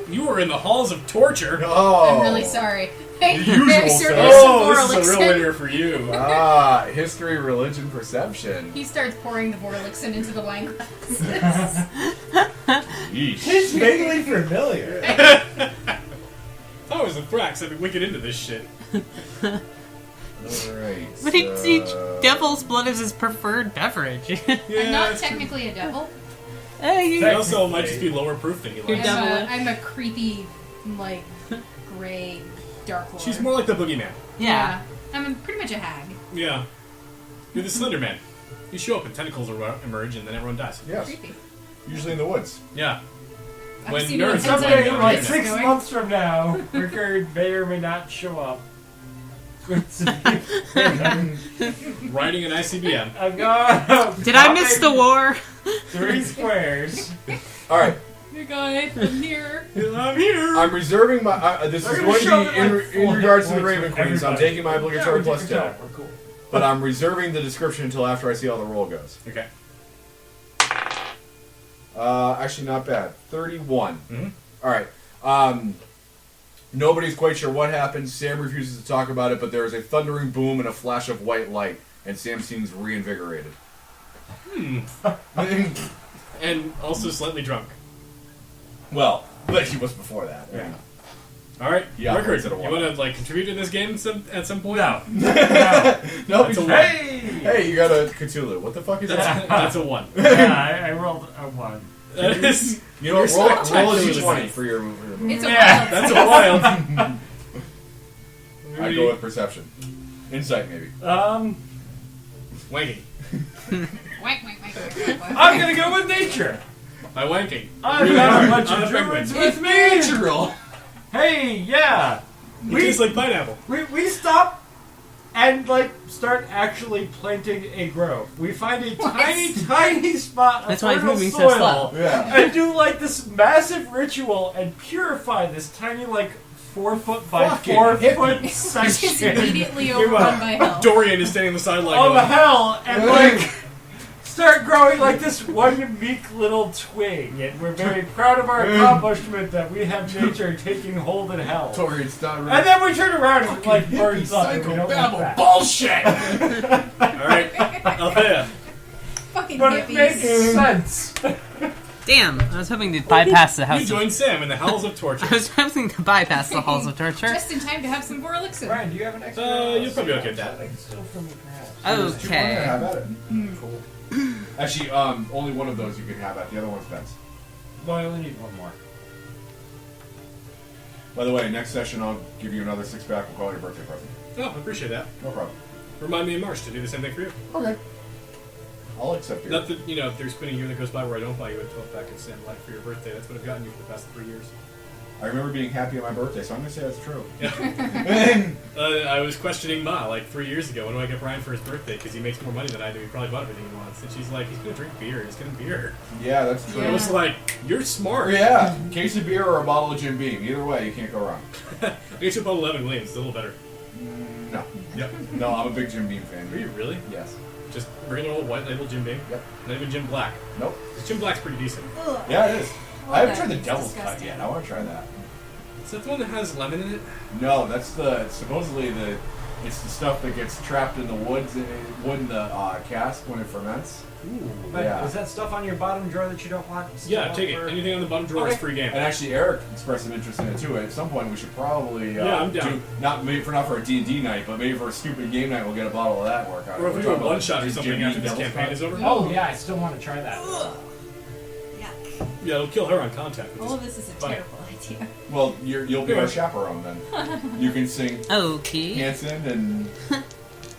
You were in the halls of torture. Oh. I'm really sorry. usual Very stuff. serious Oh, this is a Vorlixen. real winner for you. History, religion, perception. He starts pouring the Vorlixen into the wine glasses. Yeesh. It's vaguely familiar. I was a Thrax. I've been wicked into this shit. Alright. But devil's blood is his preferred beverage. I'm not technically a devil. Hey, you- It also might just be lower proof than you You're like. devil. I'm a creepy, gray, dark lord. She's more like the boogeyman. yeah. I'm pretty much a hag. Yeah. You're the Slender Man. You show up and tentacles emerge and then everyone dies. Yes. Creepy. Usually in the woods. Yeah. I've When seen nerds it are on Someday, playing Hentai like Avernus. 6 going. months from now, Rickard may or may not show up. Riding an ICBM. I've got. Did I miss the war? 3 squares. Alright. Hey guys, I'm here. I'm here. I'm reserving my. This They're is gonna going show to be them, like, in 4 regards to the points Raven for Queen, so I'm everybody. taking my obligatory Yeah, plus we 10. can tell. We're cool. But I'm reserving the description until after I see how the roll goes. Okay. Actually, not bad. 31. Mhm. Alright. Nobody's quite sure what happened. Sam refuses to talk about it, but there is a thundering boom and a flash of white light, and Sam seems reinvigorated. And also slightly drunk. Well, but he was before that. Yeah. Alright, Yeah, Rickard, it's at a you one. want to contribute to this game at some point? No. No. No, That's a because- one. Hey! hey, you got a Cthulhu. What the fuck is that? That's a 1. Yeah, I rolled a 1. That is... You know, roll a spectacularly d20 nice. for your move. It's a Yeah, wild. That's a wild. I go with perception. Insight, maybe. Wanking. Wank, wank, wank, wank, wank, wank. I'm gonna go with nature. By wanking. I've Really got a hard. bunch On of a penguin. druids with me. Natural. Hey, yeah. It tastes like pineapple. We stop and start actually planting a grove. We find a tiny spot of That's why he's fertile moving so soil slow. Yeah. and do this massive ritual and purify this tiny 4 foot by Fucking 4 foot hippie. Just section immediately overrun by hell. Dorian is standing on the sideline of going, hell and start growing this one meek little twig. And we're very proud of our accomplishment that we have nature taking hold in hell. Torian's not And then we turn around and birds up. And we don't like psychobabble that. bullshit. Alright, Althea. Fucking But it makes hippies. sense. Damn, I was hoping to bypass the You house. join Sam in the Howls of Torture. I was hoping to bypass the halls of torture. Just in time to have some Vorlixen. Brian, do you have an extra? You'll probably okay with that. Still for me, perhaps. Okay. Have at it. Cool. Actually, only one of those you can have at. The other one's Ben's. Well, I only need one more. By the way, next session I'll give you another 6-pack. We'll call it your birthday present. Oh, I appreciate that. No problem. Remind me in March to do the same thing for you. Okay. I'll accept it. Not that, if there's been a year that goes by where I don't buy you a 12-pack of Sam Light for your birthday. That's what I've gotten you for the past 3 years. I remember being happy on my birthday, so I'm gonna say that's true. Yeah. I was questioning Ma 3 years ago. When do I get Brian for his birthday? Because he makes more money than I do. He probably bought everything he wants. And she's like, he's gonna drink beer. Just get him beer. Yeah, that's true. I was like, you're smart. Yeah, case of beer or a bottle of Jim Beam. Either way, you can't go wrong. I get you a bottle of 11 Gleams. It's a little better. No. Yep. No, I'm a big Jim Beam fan. Are you really? Yes. Just regular old white label Jim Beam? Yep. Not even Jim Black. Nope. 'Cause Jim Black's pretty decent. Ugh. Yeah, it is. Well, I haven't tried the that's Devil's Cut disgusting. yet. I want to try that. Is that the one that has lemon in it? No, that's supposedly it's the stuff that gets trapped in the wood in the cask when it ferments. Ooh. But Yeah. is that stuff on your bottom drawer that you don't want? Yeah, take it. Anything on the bottom drawer is free game. And actually, Eric expressed some interest in it too. At some point, we should probably Yeah, I'm down. do not for a D&D night, but maybe for a stupid game night, we'll get a bottle of that and work out. Or if we do a We're talking one about shot or just something Jim after Beam this Devil's campaign Cut. is over. Oh yeah, I still want to try that. Yuck. Yeah, it'll kill her on contact. Which All is of this is a funny. terrible idea. Well, you'll be our chaperone then. You can sing Okay. Hanson and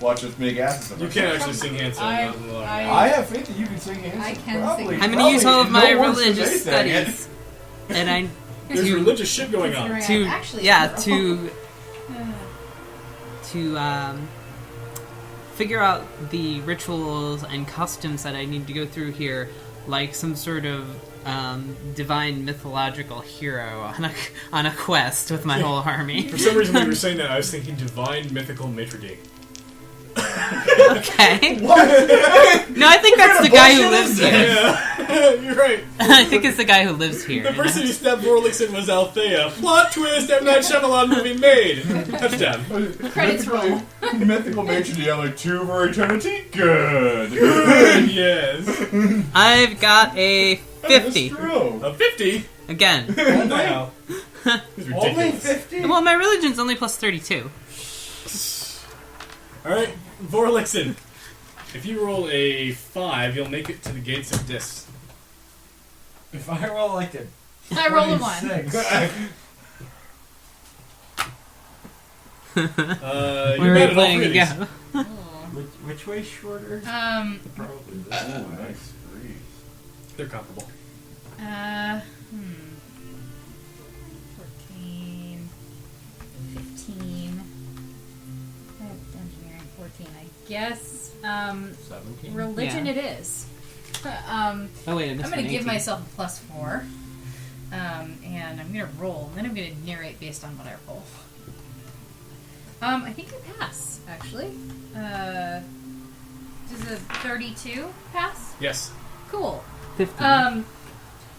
watch us make asses of You ourselves. can't actually sing Hanson. I have faith that you can sing Hanson. I can Probably, sing. I'm going to use all of my no worse than religious anything. studies. And I There's to- religious shit going on. Considering to I'm actually yeah a to figure out the rituals and customs that I need to go through here, like some sort of divine mythological hero on a quest with my whole army. For some reason, when you were saying that, I was thinking divine mythical maitre d'. Okay. No, I think that's the guy who lives here. Yeah, you're right. I think it's the guy who lives here. The person who stabbed Vorlixen was Althea. Plot twist, M. Night Shyamalan movie made. Touchdown. Credits roll. Mythical matron, the other two for eternity. Good. Yes. I've got a 50. That's true. A 50? Again. Wow. It's Only ridiculous. 50? Well, my religion's only plus 32. Alright, Vorlixen. If you roll a 5, you'll make it to the gates of Dis. If I roll like a I roll a 1. 26, You're Where are bad we at all playing three of these. again? which way shorter? Probably this. Ooh, nice. Breeze. They're comparable. 14, 15. I have engineering 14, I guess. 17. Religion Yeah. it is. Oh, wait, I I'm missed going an to give 18. myself a +4. And I'm going to roll. Then I'm going to narrate based on what I roll. I think I pass, actually. Does a 32 pass? Yes. Cool. 50.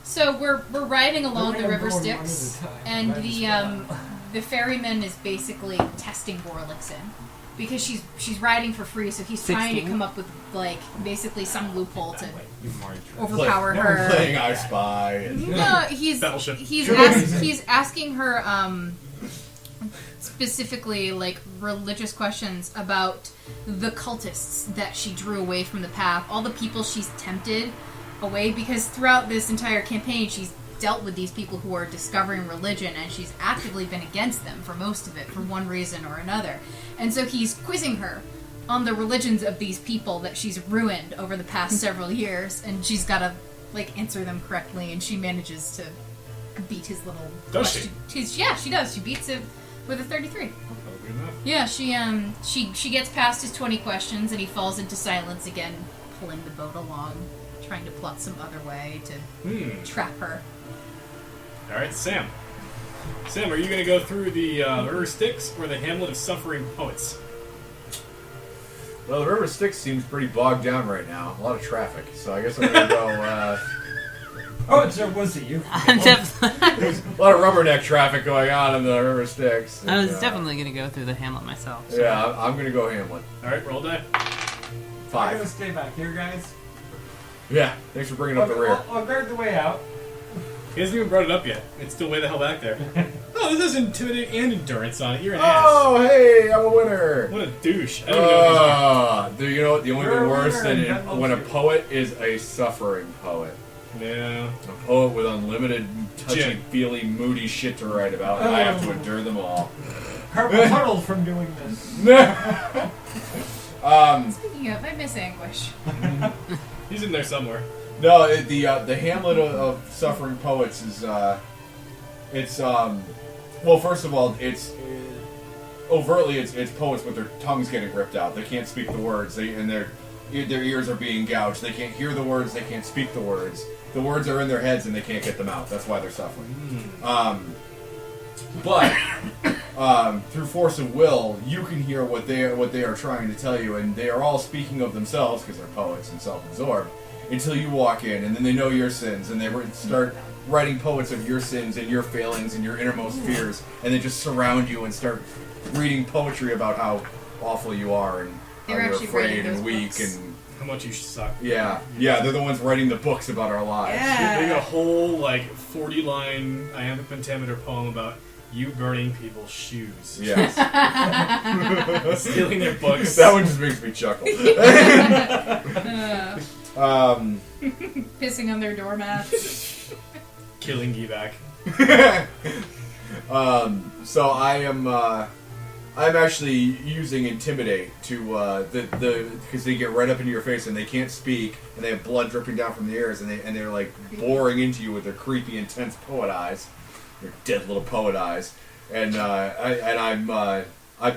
So we're riding along the We're river going one Styx, at a time. and Might as well. the ferryman is basically testing Vorlixen because she's riding for free, so he's trying to 16? come up with basically some loophole to You more interested. overpower Like, her. Playing I Spy. And No, he's Battleship. he's asking her specifically religious questions about the cultists that she drew away from the path, all the people she's tempted away, because throughout this entire campaign, she's dealt with these people who are discovering religion, and she's actively been against them for most of it, for one reason or another. And so he's quizzing her on the religions of these people that she's ruined over the past several years, and she's got to, like, answer them correctly, and she manages to beat his little... Does she? Yeah, she does. She beats it with a 33. Good enough. Yeah, she gets past his 20 questions, and he falls into silence again, pulling the boat along, trying to plot some other way to trap her. Alright, Sam. Sam, are you going to go through the River Styx or the Hamlet of Suffering Poets? Well, the River Styx seems pretty bogged down right now. A lot of traffic, so I guess I'm gonna go. Was it you? I'm definitely. There's a lot of rubberneck traffic going on in the River Styx. I was definitely gonna go through the Hamlet myself. So. Yeah, I'm gonna go Hamlet. Alright, roll die. I'm 5. gonna stay back here, guys. Yeah, thanks for bringing up the rear. I'll guard the way out. He hasn't even brought it up yet. It's still way the hell back there. Oh, this has Intimidate and Endurance on it. You're an ass. Oh, hey, I'm a winner. What a douche. I don't even know if You know what? The only You're thing a worse winner than and that when a loves you. poet is a suffering poet. he's... Yeah. A poet with unlimited, Jim. touchy-feely, moody shit to write about. And I have to endure them all. Huddled from doing this. Speaking of, I miss Anguish. He's in there somewhere. No, the Hamlet of suffering poets is well, first of all, it's overtly it's poets with their tongues getting ripped out. They can't speak the words. And their ears are being gouged. They can't hear the words. They can't speak the words. The words are in their heads and they can't get them out. That's why they're suffering. But through force of will, you can hear what they are trying to tell you, and they are all speaking of themselves because they're poets and self-absorbed. Until you walk in, and then they know your sins, and they start writing poets of your sins and your failings and your innermost fears, and they just surround you and start reading poetry about how awful you are and how They're you're actually afraid writing and those weak books. and How much you suck. yeah, they're the ones writing the books about our lives. They got a whole, 40-line iambic pentameter poem about you burning people's shoes. Yes. Stealing their books. That one just makes me chuckle. Pissing on their doormats. Killing Givak. So I'm actually using Intimidate to because they get right up into your face and they can't speak and they have blood dripping down from the ears and they're like boring into you with their creepy, intense poet eyes, their dead little poet eyes, and I'm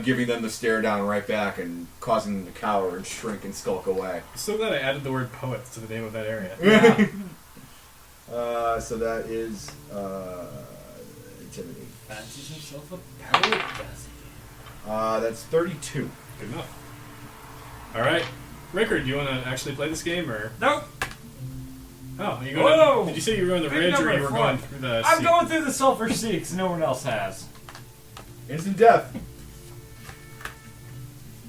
giving them the stare down right back and causing them to cower and shrink and skulk away. I'm so glad I added the word poets to the name of that area. So that is Intimidate. Fancies himself a poet, does he? That's 32. Good enough. Alright. Rickard, do you want to actually play this game, or...? Nope. Oh, are you Whoa! going Did you say you were going the Big ridge, or number you were 4. going through the I'm sea? going through the Sulphur Seeks. No one else has. Instant death.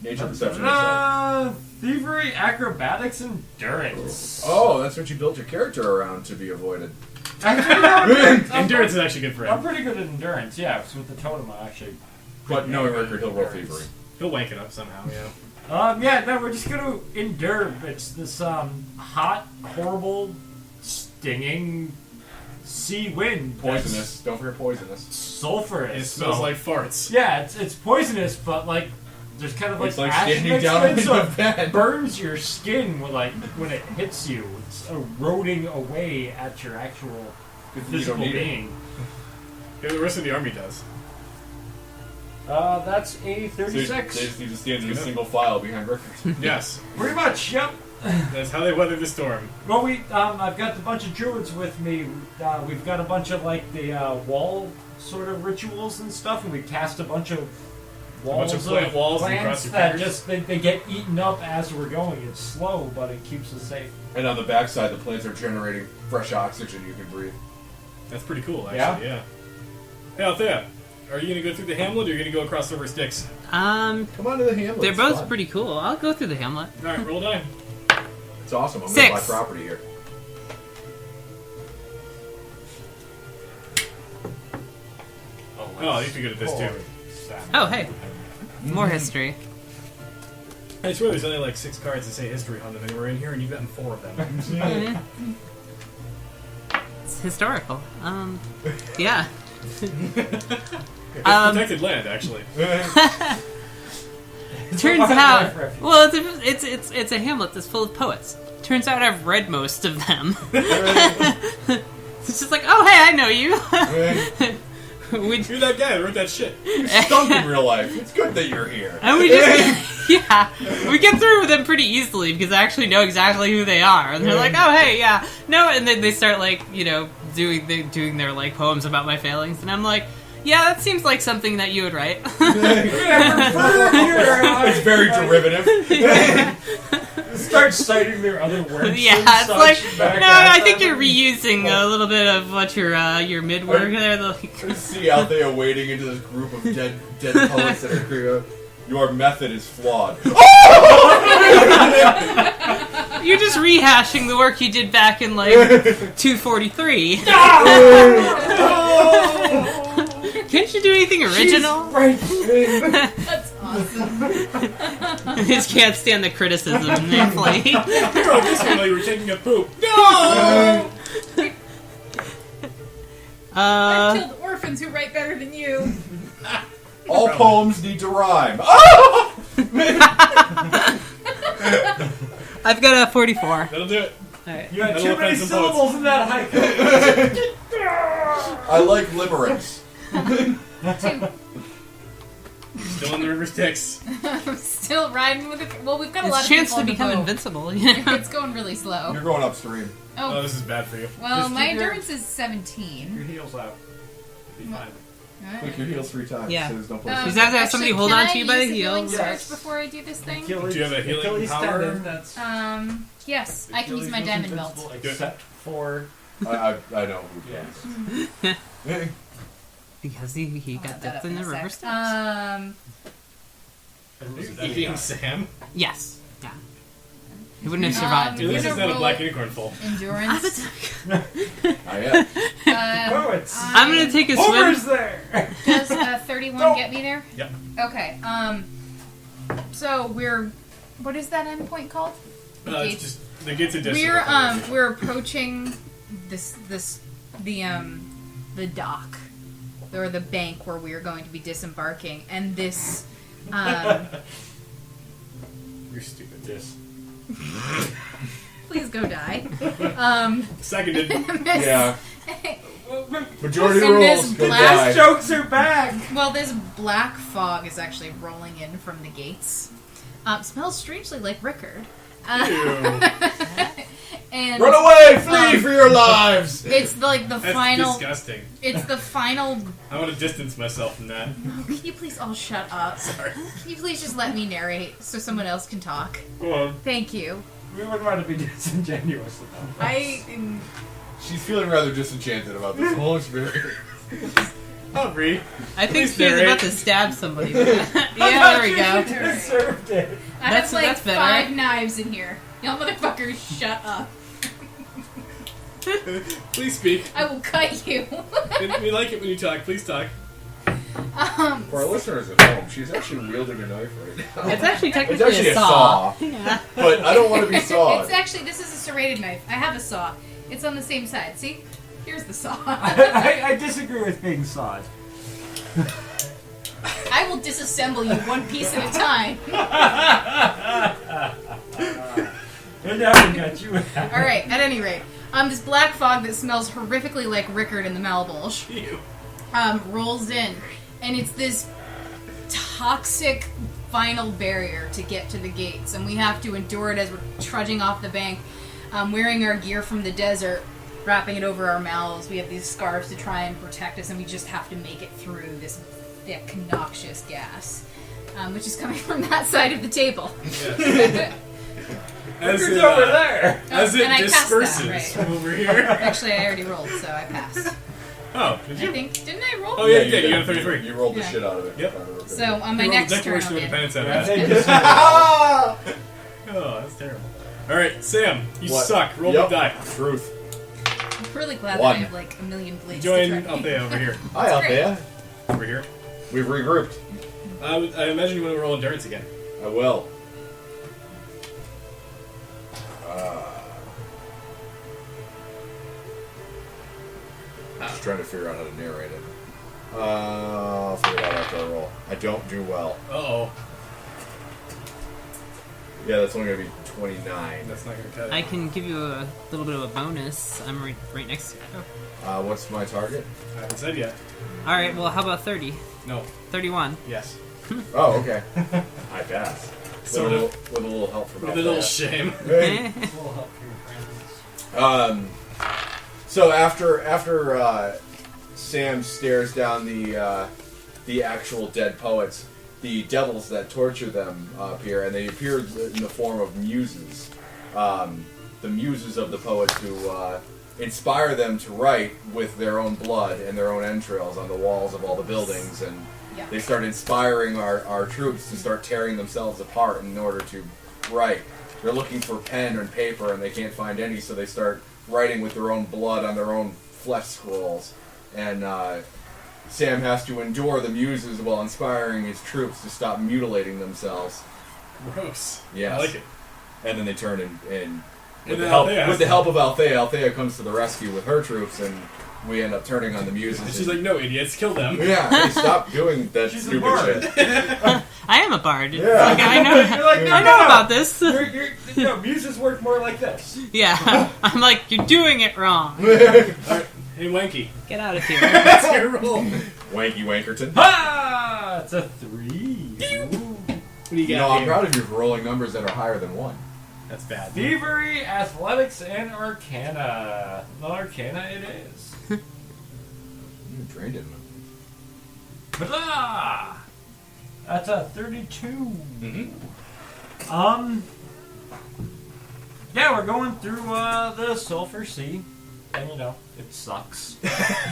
Nature perception. Thievery, acrobatics, endurance. Oh, that's what you built your character around to be avoided. Actually, no, Endurance is actually good for I'm him. pretty good at endurance. Yeah, so with the totem, I actually. But knowing Rickard, he'll roll thievery. He'll wank it up somehow, yeah. Yeah, no, we're just gonna endure. It's this hot, horrible, stinging sea wind. that's Poisonous. Don't forget poisonous. Sulfurous. It smells so- like farts. Yeah, it's poisonous, but like there's kind of like It's like ash standing mixed down in, in so the it bed. burns your skin when it hits you. It's eroding away at your actual You don't physical need it. being. Yeah, the rest of the army does. That's a So they 36. just need to stand in a Good single file behind Rickard. Yes. Pretty much, yep. That's how they weather the storm. Well, I've got a bunch of druids with me. We've got a bunch of like the wall sort of rituals and stuff, and we cast a bunch of walls bunch of plant walls and plants cross your that fingers. just they get eaten up as we're going. It's slow, but it keeps us safe. And on the backside, the plants are generating fresh oxygen you can breathe. That's pretty cool, actually, yeah. Hey, Althea, are you going to go through the Hamlet, or are you going to go across River Styx? Come on to the Hamlet. They're it's both fun. pretty cool. I'll go through the Hamlet. Alright, roll die. It's awesome. I'm 6. going to buy property here. Oh, you can good at this, too. Oh, hey. More history. I swear there's only like 6 cards that say history on them, and we're in here and you've gotten 4 of them. It's historical. Yeah. It's protected land, actually. Turns out, well, it's a hamlet that's full of poets. Turns out I've read most of them. It's just like, oh hey, I know you. You're that guy that wrote that shit. You stunk in real life. It's good that you're here. And we just, yeah, we get through with them pretty easily because I actually know exactly who they are. And they're like, oh hey, yeah, no, and then they start like, doing their like poems about my failings, and I'm like, yeah, that seems like something that you would write. It's very derivative. Start citing their other works. Yeah, and it's such like, back no, at I think them. you're reusing a little bit of what your mid work there. Like, See Althea wading into this group of dead poets that are here. Your method is flawed. you're just rehashing the work you did back in like 243. Can't you do anything original? Right. That's awesome. I just can't stand the criticism in their play. You wrote this one while you were taking a poop. No! I've killed orphans who write better than you. All poems need to rhyme. I've got a 44. That'll do it. Alright. You had That'll too many offend some poets. syllables in that haiku. I like limericks. Two. Still in the river Styx. I'm still riding with it. Well, we've got a lot It's of a chance people to on the become boat. invincible. It's going really slow. You're going upstream. Oh, Oh, this is bad for you. well, Just my keep your- endurance is 17. Your heels out. Be fine. Click your heels 3 times. Yeah. So there's no place You just have to have somebody hold on to you by the Can I use heel. healing Yes. surge before I do this thing? Achilles, Do you have a healing Achilles power? tendon, that's Yes, I can use my Achilles diamond was belt. invincible Except for I know who yes. can. Because he got That dipped up in in the a river sec. Styx. Are you eating Sam? Yes. Yeah. He wouldn't have survived. At least gonna it's not a roll- black unicorn full. Endurance. I am. Poets. I'm gonna take a swim. Homer's there. Does 31 get me there? Yep. Okay. So we're. What is that endpoint called? It's just the gates are distant. We're approaching the dock or the bank where we are going to be disembarking, and this You're stupid. Yes. please go die. Seconded. Yeah. Majority And this rules. Go blast die. Jokes are back. Well, this black fog is actually rolling in from the gates. Smells strangely like Rickard. And Run away! Flee for your lives! it's like the That's final. disgusting. It's the final. I want to distance myself from that. Can you please all shut up? Sorry. Can you please just let me narrate so someone else can talk? Go on. Thank you. We wouldn't want to be disingenuous about this. She's feeling rather disenchanted about this whole experience. Aubrey. I think Please she's narrate. about to stab somebody. Yeah, there we go. You deserved it. I That's- have like that's better. 5 knives in here. Y'all motherfuckers, shut up. Please speak. I will cut you. We like it when you talk. Please talk. For our listeners at home, she's actually wielding a knife right now. It's actually It's technically actually a saw. Yeah. But I don't want to be sawed. It's actually, this is a serrated knife. I have a saw. It's on the same side. See? Here's the saw. I disagree with being sawed. I will disassemble you one piece at a time. And now we got you. Alright, at any rate. This black fog that smells horrifically like Rickard in the Malbolge Ew. rolls in. And it's this toxic final barrier to get to the gates. And we have to endure it as we're trudging off the bank, wearing our gear from the desert, wrapping it over our mouths. We have these scarves to try and protect us, and we just have to make it through this thick, noxious gas, which is coming from that side of the table. Yes. As Rickard's it, over there. As it and I passed that, disperses right. from over here. Actually, I already rolled, so I passed. Oh, did I you? think. Didn't I roll? Oh, yeah, you did. You got a 33. You rolled the Yeah. shit out of it. Yep. So, on my You rolled next the turn, Declaration I'll of get Independence out of That's that. a disagree. Oh, that's terrible. Alright, Sam, you What? suck. Roll Yep. the die. Truth. I'm really glad One. that I have like a million blades to Join try. Althea over here. Hi, Althea. Over here. We've regrouped. I imagine you want to roll endurance again. I will. trying to figure out how to narrate it. I'll figure it out after I roll. I don't do well. Uh-oh. Yeah, that's only going to be 29. That's not going to cut it. I can give you a little bit of a bonus. I'm right next to you. What's my target? I haven't said yet. Alright, well, how about 30? No. 31. Yes. Oh, okay. I pass. Sort of. With a little help from With a little shame. Hey. A little help for your friends. So after Sam stares down the actual dead poets, the devils that torture them appear, and they appear in the form of muses. The muses of the poets who inspire them to write with their own blood and their own entrails on the walls of all the buildings, and they start inspiring our troops to start tearing themselves apart in order to write. They're looking for pen and paper, and they can't find any, so they start writing with their own blood on their own flesh scrolls. And Sam has to endure the muses while inspiring his troops to stop mutilating themselves. Gross. Yes. I like it. And then they turn and with then the help of Althea comes to the rescue with her troops, and we end up turning on the muses. And she's like, no, idiots, kill them. yeah, hey, stop doing that She's a stupid bard. shit. I am a bard. Yeah. Like, I know. You're like, no, I know no. about this. No, muses work more like this. Yeah. I'm like, you're doing it wrong. Alright, hey, Wanky. Get out of here. That's your roll. Wanky Wankerton. Ha! It's a 3. Ooh. What do you You got know, I'm here? proud of you for rolling numbers that are higher than 1. That's bad. Thievery, athletics, and arcana. The arcana it is. You drained it. Blah! That's a 32. Mm-hmm. Yeah, we're going through the Sulphur Sea, and you know it sucks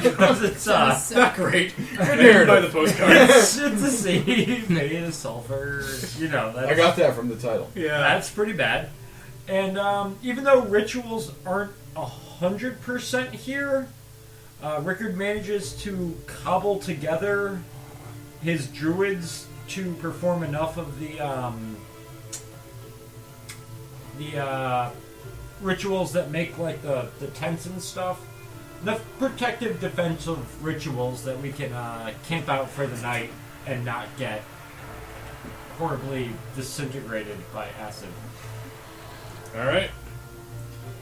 because it's Not great. narrative. By the postcards. it's a sea made of sulfur. You know that's, I got that from the title. Yeah. that's pretty bad. And even though rituals aren't 100% here, Rickard manages to cobble together his druids to perform enough of the rituals that make like the tents and stuff. Enough protective defensive rituals that we can camp out for the night and not get horribly disintegrated by acid. Alright.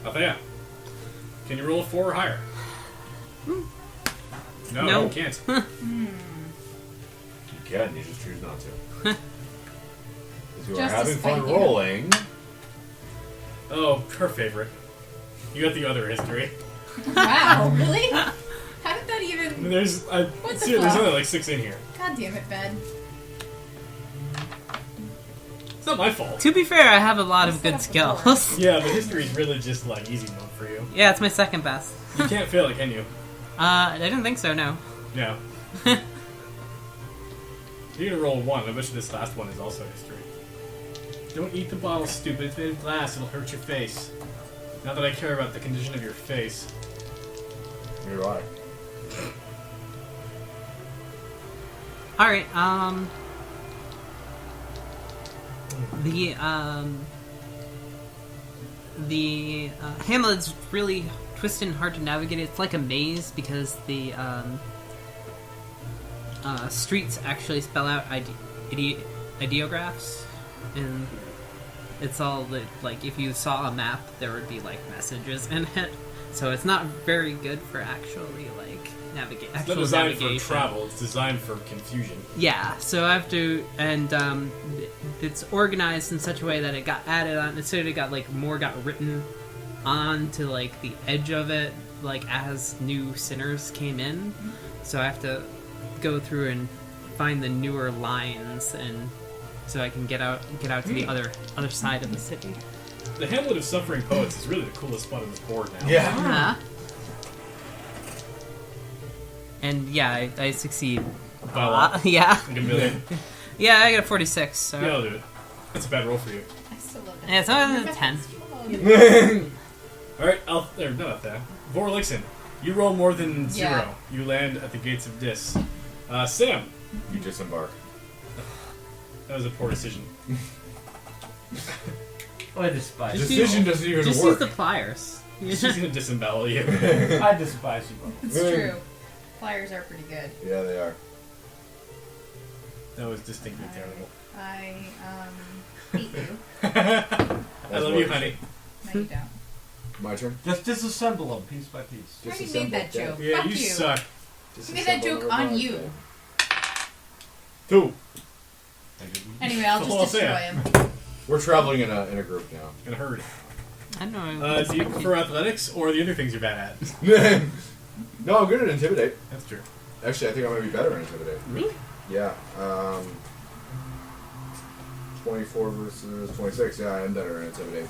Althea. Can you roll a 4 or higher? No, No. you can't. You can, you just choose not to. Because you are Just to having fun spite you. rolling. Oh, her favorite. You got the other history. Wow, really? How did that even... There's What the there's fuck? only like 6 in here. God damn it, Ben. It's not my fault. To be fair, I have a lot of good Set up skills. Yeah, the history is really just like easy mode for you. Yeah, it's my second best. You can't fail it, can you? I didn't think so, no. No. You're gonna roll 1. I bet you this last one is also history. Don't eat the bottle, stupid. It's made of glass. It'll hurt your face. Not that I care about the condition of your face. You're right. Alright, the Hamlet's really twisted and hard to navigate. It's like a maze because the streets actually spell out ideographs, and it's all that, like, if you saw a map, there would be like messages in it. So it's not very good for actually like navigate. It's not Actual designed navigation. for travel. It's designed for confusion. Yeah, so I have to, and it's organized in such a way that it got added on. Instead, it got written onto like the edge of it, like as new sinners came in. So I have to go through and find the newer lines, and so I can get out to the other side of the city. The Hamlet of Suffering Poets is really the coolest spot on this board now. Yeah. Yeah. And yeah, I succeed. By a lot. Yeah. Like a million. Yeah, I got a 46. So. Yeah, I'll do it. That's a bad roll for you. I still love it. Yeah, it's only a 10. Alright, not that. Vorlixen, you roll more than 0. Yeah. You land at the gates of Dis. Sam, You disembark. that was a poor decision. I despise you. Decision doesn't even Just use work. the pliers. She's gonna disembowel you. I despise you both. It's true. flyers are pretty good. Yeah, they are. That was distinctly terrible. I hate you. I love you, honey. No, you don't. My turn. Just disassemble them piece by piece. I already made that joke. Yeah, Fuck you you. suck. I made that joke on you. 2. Anyway, I'll Well, just destroy yeah. him. We're traveling in a group now. In a hurry. I know. Do you prefer athletics or the other things you're bad at? No, I'm good at Intimidate. That's true. Actually, I think I might be better at Intimidate. Really? Yeah. 24 versus 26. Yeah, I am better at Intimidate.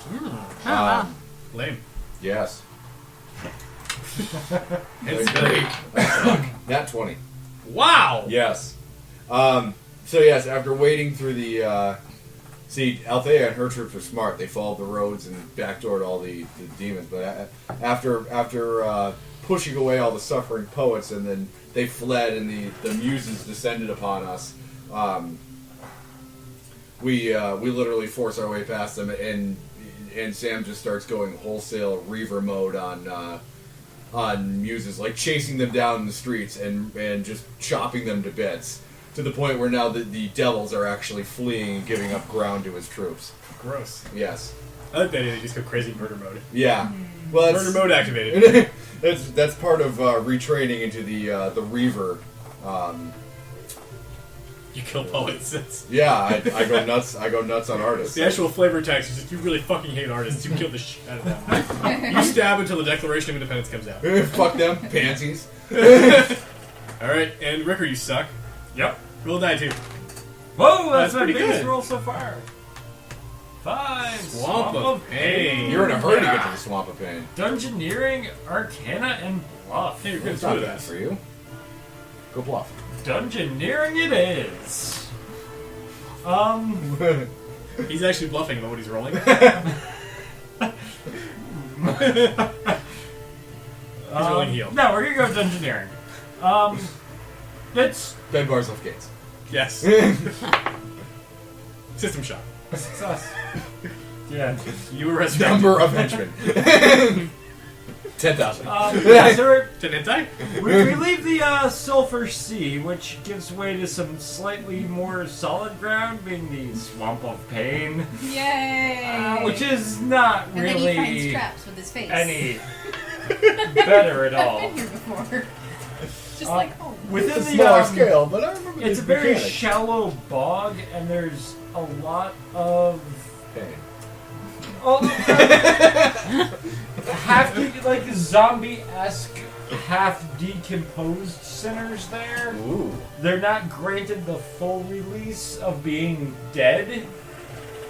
wow. Lame. Yes. It's Nat 20. Wow! Yes. So yes, after wading through the, see, Althea and her troops are smart. They followed the roads and backdoored all the demons. But after pushing away all the suffering poets, and then they fled, and the muses descended upon us. We literally force our way past them, and Sam just starts going wholesale Reaver mode on muses, like chasing them down in the streets and just chopping them to bits, to the point where now the devils are actually fleeing and giving up ground to his troops. Gross. Yes. I like that idea. They just go crazy murder mode. Yeah. Well, Murder mode activated. that's part of retraining into the Reaver. You kill poets. That's Yeah, I go nuts. I go nuts on artists. the actual flavor text is just you really fucking hate artists. You kill the shit out of them. You stab until the Declaration of Independence comes out. Fuck them, pansies. Alright, and Ricker, you suck. Yep. Roll a die too. Whoa, That's that's my pretty biggest good. roll so far. 5. Swamp of Pain. You're in a hurry to get to the Swamp of Pain. Dungeoneering, Arcana, and Bluff. Hey, you're good It's at not two of bad that. for you. Go bluff. Dungeoneering it is. He's actually bluffing about what he's rolling. He's rolling heal. No, we're gonna go Dungeoneering. It's Bed bars left gates. Yes. System shock. a success. Yeah. You were resurrected. Number of henchmen. 10,000. Yeah, so we're, Tenentai? we leave the Sulphur Sea, which gives way to some slightly more solid ground, being the Swamp of Pain, Yay! which is not and then he finds really traps with his face. any better at I've all. been here before. Just like home. Within It's a the smaller scale, but I remember it's a the very mechanics. shallow bog, and there's a lot of Pain. half like zombie-esque, half decomposed sinners there. Ooh. They're not granted the full release of being dead.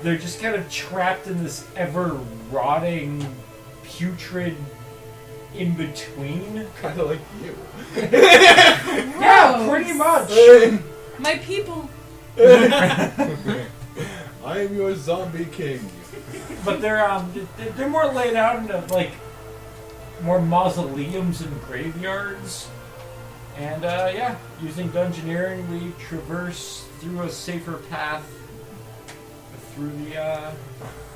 They're just kind of trapped in this ever-rotting, putrid in-between. Kind of like you. Yeah, pretty much. My people. I am your zombie king. But they're more laid out into like more mausoleums and graveyards. And yeah, using Dungeoneering, we traverse through a safer path through the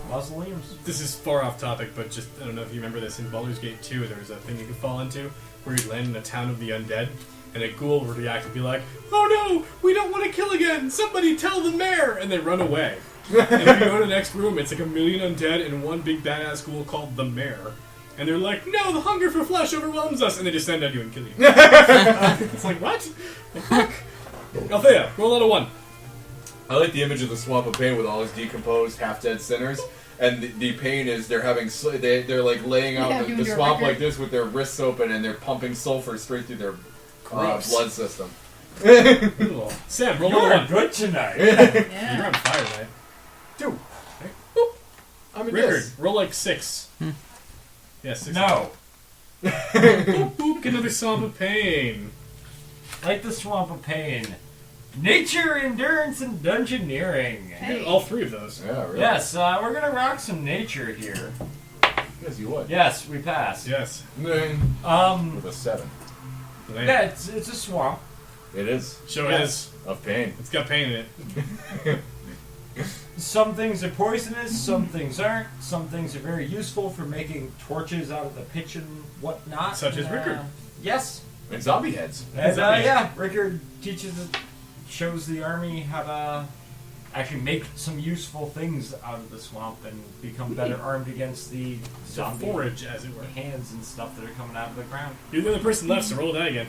mausoleums. This is far off topic, but just, I don't know if you remember this, in Baldur's Gate 2, there was a thing you could fall into where you'd land in a town of the undead, and a ghoul would react and be like, "Oh no, we don't want to kill again! Somebody tell the mayor!" And they run away. And if you go to the next room, it's like 1 million undead and one big badass ghoul called the mayor. And they're like, "No, the hunger for flesh overwhelms us!" And they descend on you and kill you. It's like, what? The fuck? Althea, roll out a 1. I like the image of the Swamp of Pain with all his decomposed, half-dead sinners. And the pain is they're having they're like laying out Yeah, the doing your swamp record. like this with their wrists open, and they're pumping sulfur straight through their Gross. blood system. Cool. Sam, roll out a You're 1. good tonight. You're Yeah. on fire, man. Dude, I'm a Rickard, diss. roll like 6. Yeah, 6. No. Boop, boop, get another Swamp of Pain. Like the Swamp of Pain. Nature, Endurance, and Dungeoneering. Hey. All 3 of those. Yeah, really. Yes, we're gonna rock some nature here. Yes, you would. Yes, we passed. Yes. With a 7. Yeah, it's a swamp. It is. Sure Yes. is. Of pain. It's got pain in it. Some things are poisonous, some things aren't. Some things are very useful for making torches out of the pitch and whatnot. Such as Rickard. Yes. And zombie heads. And yeah, Rickard shows the army how to actually make some useful things out of the swamp and become better armed against the zombie forage, as it were. hands and stuff that are coming out of the ground. You're the only person left, so roll that again.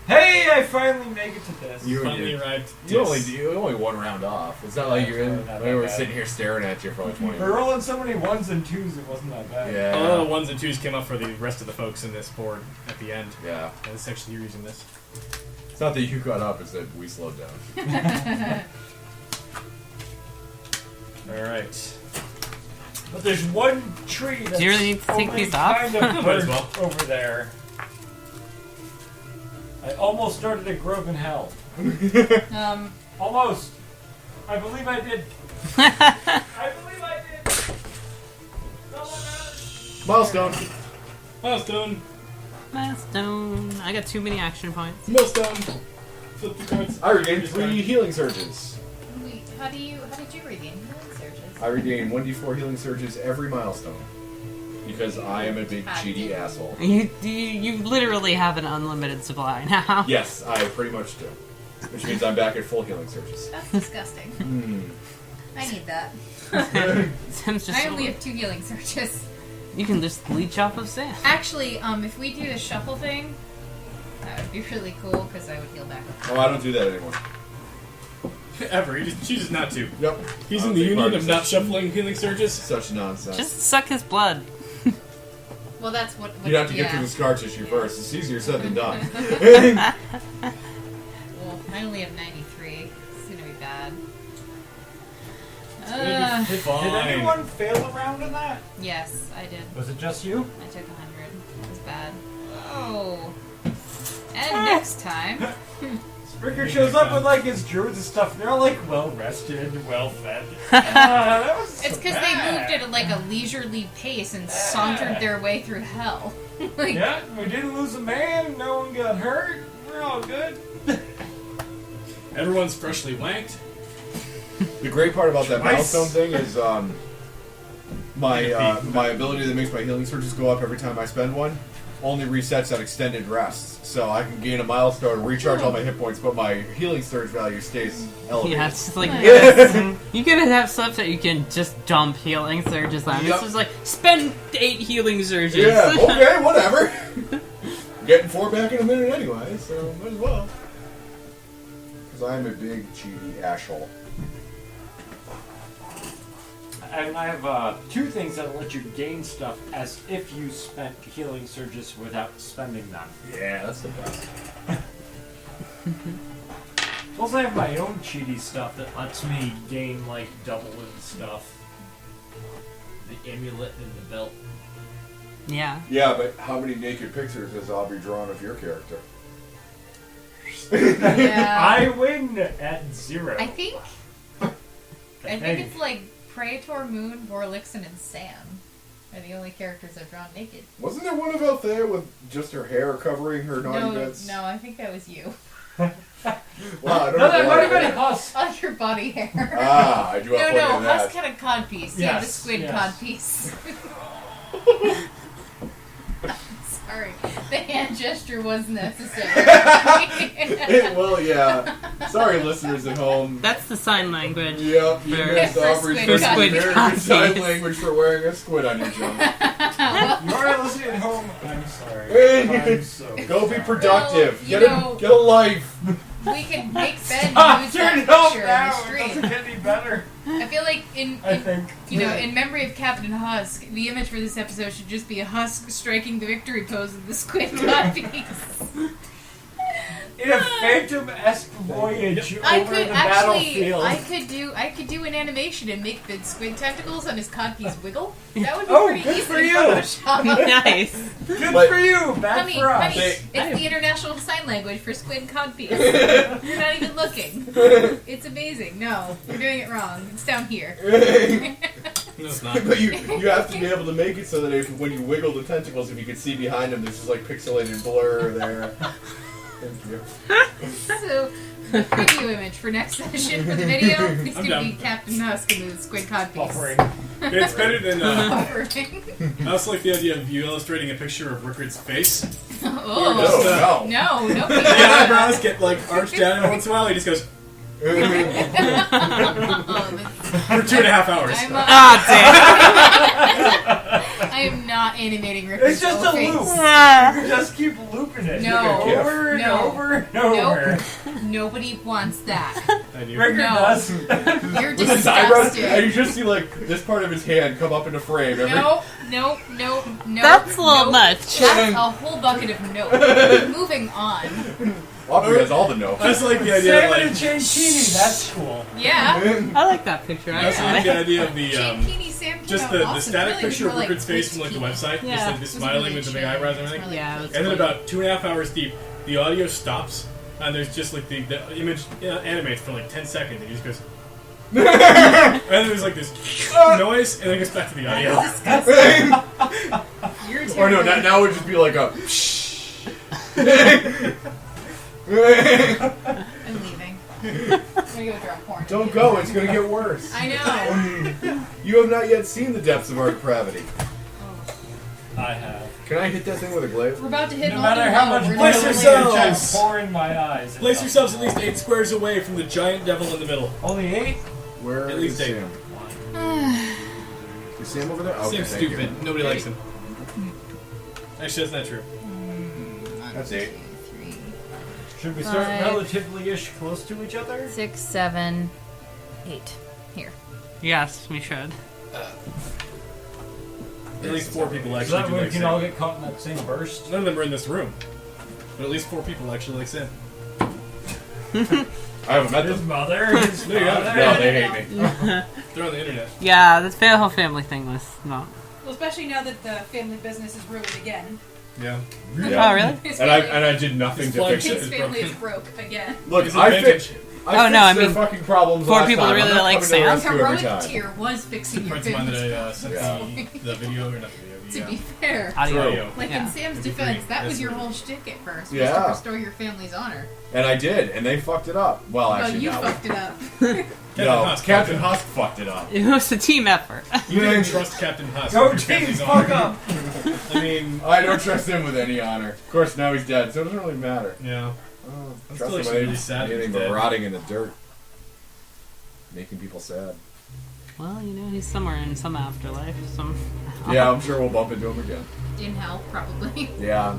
Hey, I finally make it to this. Finally arrived. You only one round off. It's not like you're in. We were sitting here staring at you for like 20 We're minutes. rolling so many ones and twos, it wasn't that bad. Yeah. A lot of ones and twos came up for the rest of the folks in this board at the end. Yeah. And this section you're using this. It's not that you caught up, it's that we slowed down. Alright. But there's one tree that's Do you really need to take only these off? kind of Might as burnt well. over there. I almost started a grove in hell. Almost. I believe I did. I believe I did. Someone else. Milestone. Milestone. Milestone. I got too many action points. Milestone. Flip the cards. I regained 3 healing surges. Wait, how did you regain healing surges? I regain 1d4 healing surges every milestone. Because I am a big cheaty asshole. You literally have an unlimited supply now. Yes, I pretty much do. Which means I'm back at full healing surges. That's disgusting. I need that. Sam's just I only have 2 healing surges. You can just leech off of Sam. Actually, if we do the shuffle thing, that would be really cool because I would heal back. Oh, I don't do that anymore. Ever. He just chooses not to. Yep. He's I in don't the take part union in of not such- shuffling healing surges. Such nonsense. Just suck his blood. Well, that's what. You'd have to get yeah. through the scar tissue first. It's easier said than done. Well, I only have 93. It's gonna be bad. It's Did fine. anyone fail a round in that? Yes, I did. Was it just you? I took 100. It was bad. Oh. And next time. Rickard shows up with like his druids and stuff. And they're all like well rested, well fed. That was It's because they moved at like a leisurely pace and sauntered their way through hell. Like, Yeah, we didn't lose a man. No one got hurt. We're all good. Everyone's freshly wanked. The great part about that Twice. milestone thing is my ability that makes my healing surges go up every time I spend one only resets at extended rests. So I can gain a milestone, recharge all my hit points, but my healing surge value stays elevated. Yeah, it's just like Yeah. you could have stuff that you can just dump healing surges on. Yep. It's just like spend 8 healing surges. Yeah, okay, whatever. Getting 4 back in a minute anyway, so might as well. Because I'm a big cheaty asshole. And I have 2 things that let you gain stuff as if you spent healing surges without spending them. Yeah, that's the best. Plus, I have my own cheaty stuff that lets me gain like double and stuff. The amulet and the belt. Yeah. Yeah, but how many naked pictures has Aubrey drawn of your character? yeah. I win at 0. I think it's like Praetor, Moon, Vorlixen, and Sam are the only characters I've drawn naked. Wasn't there one of Althea with just her hair covering her naughty bits? No, I think that was you. Wow, I don't No, know. that might have been Husk. On your body hair. Ah, I do have plenty No, of that. Husk had a codpiece. Yeah, the Yes, squid yes. codpiece. Sorry, the hand gesture was necessary. Well, yeah. Sorry, listeners at home. That's the sign language. Yep, you For- missed for Aubrey's squid American codpiece. Sign Language for wearing a squid on your junk. You are listening at home. I'm sorry. I'm so Go be sorry. productive. Well, Get a life. We can make Ben Stop, use turn that it off picture now. in It the stream. doesn't get any better. I feel like in memory of Captain Husk, the image for this episode should just be a Husk striking the victory pose of the squid codpiece. In a phantom-esque voyage over I the could actually, battlefield. I could do an animation and make the squid tentacles on his codpiece wiggle. That would be Oh, pretty good easy for to you. Photoshop. Nice. Good But- for you. Bad Honey, for us. honey, it's the international sign language for squid codpiece. You're not even looking. It's amazing. No, you're doing it wrong. It's down here. No, it's not. But you have to be able to make it so that when you wiggle the tentacles, if you can see behind them, there's just like pixelated blur there. Thank you. So, The preview image for next session for the video is going to be done. Captain Husk and the squid cod piece. Buffering. It's better than. Buffering. I also like the idea of you illustrating a picture of Rickard's face. Oh. No, No, no. The eyebrows get like arched down every once in a while. He just goes Oh, for 2.5 hours. Ah, I am not animating Rickard's It's just a face. loop. damn. You just keep looping it. No. Over and No. over and over. Nope. Nobody wants that. I do. Rickard No. does. You're With his eyebrows, and you disgusting. just see like this part of his hand come up into frame. Every, Nope. That's a little nope. much. That's a whole bucket of nope. Moving on. Aubrey has all the notes. I just like the idea of Salmon and like. Chankini, that's cool. Yeah. I like that picture. I also like the idea of the Chankini Sam came just out the awesome. static Really picture of more Rickard's face from like the glitzy. website, Yeah. just like It this was smiling really with the big chill. eyebrows and It was everything. really Yeah, cool. that's And then cool. about 2.5 hours deep, the audio stops, and there's just like the image animates for like 10 seconds, and he just goes. And then there's like this noise, and then it goes back to the audio. You're Or no, terrible. now it would just be like a. I'm leaving. I'm gonna go draw porn. Don't go, it's gonna get worse. I know. You have not yet seen the depths of our depravity. I have. Can I hit that thing with a glaive? We're about to hit No an matter altar how wall. much We're Place not blood yourselves! really- is pour in my eyes. Place yourselves at least 8 squares away from the giant devil in the middle. Only 8? Where At least is 8. Sam? Is Sam over there? Okay, Seems thank you. stupid. Nobody likes him. Actually, that's not true. That's 8. 3, Should we start 5. relatively-ish close to each other? 6, 7, 8. Here. Yes, we should. At least 4 people So actually that do way we like can all Sam. get caught in that same burst. None of them are in this room. But at least 4 people actually like Sam. I haven't met His them. mother, his There you go. father. No, they hate me. They're on the internet. Yeah, the whole family thing was not. Well, especially now that the family business is ruined again. Yeah. Oh, really? His And family, I did nothing His to flying fix ship it. His is family broken. is broke again. Look, His I advantage. fixed Oh, no, I their mean, fucking problems 4 last people time. really I'm not like coming to the Sam. rescue every heroic time. tier was fixing your Friends of mine that family's I sent problems. the video, or not the To video, be fair. Audio. Like Yeah. in Sam's To be defense, free. that was That's your free. whole shtick at first. Was Yeah. to restore your family's honor. And I did, and they fucked it up. Well, Well, actually, you no. fucked it up. No, Husk Captain fucked Husk fucked it up. It was a team effort. You didn't trust Captain Husk. Go with your team, family's fuck honor. up! I mean, I don't trust him with any honor. Of course, now he's dead, so it doesn't really matter. yeah. Oh, I'm trust still him actually with really sad anything he's but dead. rotting in the dirt. Making people sad. Well, you know, he's somewhere in some afterlife. Some. Yeah, I'm sure we'll bump into him again. In hell, probably. Yeah.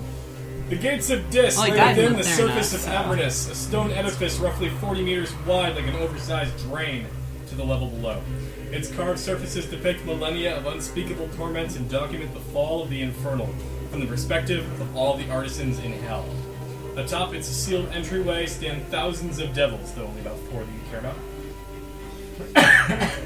The gates of Dis Well, he lay died within in the there surface now, of so- Avernus, a stone edifice roughly 40 meters wide like an oversized drain to the level below. Its carved surfaces depict millennia of unspeakable torments and document the fall of the infernal from the perspective of all the artisans in hell. Atop its sealed entryway stand thousands of devils, though only about 4 that you care about.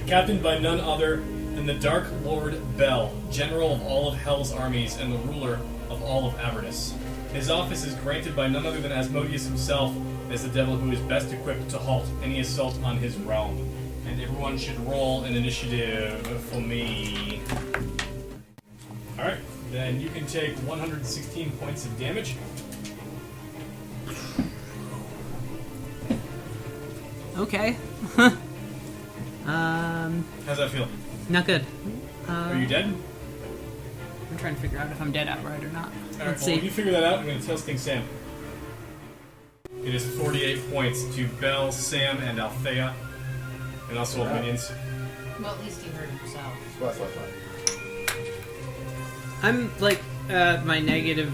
Captained by none other than the Dark Lord Bel, general of all of Hell's armies and the ruler of all of Avernus. His office is granted by none other than Asmodeus himself as the devil who is best equipped to halt any assault on his realm. And everyone should roll an initiative for me. Alright, then you can take 116 points of damage. Okay. How's that feel? Not good. Are you dead? I'm trying to figure out if I'm dead outright or not. Alright, Let's well, when see. you figure that out, I'm going to tell Sting Sam. It is 48 points to Bell, Sam, and Althea, and also all the minions. Well, at least he hurt himself. I'm like my negative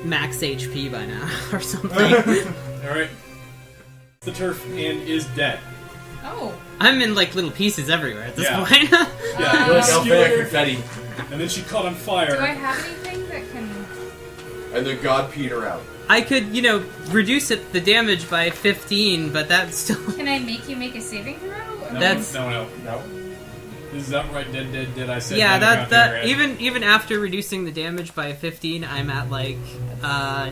max HP by now or something. Alright. The turf and is dead. Oh. I'm in like little pieces everywhere at this Yeah. point. Yeah, Like obscure, Althea confetti. and then she caught on Do I fire. have anything that can... And then God peed her out. I could, you know, reduce the damage by 15, but that's still. Can I make you make a saving throw? No, That's- no. This is outright dead, I said. Yeah, down the that ground even after reducing the damage by 15, I'm at like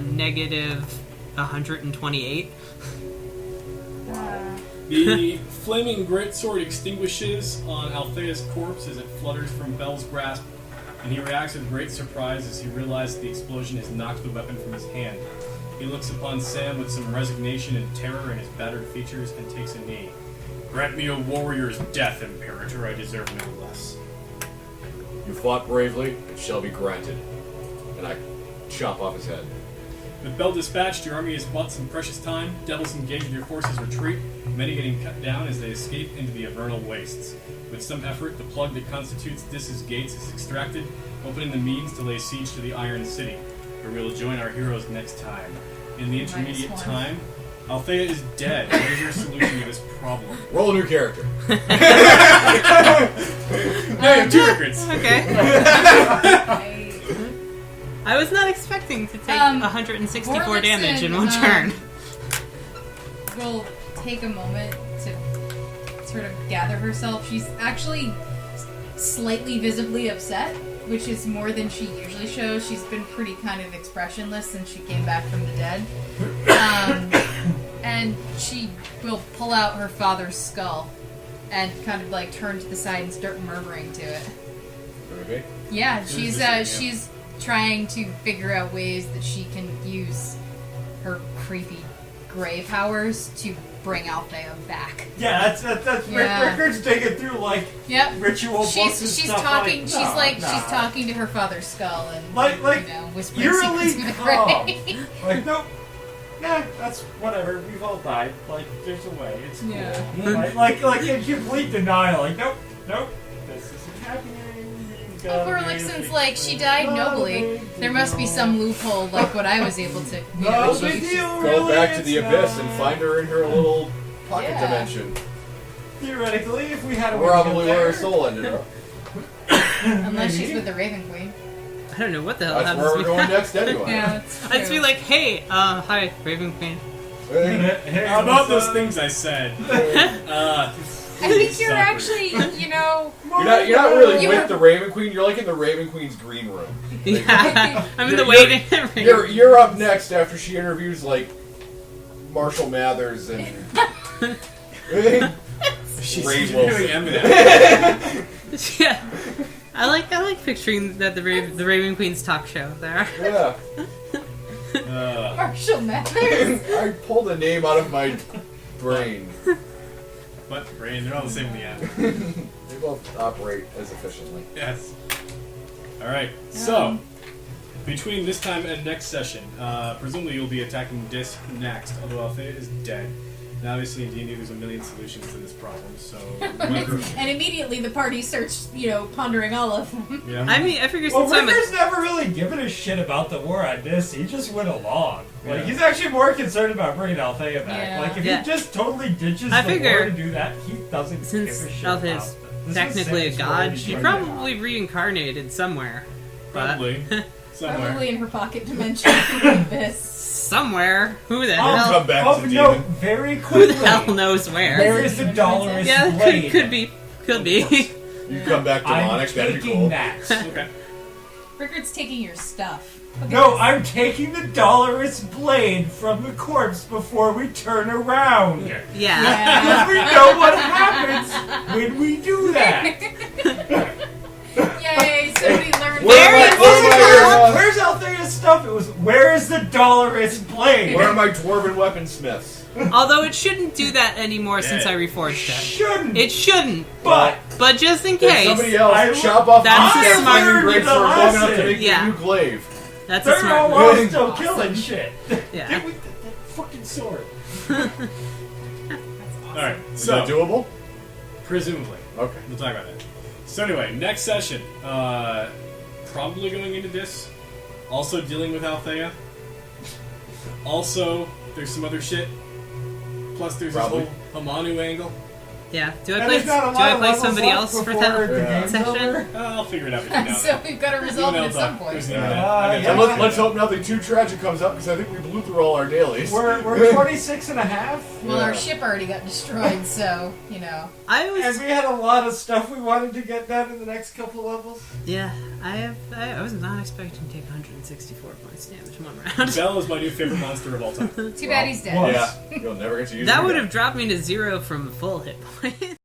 negative 128. The flaming greatsword extinguishes on Althea's corpse as it flutters from Bell's grasp, and he reacts with great surprise as he realizes the explosion has knocked the weapon from his hand. He looks upon Sam with some resignation and terror in his battered features and takes a knee. Grant me a warrior's death, Imperator. I deserve no less. You fought bravely, it shall be granted. And I chop off his head. With Bell dispatched, your army has bought some precious time. Devils engage with your forces' retreat, many getting cut down as they escape into the Avernal wastes. With some effort, the plug that constitutes Dis's gates is extracted, opening the means to lay siege to the Iron City, where we will join our heroes next time. In the intermediate -1. time, Althea is dead. What is your solution to this problem? Roll a new character. Hey, 2 records! Okay. Hey. I was not expecting to take 164 Morlixon, damage in one turn. Will take a moment to sort of gather herself. She's actually slightly visibly upset, which is more than she usually shows. She's been pretty kind of expressionless since she came back from the dead. And she will pull out her father's skull and kind of like turn to the side and start murmuring to it. Okay. Yeah, she's trying to figure out ways that she can use her creepy gray powers to bring Althea back. Yeah, that's Yeah. Rickard's digging through like Yep. ritual books and She's stuff. talking. Like, she's nah. talking to her father's skull and Like you know, whispering eerily secrets to the calm. grave. Like nope. Nah, that's whatever. We've all died. Like, there's a way. It's cool. Yeah. Like in complete denial. Like, nope. This isn't happening. Since like she died nobly, there must be some loophole like what I was able to. You know, No big achieve. deal. Go Really, back to the it's abyss not. and find her in her little pocket Yeah. dimension. Theoretically, if we had a Probably way to where her get soul ended up. Unless she's maybe. with the Raven Queen. I don't know what the hell That's happens where to we're me. going next anyway. Yeah, that's true. I'd just be like, hey, hi, Raven Queen. Hey, How about what's those up? things I said? I think you're Suffering. actually, you know, You're not really You with were- the Raven Queen. You're like in the Raven Queen's green room. Yeah, I'm in the You're- waiting room. You're up next after she interviews like Marshall Mathers and She's Ray doing Wilson. Eminem. Yeah, I like picturing that the Raven Queen's talk show there. Yeah. Marshall Mathers. I pulled a name out of my brain. But, Rain, they're all the same in the end. They both operate as efficiently. Yes. Alright, so, between this time and next session, presumably you'll be attacking Dis next, although Althea is dead. Now, obviously, in D&D, there's a million solutions to this problem, so... and immediately the party starts, you know, pondering all of them. yeah. I mean, I figure Well, since I'm Ricker's never really given a shit about the war on this. He just went along. Like, Yeah. he's actually more concerned about bringing Althea back. Yeah. Like, if Yeah. he just totally ditches I the war figure to do that, he doesn't since give a shit Althea's about it. This technically a is Sam's god, story. she probably reincarnated somewhere. But Probably. Somewhere. Probably in her pocket dimension like this. somewhere. Who the I'll hell? come back Oh, to no, demon. very Who quickly. the hell knows where? Where is the dolorous Yeah, blade? could be. You come back I'm demonic, that'd be taking cool. that. Okay. Rickard's taking your stuff. Look at No, this. I'm taking the dolorous blade from the corpse before we turn around. Yeah. Yeah. Because we know what happens when we do that. Yay, somebody learned Where am I- that. where am I, Where's Althea's stuff? It was, where is the dolorous blade? Where are my dwarven weaponsmiths? Although it shouldn't do that anymore since Yeah. I reforged it. Shouldn't. It shouldn't. but But just in Then case, somebody else I- chop off That's my a smart- flaming great sword long enough to lesson. make Yeah. a new glaive. that's a they're smart all move. still killing shit. Yeah. Get with that fucking sword. Alright, Is so, that doable? presumably. Okay. We'll talk about that. So anyway, next session. Probably going into this. Also dealing with Althea. Also, there's some other shit. Plus there's Probably. this whole Hamanu angle. Yeah. Do I And play? there's not a Do lot I of play levels somebody left else for before that the game's section? over. I'll figure it out between now and So then. we've got to resolve it at some point. There's Yeah. no Yeah. doubt. And let's hope nothing too tragic comes up because I think we blew through all our dailies. We're 26 and a half. Well, our Yeah. ship already got destroyed, so you know. I And was. we had a lot of stuff we wanted to get done in the next couple levels. Yeah. I was not expecting to take 164 points damage one round. Bell is my new favorite monster of all time. Too bad he's dead. Well, Yeah, you'll never get to use That it would again. have dropped me to 0 from full hit points.